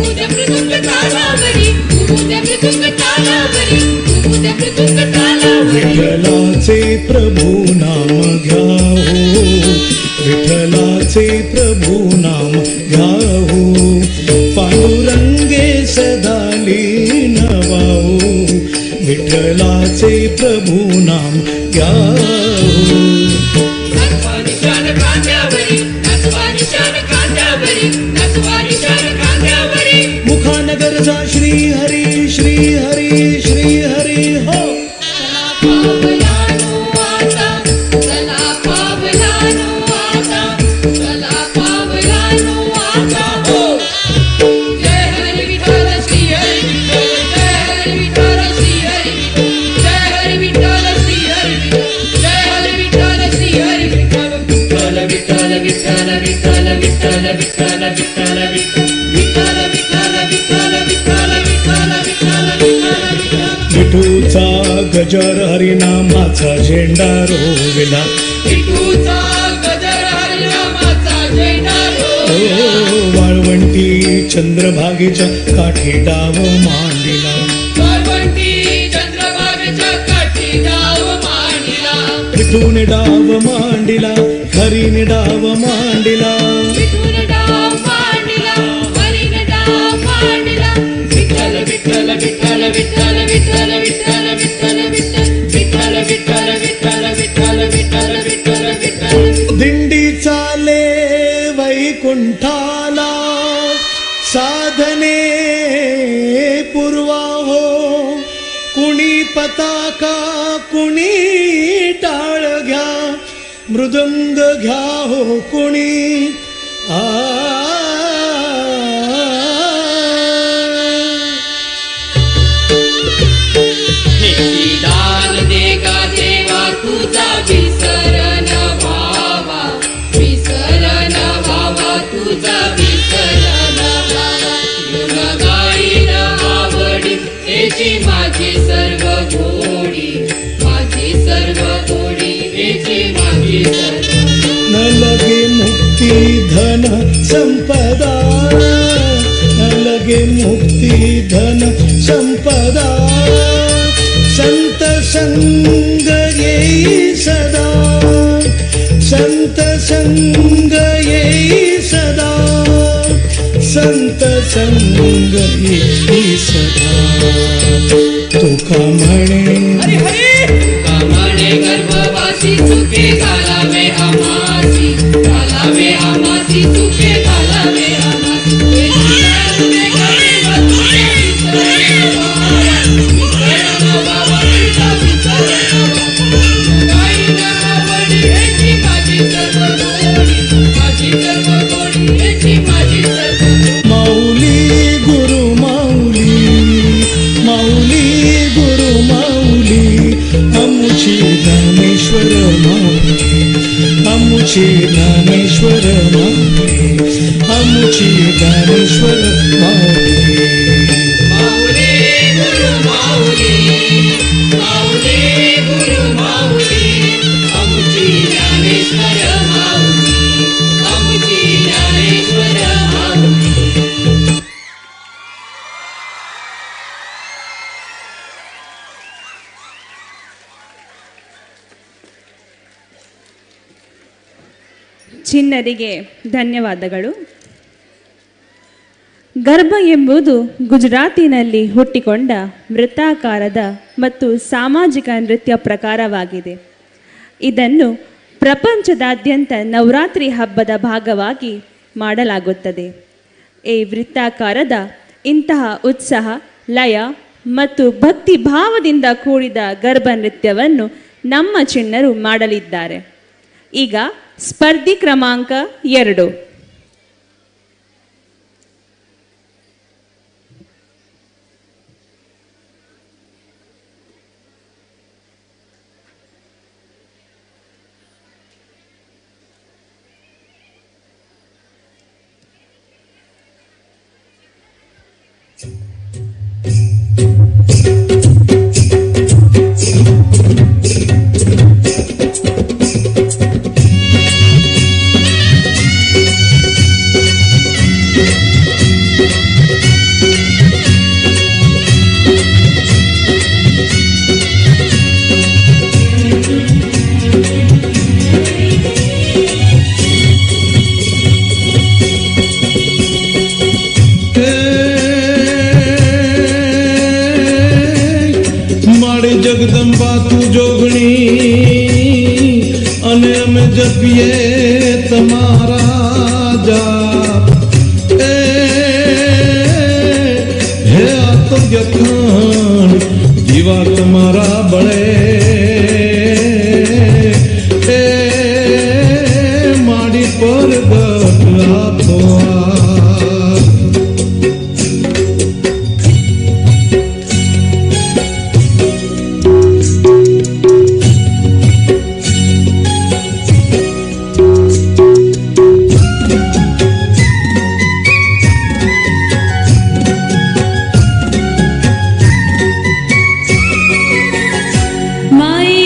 उद्या मृदुंग तालावरी, उद्या मृदुंग तालावरी, उद्या मृदुंग तालावरी. विठ्ठलाचे प्रभू नाम घ्याहो, विठ्ठलाचे प्रभू नाम घ्याहो. पांडुरंगे सदा लीन व्हावो, विठ्ठलाचे प्रभू नाम घ्याहो. नसवानी शान कांद्यावरी, नसवानी शान कांद्यावरी, नसवानी शान कांद्यावरी. मुखानगरचा श्री हरी श्री हरी श्री हरी हो. चला पावलानो आता, चला पावलानो आता, चला पावलानो आता हो. जय हरी विठ्ठल श्री हरी विठ्ठल, जय हरी विठ्ठल श्री हरी विठ्ठल, जय हरी विठ्ठल श्री हरी विठ्ठल, जय हरी विठ्ठल श्री हरी विठ्ठल. विठ्ठल विठ्ठल विठ्ठल विठ्ठल विठ्ठल विठ्ठल विठ्ठल विठ्ठल विठ्ठल विठ्ठल विठ्ठल विठ्ठल विठ्ठल विठ्ठल. विठूचा गजर हरिनामाचा झेंडा रोविला. विठूचा गजर हरिनामाचा झेंडा रोविला. वाळवंटी चंद्रभागेच्या काठी डाव मांडिला. वाळवंटी चंद्रभागेच्या काठी डाव मांडिला. विठूने डाव मांडिला, हरीने डाव मांडिला. विठूने डाव मांडिला, हरीने डाव मांडिला. विठ्ठल विठ्ठल विठ्ठल विठ्ठल विठ्ठल विठ्ठल विठ्ठल विठ्ठल विठ्ठल विठ्ठल विठ्ठल विठ्ठल विठ्ठल विठ्ठल विठ्ठल. दिंडी चाले वैकुंठाला, साधने पूर्वा हो. कुणी पताका कुणी टाळ घ्या, मृदुंग घ्या हो कुणी. दान देगा देवा तुझा विसरण व्हावा, विसरण व्हावा तुझा विसरण व्हावा. गुण गाईन आवडी याची माझी सर्व गोडी, माझी सर्व गोडी याची माझी सर्व. न लगे मुक्ती धन संपदा लगे मुक्ती धन संपदा संत संग येई सदा संत संग येई सदा संत संग येई सदा तुका म्हणे गर्भवासी चुके घालावे आमासी चुके घालावे आमासी माऊली गुरु माऊली माऊली गुरु माऊली आमुची ज्ञानेश्वर माऊली आमुची ज्ञानेश्वर माऊली आमुची ज्ञानेश्वर माऊली माऊली गुरु माऊली माऊली गुरु माऊली आमुची ज्ञानेश्वर माऊली आमुची ज्ञानेश्वर माऊली. ಚಿನ್ನರಿಗೆ ಧನ್ಯವಾದಗಳು. ಗರ್ಭ ಎಂಬುದು ಗುಜರಾತಿನಲ್ಲಿ ಹುಟ್ಟಿಕೊಂಡ ವೃತ್ತಾಕಾರದ ಮತ್ತು ಸಾಮಾಜಿಕ ನೃತ್ಯ ಪ್ರಕಾರವಾಗಿದೆ. ಇದನ್ನು ಪ್ರಪಂಚದಾದ್ಯಂತ ನವರಾತ್ರಿ ಹಬ್ಬದ ಭಾಗವಾಗಿ ಮಾಡಲಾಗುತ್ತದೆ. ಈ ವೃತ್ತಾಕಾರದ ಇಂತಹ ಉತ್ಸಾಹ, ಲಯ ಮತ್ತು ಭಕ್ತಿ ಭಾವದಿಂದ ಕೂಡಿದ ಗರ್ಭ ನೃತ್ಯವನ್ನು ನಮ್ಮ ಚಿಣ್ಣರು ಮಾಡಲಿದ್ದಾರೆ. ಈಗ ಸ್ಪರ್ಧಿ ಕ್ರಮಾಂಕ 2. जगदंबा तू जोगणी अने में जपिए तुम्हारा जाप हे आत्म यखान जीवा तुम्हारा बड़े माड़ी पर गटला तो माई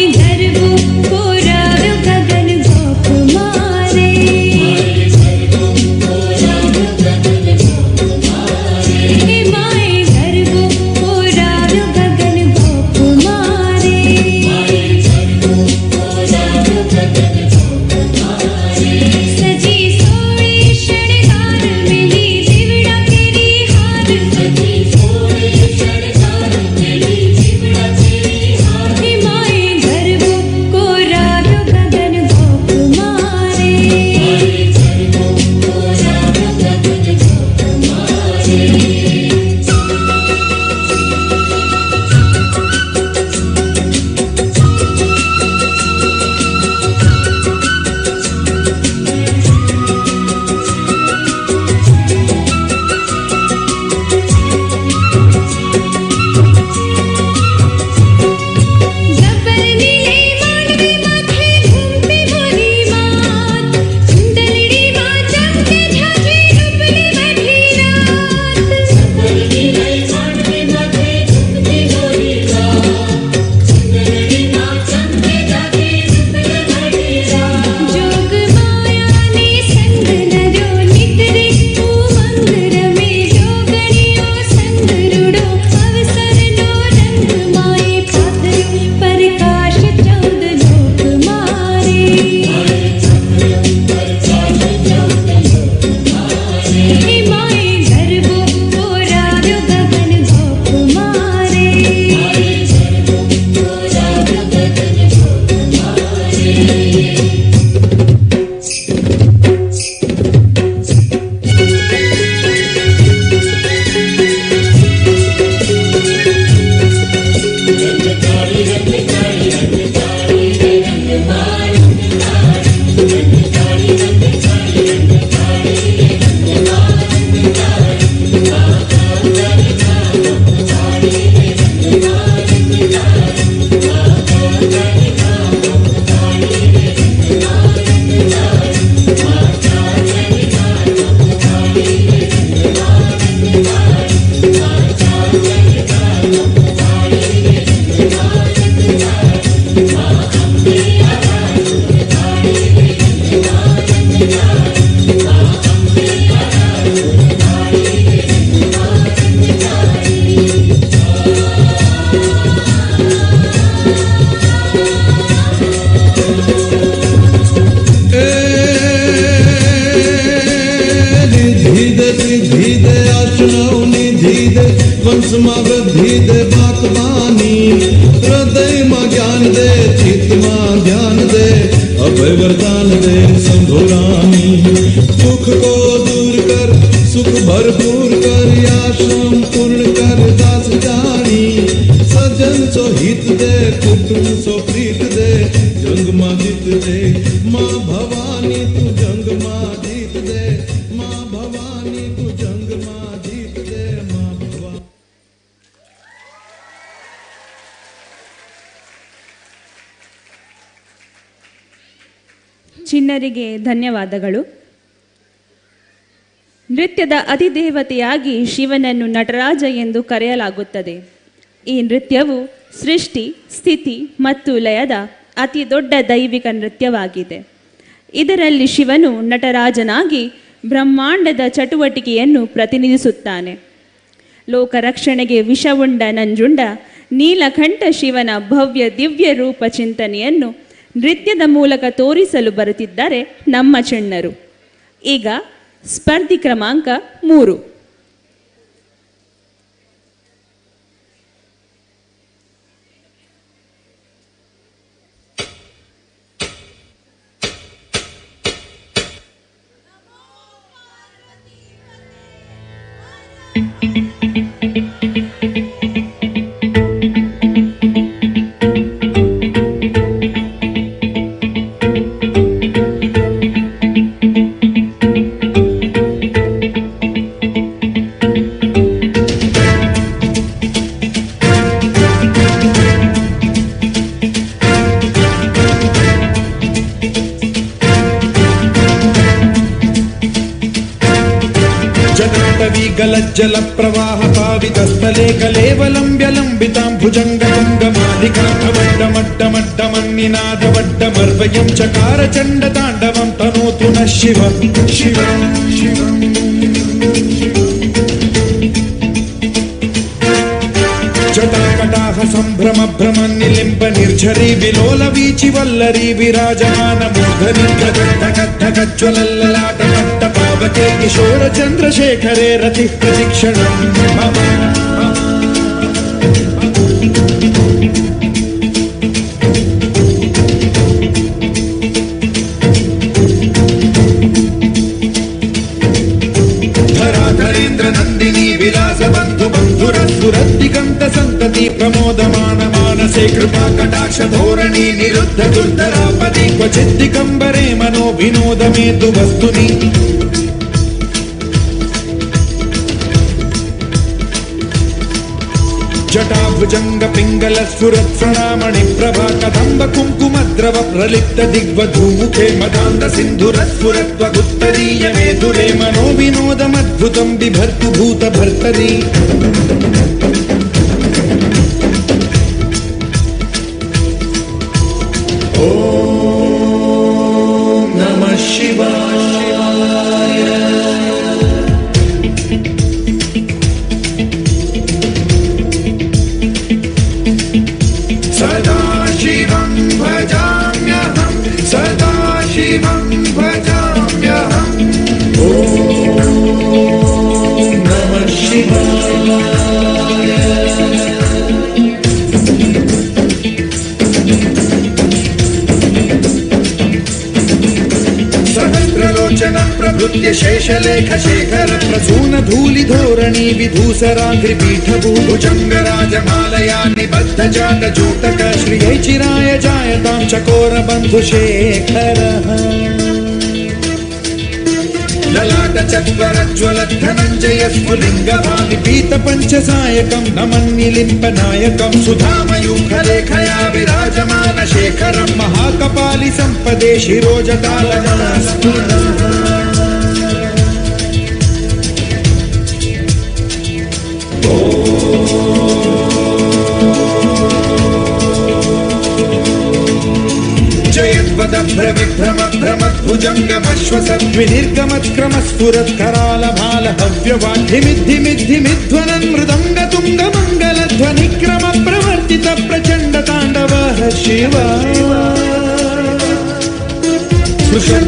વંશમાં વૃદ્ધિ દે બાકબાની હૃદયમાં જ્ઞાન દે ચિત્તમાં ધ્યાન દે અભય વરદાન દે શંભુરાની દુઃખ को दूर कर सुख भरपूर कर आश्रम पूर्ण कर दास जानी सजन सो हित दे कुटुंब सो प्रीत दे जंग मां जीत दे मां भवानी तू जंग मां जीत दे मां भवानी तू जंग मां जीत दे मां भवानी। ಚಿನ್ನರಿಗೆ ಧನ್ಯವಾದಗಳು. ನೃತ್ಯದ ಅಧಿದೇವತೆಯಾಗಿ ಶಿವನನ್ನು ನಟರಾಜ ಎಂದು ಕರೆಯಲಾಗುತ್ತದೆ. ಈ ನೃತ್ಯವು ಸೃಷ್ಟಿ, ಸ್ಥಿತಿ ಮತ್ತು ಲಯದ ಅತಿ ದೊಡ್ಡ ದೈವಿಕ ನೃತ್ಯವಾಗಿದೆ. ಇದರಲ್ಲಿ ಶಿವನು ನಟರಾಜನಾಗಿ ಬ್ರಹ್ಮಾಂಡದ ಚಟುವಟಿಕೆಯನ್ನು ಪ್ರತಿನಿಧಿಸುತ್ತಾನೆ. ಲೋಕರಕ್ಷಣೆಗೆ ವಿಷವುಂಡ ನಂಜುಂಡ ನೀಲಕಂಠ ಶಿವನ ಭವ್ಯ ದಿವ್ಯ ರೂಪ ಚಿಂತನೆಯನ್ನು ನೃತ್ಯದ ಮೂಲಕ ತೋರಿಸಲು ಬರುತ್ತಿದ್ದಾರೆ ನಮ್ಮ ಚಿಣ್ಣರು. ಈಗ ಸ್ಪರ್ಧಿ ಕ್ರಮಾಂಕ 3. जल प्रवाह पावितस्थले कलेवलंब्य लंबितां भुजंगभंगमालिकाठवड्डमड्डमड्डमन्निनादवड्डमर्वयं चकार चण्डताण्डवं तनोतु नः शिवं शिवं शिवं। जटाकटाह सम्भ्रम भ्रमन्निलिम्ब निर्झरी विलोल वीचि वल्लरी विराजमान मूर्धनि गज्ज्वलल्ललाट पावके किशोर चन्द्रशेखरे रतिः प्रशिक्षणं मम। धराधरेन्द्र नन्दिनी विलास बन्धु बन्धुरसुरद्दिगन्त सन्तति प्रमोदमान मानसे कृपा कटाक्ष धोरणी निरुद्ध दुर्धरापदि क्वचिद्दिगम्बरे मनो विनोद मेतु वस्तुनि। जटाभुजंग पिंगल सुरत्सणामणि प्रभा कदंब कुंकुमद्रव प्रलिप्त दिग्वधूमुखे मदान्ध सिन्धुरस्फुरत्वगुत्तरीय मेधुरे मनो विनोदमद्भुतं बिभर्तु भूत भर्तरी। ओम नमः शिवाय। सदा शिवं भजाम्यहं सदा शिवं भजाम्यहम्। ॐ नमः शिवाय। सहस्रलोचन प्रभृत्य शेषलेख शेखर प्रसून धूलि धोरणी विधूसराग्रिपीठ भुजंग राजमालया निबद्ध जात जूटक श्रियै चिराय जायतां चकोर बंधु शेखर। ललाट चत्वरज्वल धनञ्जय स्फुलिंग भाति पीत पंचसायकं नमन्निलिम्ब नायकं सुधामयूखलेखया विराजमान शेखरं महाकपालि संपदे शिरोजतालनास्फुरः। विनिर्गमत्क्रमस्फुरत्करालभालहव्यवाढ्यमिद्धिमिद्धिमिध्वनन् मृदङ्गतुङ्गमङ्गलध्वनिक्रम प्रवर्तित प्रचण्ड ताण्डवः शिव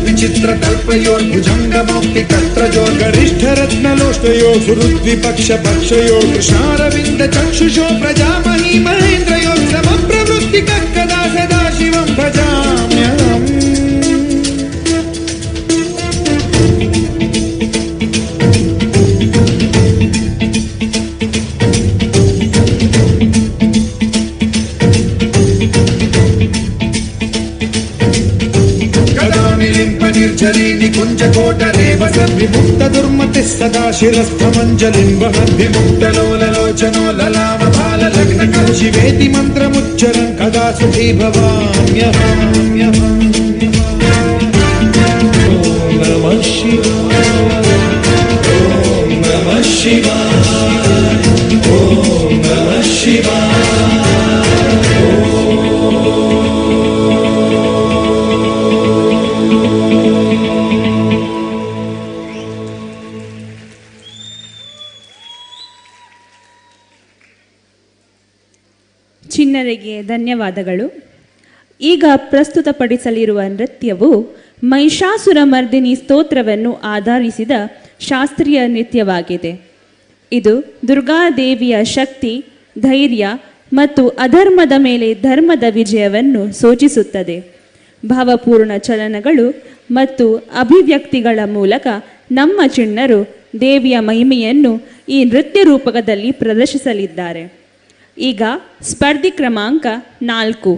विचित्रकल्पयोर्भुजङ्गमौक्तिकत्रजो गरिष्ठरत्नलोष्टयो सुहृद्विपक्षपक्षयो कृशारविन्द चक्षुषो प्रजामहि महेन्द्रयो समप्रवृत्तिकः कदा सदा शिवं भजाम्यहम् निर्जरी निकुञ्जकोटरेव विमुक्त दुर्मतिः सदा शिरस्थमञ्जलिं वहन् विमुक्तलोललोचनो ललामभाललग्नकः शिवेति मन्त्रमुच्चरन् कदा सुखी भवाम्यहम् ॐ नमः शिवाय ॐ नमः शिवाय ॐ नमः शिवाय ಚಿನ್ನರಿಗೆ ಧನ್ಯವಾದಗಳು. ಈಗ ಪ್ರಸ್ತುತಪಡಿಸಲಿರುವ ನೃತ್ಯವು ಮಹಿಷಾಸುರ ಮರ್ದಿನಿ ಸ್ತೋತ್ರವನ್ನು ಆಧರಿಸಿದ ಶಾಸ್ತ್ರೀಯ ನೃತ್ಯವಾಗಿದೆ. ಇದು ದುರ್ಗಾದೇವಿಯ ಶಕ್ತಿ, ಧೈರ್ಯ ಮತ್ತು ಅಧರ್ಮದ ಮೇಲೆ ಧರ್ಮದ ವಿಜಯವನ್ನು ಸೂಚಿಸುತ್ತದೆ. ಭಾವಪೂರ್ಣ ಚಲನಗಳು ಮತ್ತು ಅಭಿವ್ಯಕ್ತಿಗಳ ಮೂಲಕ ನಮ್ಮ ಚಿಣ್ಣರು ದೇವಿಯ ಮಹಿಮೆಯನ್ನು ಈ ನೃತ್ಯ ರೂಪಕದಲ್ಲಿ ಪ್ರದರ್ಶಿಸಲಿದ್ದಾರೆ. ಈಗ ಸ್ಪರ್ಧಿ ಕ್ರಮಾಂಕ 4.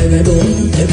जगदों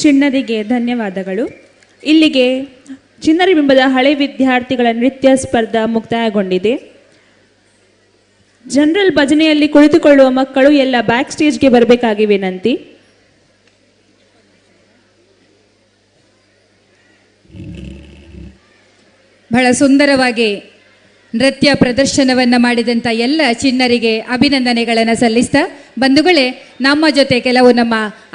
ಚಿಣ್ಣರಿಗೆ ಧನ್ಯವಾದಗಳು. ಇಲ್ಲಿಗೆ ಚಿಣ್ಣರ ಬಿಂಬದ ಹಳೆ ವಿದ್ಯಾರ್ಥಿಗಳ ನೃತ್ಯ ಸ್ಪರ್ಧಾ ಮುಕ್ತಾಯಗೊಂಡಿದೆ. ಜನರಲ್ ಭಜನೆಯಲ್ಲಿ ಕುಳಿತುಕೊಳ್ಳುವ ಮಕ್ಕಳು ಎಲ್ಲ ಬ್ಯಾಕ್ ಸ್ಟೇಜ್ಗೆ ಬರಬೇಕಾಗಿ ವಿನಂತಿ. ಬಹಳ ಸುಂದರವಾಗಿ ನೃತ್ಯ ಪ್ರದರ್ಶನವನ್ನು ಮಾಡಿದಂಥ ಎಲ್ಲ ಚಿಣ್ಣರಿಗೆ ಅಭಿನಂದನೆಗಳನ್ನು ಸಲ್ಲಿಸ್ತಾ, ಬಂಧುಗಳೇ, ನಮ್ಮ ಜೊತೆ ಕೆಲವು ನಮ್ಮ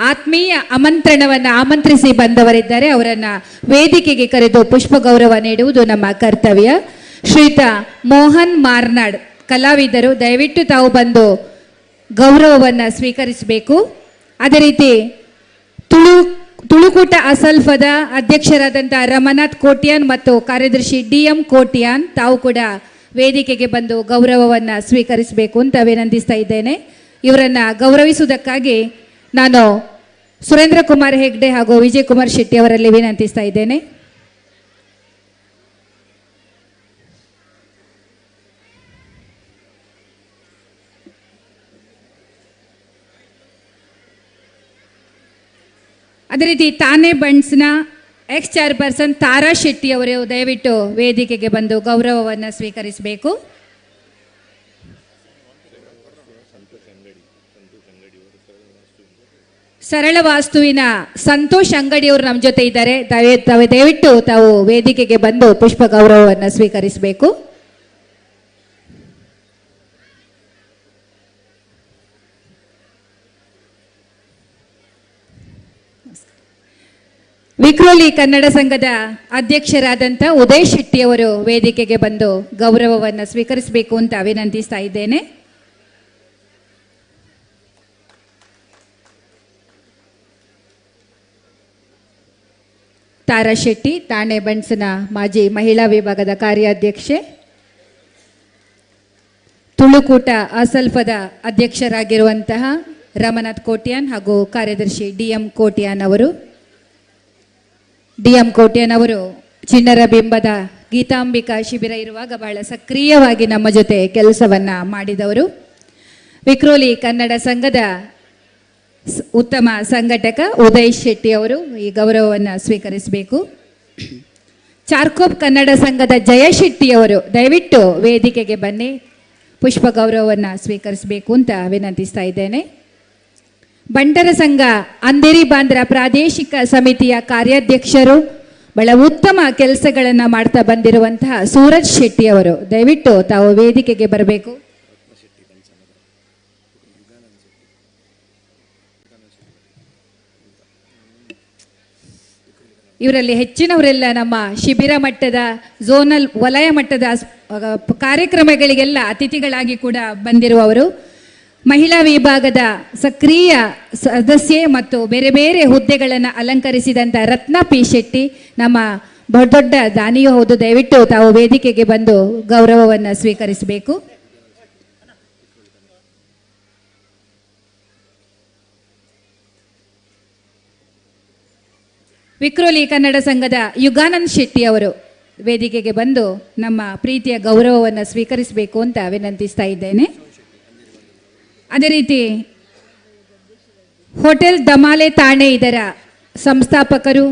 ಆತ್ಮೀಯ ಆಮಂತ್ರಣವನ್ನು ಆಮಂತ್ರಿಸಿ ಬಂದವರಿದ್ದಾರೆ. ಅವರನ್ನು ವೇದಿಕೆಗೆ ಕರೆದು ಪುಷ್ಪ ಗೌರವ ನೀಡುವುದು ನಮ್ಮ ಕರ್ತವ್ಯ. ಶ್ರೀಯುತ ಮೋಹನ್ ಮಾರ್ನಾಡ್ ಕಲಾವಿದರು, ದಯವಿಟ್ಟು ತಾವು ಬಂದು ಗೌರವವನ್ನು ಸ್ವೀಕರಿಸಬೇಕು. ಅದೇ ರೀತಿ ತುಳುಕೂಟ ಅಸಲ್ಫದ ಅಧ್ಯಕ್ಷರಾದಂಥ ರಮನಾಥ್ ಕೋಟ್ಯಾನ್ ಮತ್ತು ಕಾರ್ಯದರ್ಶಿ DM ಕೋಟ್ಯಾನ್ ತಾವು ಕೂಡ ವೇದಿಕೆಗೆ ಬಂದು ಗೌರವವನ್ನು ಸ್ವೀಕರಿಸಬೇಕು ಅಂತ ವಿನಂತಿಸ್ತಾ ಇದ್ದೇನೆ. ಇವರನ್ನು ಗೌರವಿಸುವುದಕ್ಕಾಗಿ ನಾನು ಸುರೇಂದ್ರ ಕುಮಾರ್ ಹೆಗ್ಡೆ ಹಾಗೂ ವಿಜಯ್ ಕುಮಾರ್ ಶೆಟ್ಟಿ ಅವರಲ್ಲಿ ವಿನಂತಿಸ್ತಾ ಇದ್ದೇನೆ. ಅದೇ ರೀತಿ ತಾನೇ ಬಣ್ಸ್ನ ಎಕ್ಸ್ ಚೇರ್ಪರ್ಸನ್ ತಾರಾ ಶೆಟ್ಟಿ ಅವರು ದಯವಿಟ್ಟು ವೇದಿಕೆಗೆ ಬಂದು ಗೌರವವನ್ನು ಸ್ವೀಕರಿಸಬೇಕು. ಸರಳ ವಾಸ್ತುವಿನ ಸಂತೋಷ್ ಅಂಗಡಿಯವರು ನಮ್ಮ ಜೊತೆ ಇದ್ದಾರೆ. ದಯವಿಟ್ಟು ತಾವು ವೇದಿಕೆಗೆ ಬಂದು ಪುಷ್ಪ ಗೌರವವನ್ನು ಸ್ವೀಕರಿಸಬೇಕು. ವಿಕ್ರೋಲಿ ಕನ್ನಡ ಸಂಘದ ಅಧ್ಯಕ್ಷರಾದಂಥ ಉದಯ್ ಶೆಟ್ಟಿ ಅವರು ವೇದಿಕೆಗೆ ಬಂದು ಗೌರವವನ್ನು ಸ್ವೀಕರಿಸಬೇಕು ಅಂತ ವಿನಂತಿಸ್ತಾ ಇದ್ದೇನೆ. ತಾರಾ ಶೆಟ್ಟಿ, ತಾಣೆ ಬಣ್ಸ್ನ ಮಾಜಿ ಮಹಿಳಾ ವಿಭಾಗದ ಕಾರ್ಯಾಧ್ಯಕ್ಷೆ, ತುಳುಕೂಟ ಅಸಲ್ಫದ ಅಧ್ಯಕ್ಷರಾಗಿರುವಂತಹ ರಮನಾಥ್ ಕೋಟ್ಯಾನ್ ಹಾಗೂ ಕಾರ್ಯದರ್ಶಿ DM ಕೋಟ್ಯಾನ್ ಅವರು. DM ಕೋಟ್ಯಾನ್ ಅವರು ಚಿಣ್ಣರ ಬಿಂಬದ ಗೀತಾಂಬಿಕಾ ಶಿಬಿರ ಇರುವಾಗ ಬಹಳ ಸಕ್ರಿಯವಾಗಿ ನಮ್ಮ ಜೊತೆ ಕೆಲಸವನ್ನು ಮಾಡಿದವರು. ವಿಕ್ರೋಲಿ ಕನ್ನಡ ಸಂಘದ ಉತ್ತಮ ಸಂಘಟಕ ಉದಯ್ ಶೆಟ್ಟಿ ಅವರು ಈ ಗೌರವವನ್ನು ಸ್ವೀಕರಿಸಬೇಕು. ಚಾರ್ಕೋಪ್ ಕನ್ನಡ ಸಂಘದ ಜಯಶೆಟ್ಟಿ ಅವರು ದಯವಿಟ್ಟು ವೇದಿಕೆಗೆ ಬನ್ನಿ, ಪುಷ್ಪ ಗೌರವವನ್ನು ಸ್ವೀಕರಿಸಬೇಕು ಅಂತ ವಿನಂತಿಸ್ತಾ ಇದ್ದೇನೆ. ಬಂಟರ ಸಂಘ ಅಂಧೇರಿ ಬಾಂದ್ರ ಪ್ರಾದೇಶಿಕ ಸಮಿತಿಯ ಕಾರ್ಯಾಧ್ಯಕ್ಷರು, ಬಹಳ ಉತ್ತಮ ಕೆಲಸಗಳನ್ನು ಮಾಡ್ತಾ ಬಂದಿರುವಂತಹ ಸೂರಜ್ ಶೆಟ್ಟಿ ಅವರು ದಯವಿಟ್ಟು ತಾವು ವೇದಿಕೆಗೆ ಬರಬೇಕು. ಇವರಲ್ಲಿ ಹೆಚ್ಚಿನವರೆಲ್ಲ ನಮ್ಮ ಶಿಬಿರ ಮಟ್ಟದ, ಝೋನಲ್ ವಲಯ ಮಟ್ಟದ ಕಾರ್ಯಕ್ರಮಗಳಿಗೆಲ್ಲ ಅತಿಥಿಗಳಾಗಿ ಕೂಡ ಬಂದಿರುವವರು. ಮಹಿಳಾ ವಿಭಾಗದ ಸಕ್ರಿಯ ಸದಸ್ಯೆ ಮತ್ತು ಬೇರೆ ಬೇರೆ ಹುದ್ದೆಗಳನ್ನು ಅಲಂಕರಿಸಿದಂಥ ರತ್ನ P ಶೆಟ್ಟಿ ನಮ್ಮ ದೊಡ್ಡ ದಾನಿಯೂ ಹೌದು. ದಯವಿಟ್ಟು ತಾವು ವೇದಿಕೆಗೆ ಬಂದು ಗೌರವವನ್ನು ಸ್ವೀಕರಿಸಬೇಕು. ವಿಕ್ರೋಲಿ ಕನ್ನಡ ಸಂಘದ ಯುಗಾನಂದ್ ಶೆಟ್ಟಿ ಅವರು ವೇದಿಕೆಗೆ ಬಂದು ನಮ್ಮ ಪ್ರೀತಿಯ ಗೌರವವನ್ನು ಸ್ವೀಕರಿಸಬೇಕು ಅಂತ ವಿನಂತಿಸ್ತಾ ಇದ್ದೇನೆ. ಅದೇ ರೀತಿ ಹೋಟೆಲ್ ದಮಾಲೆ ತಾಣೆ ಇದರ ಸಂಸ್ಥಾಪಕರು,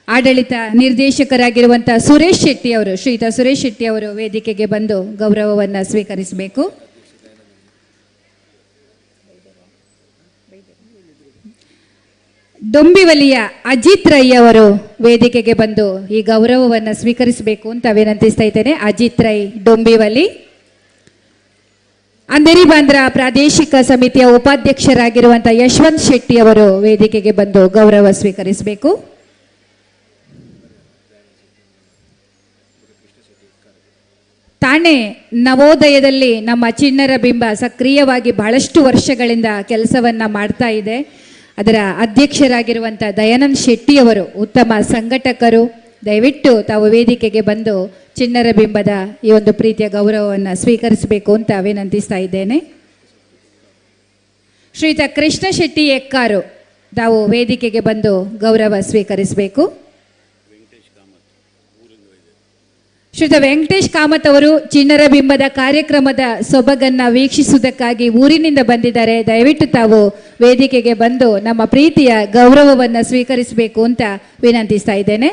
ಆಡಳಿತ ನಿರ್ದೇಶಕರಾಗಿರುವಂಥ ಸುರೇಶ್ ಶೆಟ್ಟಿ ಅವರು, ಶ್ರೀಯುತ ಸುರೇಶ್ ಶೆಟ್ಟಿ ಅವರು ವೇದಿಕೆಗೆ ಬಂದು ಗೌರವವನ್ನು ಸ್ವೀಕರಿಸಬೇಕು. ಡೊಂಬಿವಲಿಯ ಅಜಿತ್ ರೈ ಅವರು ವೇದಿಕೆಗೆ ಬಂದು ಈ ಗೌರವವನ್ನು ಸ್ವೀಕರಿಸಬೇಕು ಅಂತ ವಿನಂತಿಸ್ತಾ ಇದ್ದೇನೆ. ಅಜಿತ್ ರೈ, ಡೊಂಬಿವಲಿ. ಅಂಧೇರಿ ಬಾಂದ್ರ ಪ್ರಾದೇಶಿಕ ಸಮಿತಿಯ ಉಪಾಧ್ಯಕ್ಷರಾಗಿರುವಂಥ ಯಶವಂತ್ ಶೆಟ್ಟಿ ಅವರು ವೇದಿಕೆಗೆ ಬಂದು ಗೌರವ ಸ್ವೀಕರಿಸಬೇಕು. ತಾಣೆ ನವೋದಯದಲ್ಲಿ ನಮ್ಮ ಚಿಣ್ಣರ ಬಿಂಬ ಸಕ್ರಿಯವಾಗಿ ಬಹಳಷ್ಟು ವರ್ಷಗಳಿಂದ ಕೆಲಸವನ್ನು ಮಾಡ್ತಾ ಇದೆ. ಅದರ ಅಧ್ಯಕ್ಷರಾಗಿರುವಂಥ ದಯಾನಂದ್ ಶೆಟ್ಟಿ ಅವರು ಉತ್ತಮ ಸಂಘಟಕರು. ದಯವಿಟ್ಟು ತಾವು ವೇದಿಕೆಗೆ ಬಂದು ಚಿಣ್ಣರ ಬಿಂಬದ ಈ ಒಂದು ಪ್ರೀತಿಯ ಗೌರವವನ್ನು ಸ್ವೀಕರಿಸಬೇಕು ಅಂತ ವಿನಂತಿಸ್ತಾ ಇದ್ದೇನೆ. ಶ್ರೀಯುತ ಕೃಷ್ಣ ಶೆಟ್ಟಿ ಎಕ್ಕಾರು ತಾವು ವೇದಿಕೆಗೆ ಬಂದು ಗೌರವ ಸ್ವೀಕರಿಸಬೇಕು. ಶ್ರೀಯುತ ವೆಂಕಟೇಶ್ ಕಾಮತ್ ಅವರು ಚಿಣ್ಣರ ಬಿಂಬದ ಕಾರ್ಯಕ್ರಮದ ಸೊಬಗನ್ನ ವೀಕ್ಷಿಸುವುದಕ್ಕಾಗಿ ಊರಿನಿಂದ ಬಂದಿದ್ದಾರೆ. ದಯವಿಟ್ಟು ತಾವು ವೇದಿಕೆಗೆ ಬಂದು ನಮ್ಮ ಪ್ರೀತಿಯ ಗೌರವವನ್ನು ಸ್ವೀಕರಿಸಬೇಕು ಅಂತ ವಿನಂತಿಸ್ತಾ ಇದ್ದೇನೆ.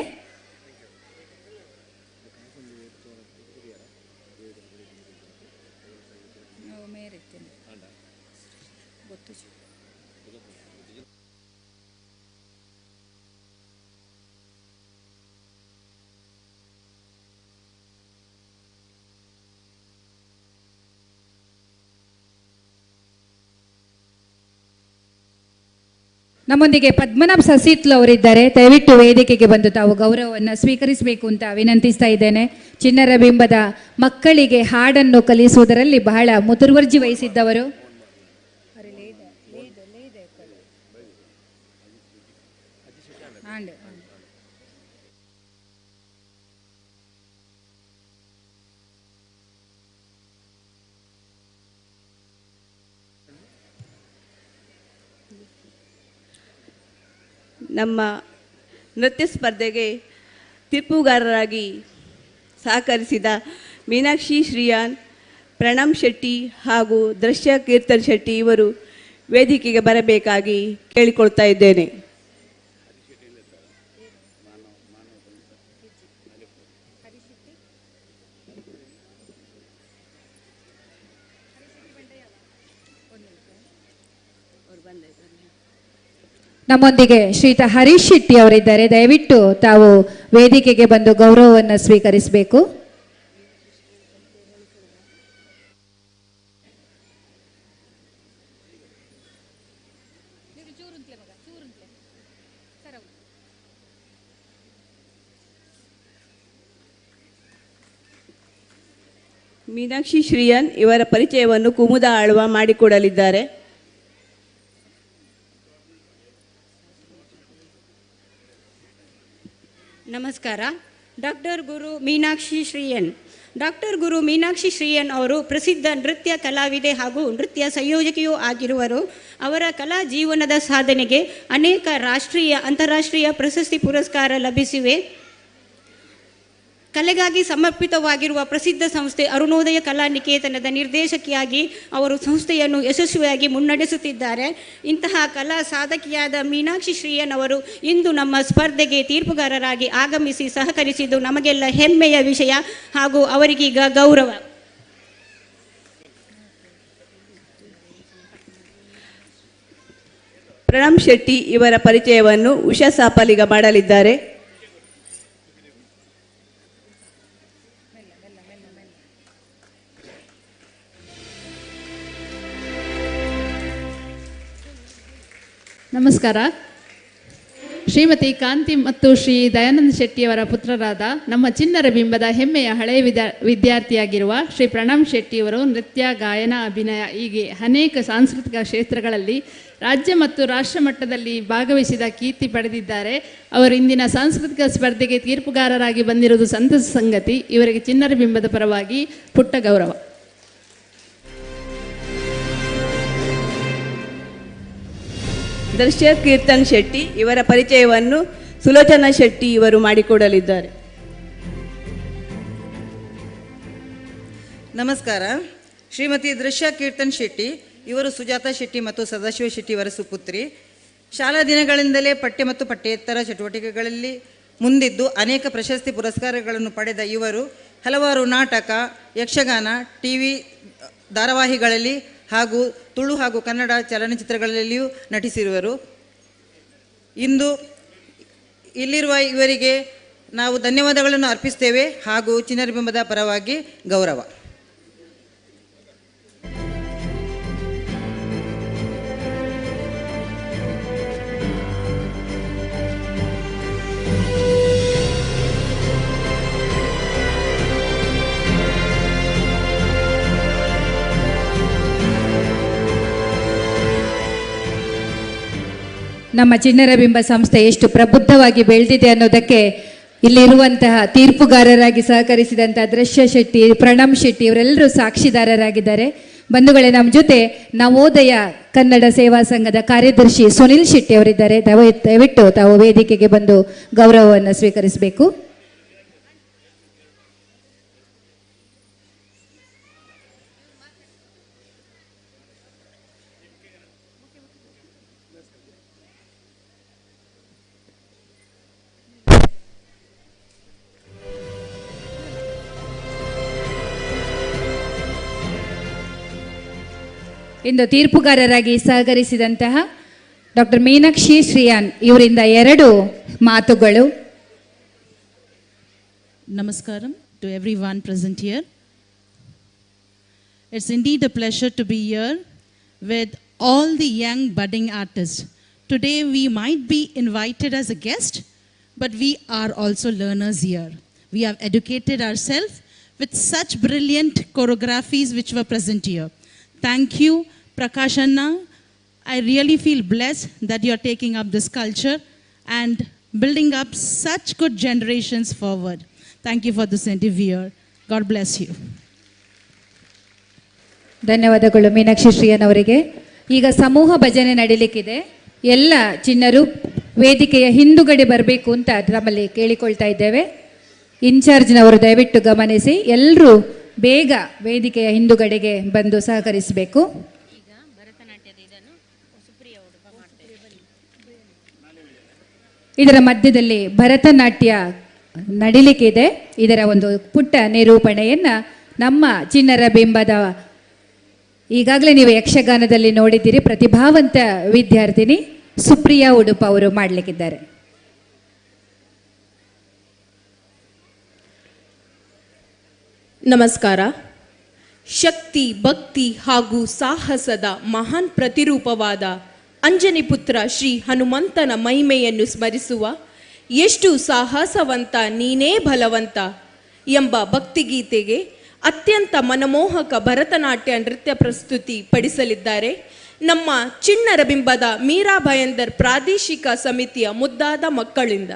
ನಮ್ಮೊಂದಿಗೆ ಪದ್ಮನಾಭ ಸಸೀತ್ಲು ಅವರಿದ್ದಾರೆ. ದಯವಿಟ್ಟು ವೇದಿಕೆಗೆ ಬಂದು ತಾವು ಗೌರವವನ್ನು ಸ್ವೀಕರಿಸಬೇಕು ಅಂತ ವಿನಂತಿಸ್ತಾ ಇದ್ದೇನೆ. ಚಿಣ್ಣರ ಬಿಂಬದ ಮಕ್ಕಳಿಗೆ ಹಾಡನ್ನು ಕಲಿಸುವುದರಲ್ಲಿ ಬಹಳ ಮುತುವರ್ಜಿ ವಹಿಸಿದ್ದವರು. ನಮ್ಮ ನೃತ್ಯ ಸ್ಪರ್ಧೆಗೆ ತೀರ್ಪುಗಾರರಾಗಿ ಸಹಕರಿಸಿದ ಮೀನಾಕ್ಷಿ ಶ್ರೀಯಾನ್, ಪ್ರಣಮ್ ಶೆಟ್ಟಿ ಹಾಗೂ ದೃಶ್ಯ ಕೀರ್ತನ್ ಶೆಟ್ಟಿ ಇವರು ವೇದಿಕೆಗೆ ಬರಬೇಕಾಗಿ ಕೇಳಿಕೊಳ್ತಾ ಇದ್ದೇನೆ. ನಮ್ಮೊಂದಿಗೆ ಶ್ರೀಯುತ ಹರೀಶ್ ಶೆಟ್ಟಿ ಅವರಿದ್ದಾರೆ. ದಯವಿಟ್ಟು ತಾವು ವೇದಿಕೆಗೆ ಬಂದು ಗೌರವವನ್ನು ಸ್ವೀಕರಿಸಬೇಕು. ಮೀನಾಕ್ಷಿ ಶ್ರೀಯನ್ ಇವರ ಪರಿಚಯವನ್ನು ಕುಮುದ ಆಳ್ವ ಮಾಡಿಕೊಡಲಿದ್ದಾರೆ. ನಮಸ್ಕಾರ. ಡಾಕ್ಟರ್ ಗುರು ಮೀನಾಕ್ಷಿ ಶ್ರೀಯನ್. ಡಾಕ್ಟರ್ ಗುರು ಮೀನಾಕ್ಷಿ ಶ್ರೀಯನ್ ಅವರು ಪ್ರಸಿದ್ಧ ನೃತ್ಯ ಕಲಾವಿದೆ ಹಾಗೂ ನೃತ್ಯ ಸಂಯೋಜಕಿಯೂ ಆಗಿರುವರು. ಅವರ ಕಲಾ ಜೀವನದ ಸಾಧನೆಗೆ ಅನೇಕ ರಾಷ್ಟ್ರೀಯ ಅಂತಾರಾಷ್ಟ್ರೀಯ ಪ್ರಶಸ್ತಿ ಪುರಸ್ಕಾರ ಲಭಿಸಿವೆ. ಕಲೆಗಾಗಿ ಸಮರ್ಪಿತವಾಗಿರುವ ಪ್ರಸಿದ್ಧ ಸಂಸ್ಥೆ ಅರುಣೋದಯ ಕಲಾ ನಿಕೇತನದ ನಿರ್ದೇಶಕಿಯಾಗಿ ಅವರು ಸಂಸ್ಥೆಯನ್ನು ಯಶಸ್ವಿಯಾಗಿ ಮುನ್ನಡೆಸುತ್ತಿದ್ದಾರೆ. ಇಂತಹ ಕಲಾ ಸಾಧಕಿಯಾದ ಮೀನಾಕ್ಷಿ ಶ್ರೀಯನ್ ಅವರು ಇಂದು ನಮ್ಮ ಸ್ಪರ್ಧೆಗೆ ತೀರ್ಪುಗಾರರಾಗಿ ಆಗಮಿಸಿ ಸಹಕರಿಸಿದ್ದು ನಮಗೆಲ್ಲ ಹೆಮ್ಮೆಯ ವಿಷಯ ಹಾಗೂ ಅವರಿಗೀಗ ಗೌರವ. ಪ್ರಣಮ್ ಶೆಟ್ಟಿ ಇವರ ಪರಿಚಯವನ್ನು ಉಷಾ ಸಾಪಲಿಗ ಮಾಡಲಿದ್ದಾರೆ. ನಮಸ್ಕಾರ. ಶ್ರೀಮತಿ ಕಾಂತಿ ಮತ್ತು ಶ್ರೀ ದಯಾನಂದ ಶೆಟ್ಟಿಯವರ ಪುತ್ರರಾದ ನಮ್ಮ ಚಿಣ್ಣರ ಬಿಂಬದ ಹೆಮ್ಮೆಯ ಹಳೆಯ ವಿದ್ಯಾರ್ಥಿಯಾಗಿರುವ ಶ್ರೀ ಪ್ರಣಮ್ ಶೆಟ್ಟಿಯವರು ನೃತ್ಯ, ಗಾಯನ, ಅಭಿನಯ ಹೀಗೆ ಅನೇಕ ಸಾಂಸ್ಕೃತಿಕ ಕ್ಷೇತ್ರಗಳಲ್ಲಿ ರಾಜ್ಯ ಮತ್ತು ರಾಷ್ಟ್ರ ಮಟ್ಟದಲ್ಲಿ ಭಾಗವಹಿಸಿದ ಕೀರ್ತಿ ಪಡೆದಿದ್ದಾರೆ. ಅವರು ಇಂದಿನ ಸಾಂಸ್ಕೃತಿಕ ಸ್ಪರ್ಧೆಗೆ ತೀರ್ಪುಗಾರರಾಗಿ ಬಂದಿರುವುದು ಸಂತಸ ಸಂಗತಿ. ಇವರಿಗೆ ಚಿಣ್ಣರ ಬಿಂಬದ ಪರವಾಗಿ ಪುಟ್ಟ ಗೌರವ. ದೃಶ್ಯ ಕೀರ್ತನ್ ಶೆಟ್ಟಿ ಇವರ ಪರಿಚಯವನ್ನು ಸುಲೋಚನಾ ಶೆಟ್ಟಿ ಇವರು ಮಾಡಿಕೊಡಲಿದ್ದಾರೆ. ನಮಸ್ಕಾರ. ಶ್ರೀಮತಿ ದೃಶ್ಯ ಕೀರ್ತನ್ ಶೆಟ್ಟಿ ಇವರು ಸುಜಾತಾ ಶೆಟ್ಟಿ ಮತ್ತು ಸದಾಶಿವ ಶೆಟ್ಟಿ ಇವರ ಸುಪುತ್ರಿ. ಶಾಲಾ ದಿನಗಳಿಂದಲೇ ಪಠ್ಯ ಮತ್ತು ಪಠ್ಯೇತರ ಚಟುವಟಿಕೆಗಳಲ್ಲಿ ಮುಂದಿದ್ದು ಅನೇಕ ಪ್ರಶಸ್ತಿ ಪುರಸ್ಕಾರಗಳನ್ನು ಪಡೆದ ಇವರು ಹಲವಾರು ನಾಟಕ, ಯಕ್ಷಗಾನ, ಟಿವಿ ಧಾರಾವಾಹಿಗಳಲ್ಲಿ ಹಾಗೂ ತುಳು ಹಾಗೂ ಕನ್ನಡ ಚಲನಚಿತ್ರಗಳಲ್ಲಿಯೂ ನಟಿಸಿರುವರು. ಇಂದು ಇಲ್ಲಿರುವ ಇವರಿಗೆ ನಾವು ಧನ್ಯವಾದಗಳನ್ನು ಅರ್ಪಿಸ್ತೇವೆ ಹಾಗೂ ಚಿಣ್ಣರ ಬಿಂಬದ ಪರವಾಗಿ ಗೌರವ. ನಮ್ಮ ಚಿಣ್ಣರ ಬಿಂಬ ಸಂಸ್ಥೆ ಎಷ್ಟು ಪ್ರಬುದ್ಧವಾಗಿ ಬೆಳೆದಿದೆ ಅನ್ನೋದಕ್ಕೆ ಇಲ್ಲಿರುವಂತಹ ತೀರ್ಪುಗಾರರಾಗಿ ಸಹಕರಿಸಿದಂತಹ ದೃಶ್ಯ ಶೆಟ್ಟಿ, ಪ್ರಣಮ್ ಶೆಟ್ಟಿ ಇವರೆಲ್ಲರೂ ಸಾಕ್ಷಿದಾರರಾಗಿದ್ದಾರೆ. ಬಂಧುಗಳೇ, ನಮ್ಮ ಜೊತೆ ನವೋದಯ ಕನ್ನಡ ಸೇವಾ ಸಂಘದ ಕಾರ್ಯದರ್ಶಿ ಸುನಿಲ್ ಶೆಟ್ಟಿ ಅವರಿದ್ದಾರೆ. ದಯವಿಟ್ಟು ತಾವು ವೇದಿಕೆಗೆ ಬಂದು ಗೌರವವನ್ನು ಸ್ವೀಕರಿಸಬೇಕು. ಇಂದು ತೀರ್ಪುಗಾರರಾಗಿ ಸಹಕರಿಸಿದಂತಹ ಡಾಕ್ಟರ್ ಮೀನಾಕ್ಷಿ ಶ್ರೀಯಾನ್ ಇವರಿಂದ 2 ಮಾತುಗಳು. Namaskaram to everyone present here. It's indeed a pleasure to be here with all the young budding artists. Today we might be invited as a guest, but we are also learners here. We have educated ourselves with such brilliant choreographies which were present here. Thank you, Prakash Anna. I really feel blessed that you are taking up this culture and building up such good generations forward. Thank you for this interview. God bless you. ಧನ್ಯವಾದಗಳು ಮೀನಾಕ್ಷಿ ಶ್ರೀಯನ್ ಅವರಿಗೆ. ಈಗ ಸಮೂಹ ಭಜನೆ ನಡೀಲಿಕ್ಕಿದೆ. ಎಲ್ಲ ಚಿನ್ನರು ವೇದಿಕೆಯ ಹಿಂದುಗಡೆ ಬರಬೇಕು ಅಂತ ನಮ್ಮಲ್ಲಿ ಕೇಳಿಕೊಳ್ತಾ ಇದ್ದೇವೆ. ಇನ್ಚಾರ್ಜ್ನವರು ದಯವಿಟ್ಟು ಗಮನಿಸಿ, ಎಲ್ಲರೂ ಬೇಗ ವೇದಿಕೆಯ ಹಿಂದುಗಡೆಗೆ ಬಂದು ಸಹಕರಿಸಬೇಕು. ಇದರ ಮಧ್ಯದಲ್ಲಿ ಭರತನಾಟ್ಯ ನಡಿಲಿಕ್ಕಿದೆ. ಇದರ ಒಂದು ಪುಟ್ಟ ನಿರೂಪಣೆಯನ್ನು ನಮ್ಮ ಚಿನ್ನರ ಬಿಂಬದ, ಈಗಾಗಲೇ ನೀವು ಯಕ್ಷಗಾನದಲ್ಲಿ ನೋಡಿದ್ದೀರಿ, ಪ್ರತಿಭಾವಂತ ವಿದ್ಯಾರ್ಥಿನಿ ಸುಪ್ರಿಯಾ ಉಡುಪ ಅವರು ಮಾಡಲಿಕ್ಕಿದ್ದಾರೆ. ನಮಸ್ಕಾರ. ಶಕ್ತಿ, ಭಕ್ತಿ ಹಾಗೂ ಸಾಹಸದ ಮಹಾನ್ ಪ್ರತಿರೂಪವಾದ ಅಂಜನಿ ಪುತ್ರ ಶ್ರೀ ಹನುಮಂತನ ಮಹಿಮೆಯನ್ನು ಸ್ಮರಿಸುವ ಎಷ್ಟು ಸಾಹಸವಂತ ನೀನೇ ಬಲವಂತ ಎಂಬ ಭಕ್ತಿಗೀತೆಗೆ ಅತ್ಯಂತ ಮನಮೋಹಕ ಭರತನಾಟ್ಯ ನೃತ್ಯ ಪ್ರಸ್ತುತಿ ಪಡಿಸಲಿದ್ದಾರೆ ನಮ್ಮ ಚಿಣ್ಣರ ಬಿಂಬದ ಮೀರಾ ಭಯಂದರ್ ಪ್ರಾದೇಶಿಕ ಸಮಿತಿಯ ಮುದ್ದಾದ ಮಕ್ಕಳಿಂದ.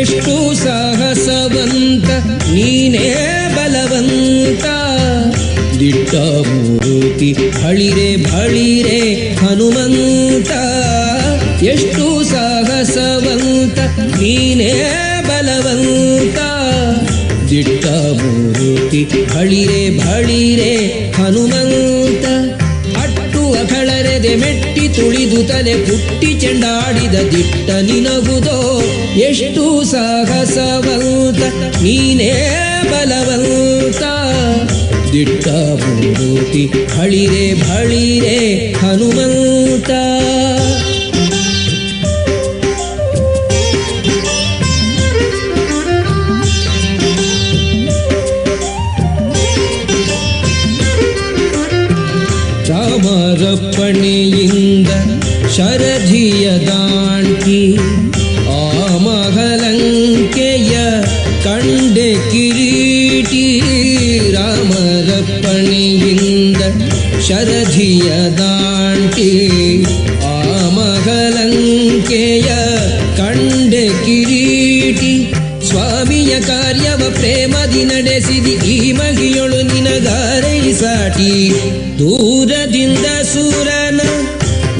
ಎಷ್ಟು ಸಾಹಸವಂತ ನೀನೇ ಬಲವಂತ, ದಿಟ್ಟ ಮೂರ್ತಿ ಬಳಿರೆ ಬಳಿರೆ ಹನುಮಂತ. ಎಷ್ಟು ಸಾಹಸವಂತ ನೀನೇ ಬಲವಂತ, ದಿಟ್ಟ ಮೂರ್ತಿ ಬಳಿರೆ ಬಳಿರೆ ಹನುಮಂತ. ಅಟ್ಟು ಅಖಳರೆದೆ ಮೆಟ್ಟಿ ತುಳಿದು ತಲೆ ಪುಟ್ಟಿ ಚೆಂಡಾಡಿದ ದಿಟ್ಟ ನಿನಗುದೋ. ಎಷ್ಟು ಸಾಹಸವಂತ ನೀನೇ ಬಲವಂತ, ದಿಟ್ಟ ಮೂರ್ತಿ ಬಳಿರೆ ಬಳಿರೆ ಹನುಮಂತ. ರಾಮರಪ್ಪಣೆಯಿಂದ ಶರಧಿಯ ದಾಂಟಿ, ಆ ಮಹಲಂಕೆಯ ಕಂಡೆ ಕಿರೀಟಿ. ರಾಮರಪ್ಪಣೆಯಿಂದ ಶರಧಿಯ ದಾಂಟಿ, ಆ ಮಹಲಂಕೆಯ ಕಂಡೆ ಕಿರೀಟಿ. ಸ್ವಾಮಿಯ ಕಾರ್ಯವ ಪ್ರೇಮದಿ ನಡೆಸಿದಿ, ಈ ಮಗಿಯೊಳು ನಿನಗಾರೈ ಸಾಟಿ. ದೂರದಿಂದ ಸೂರ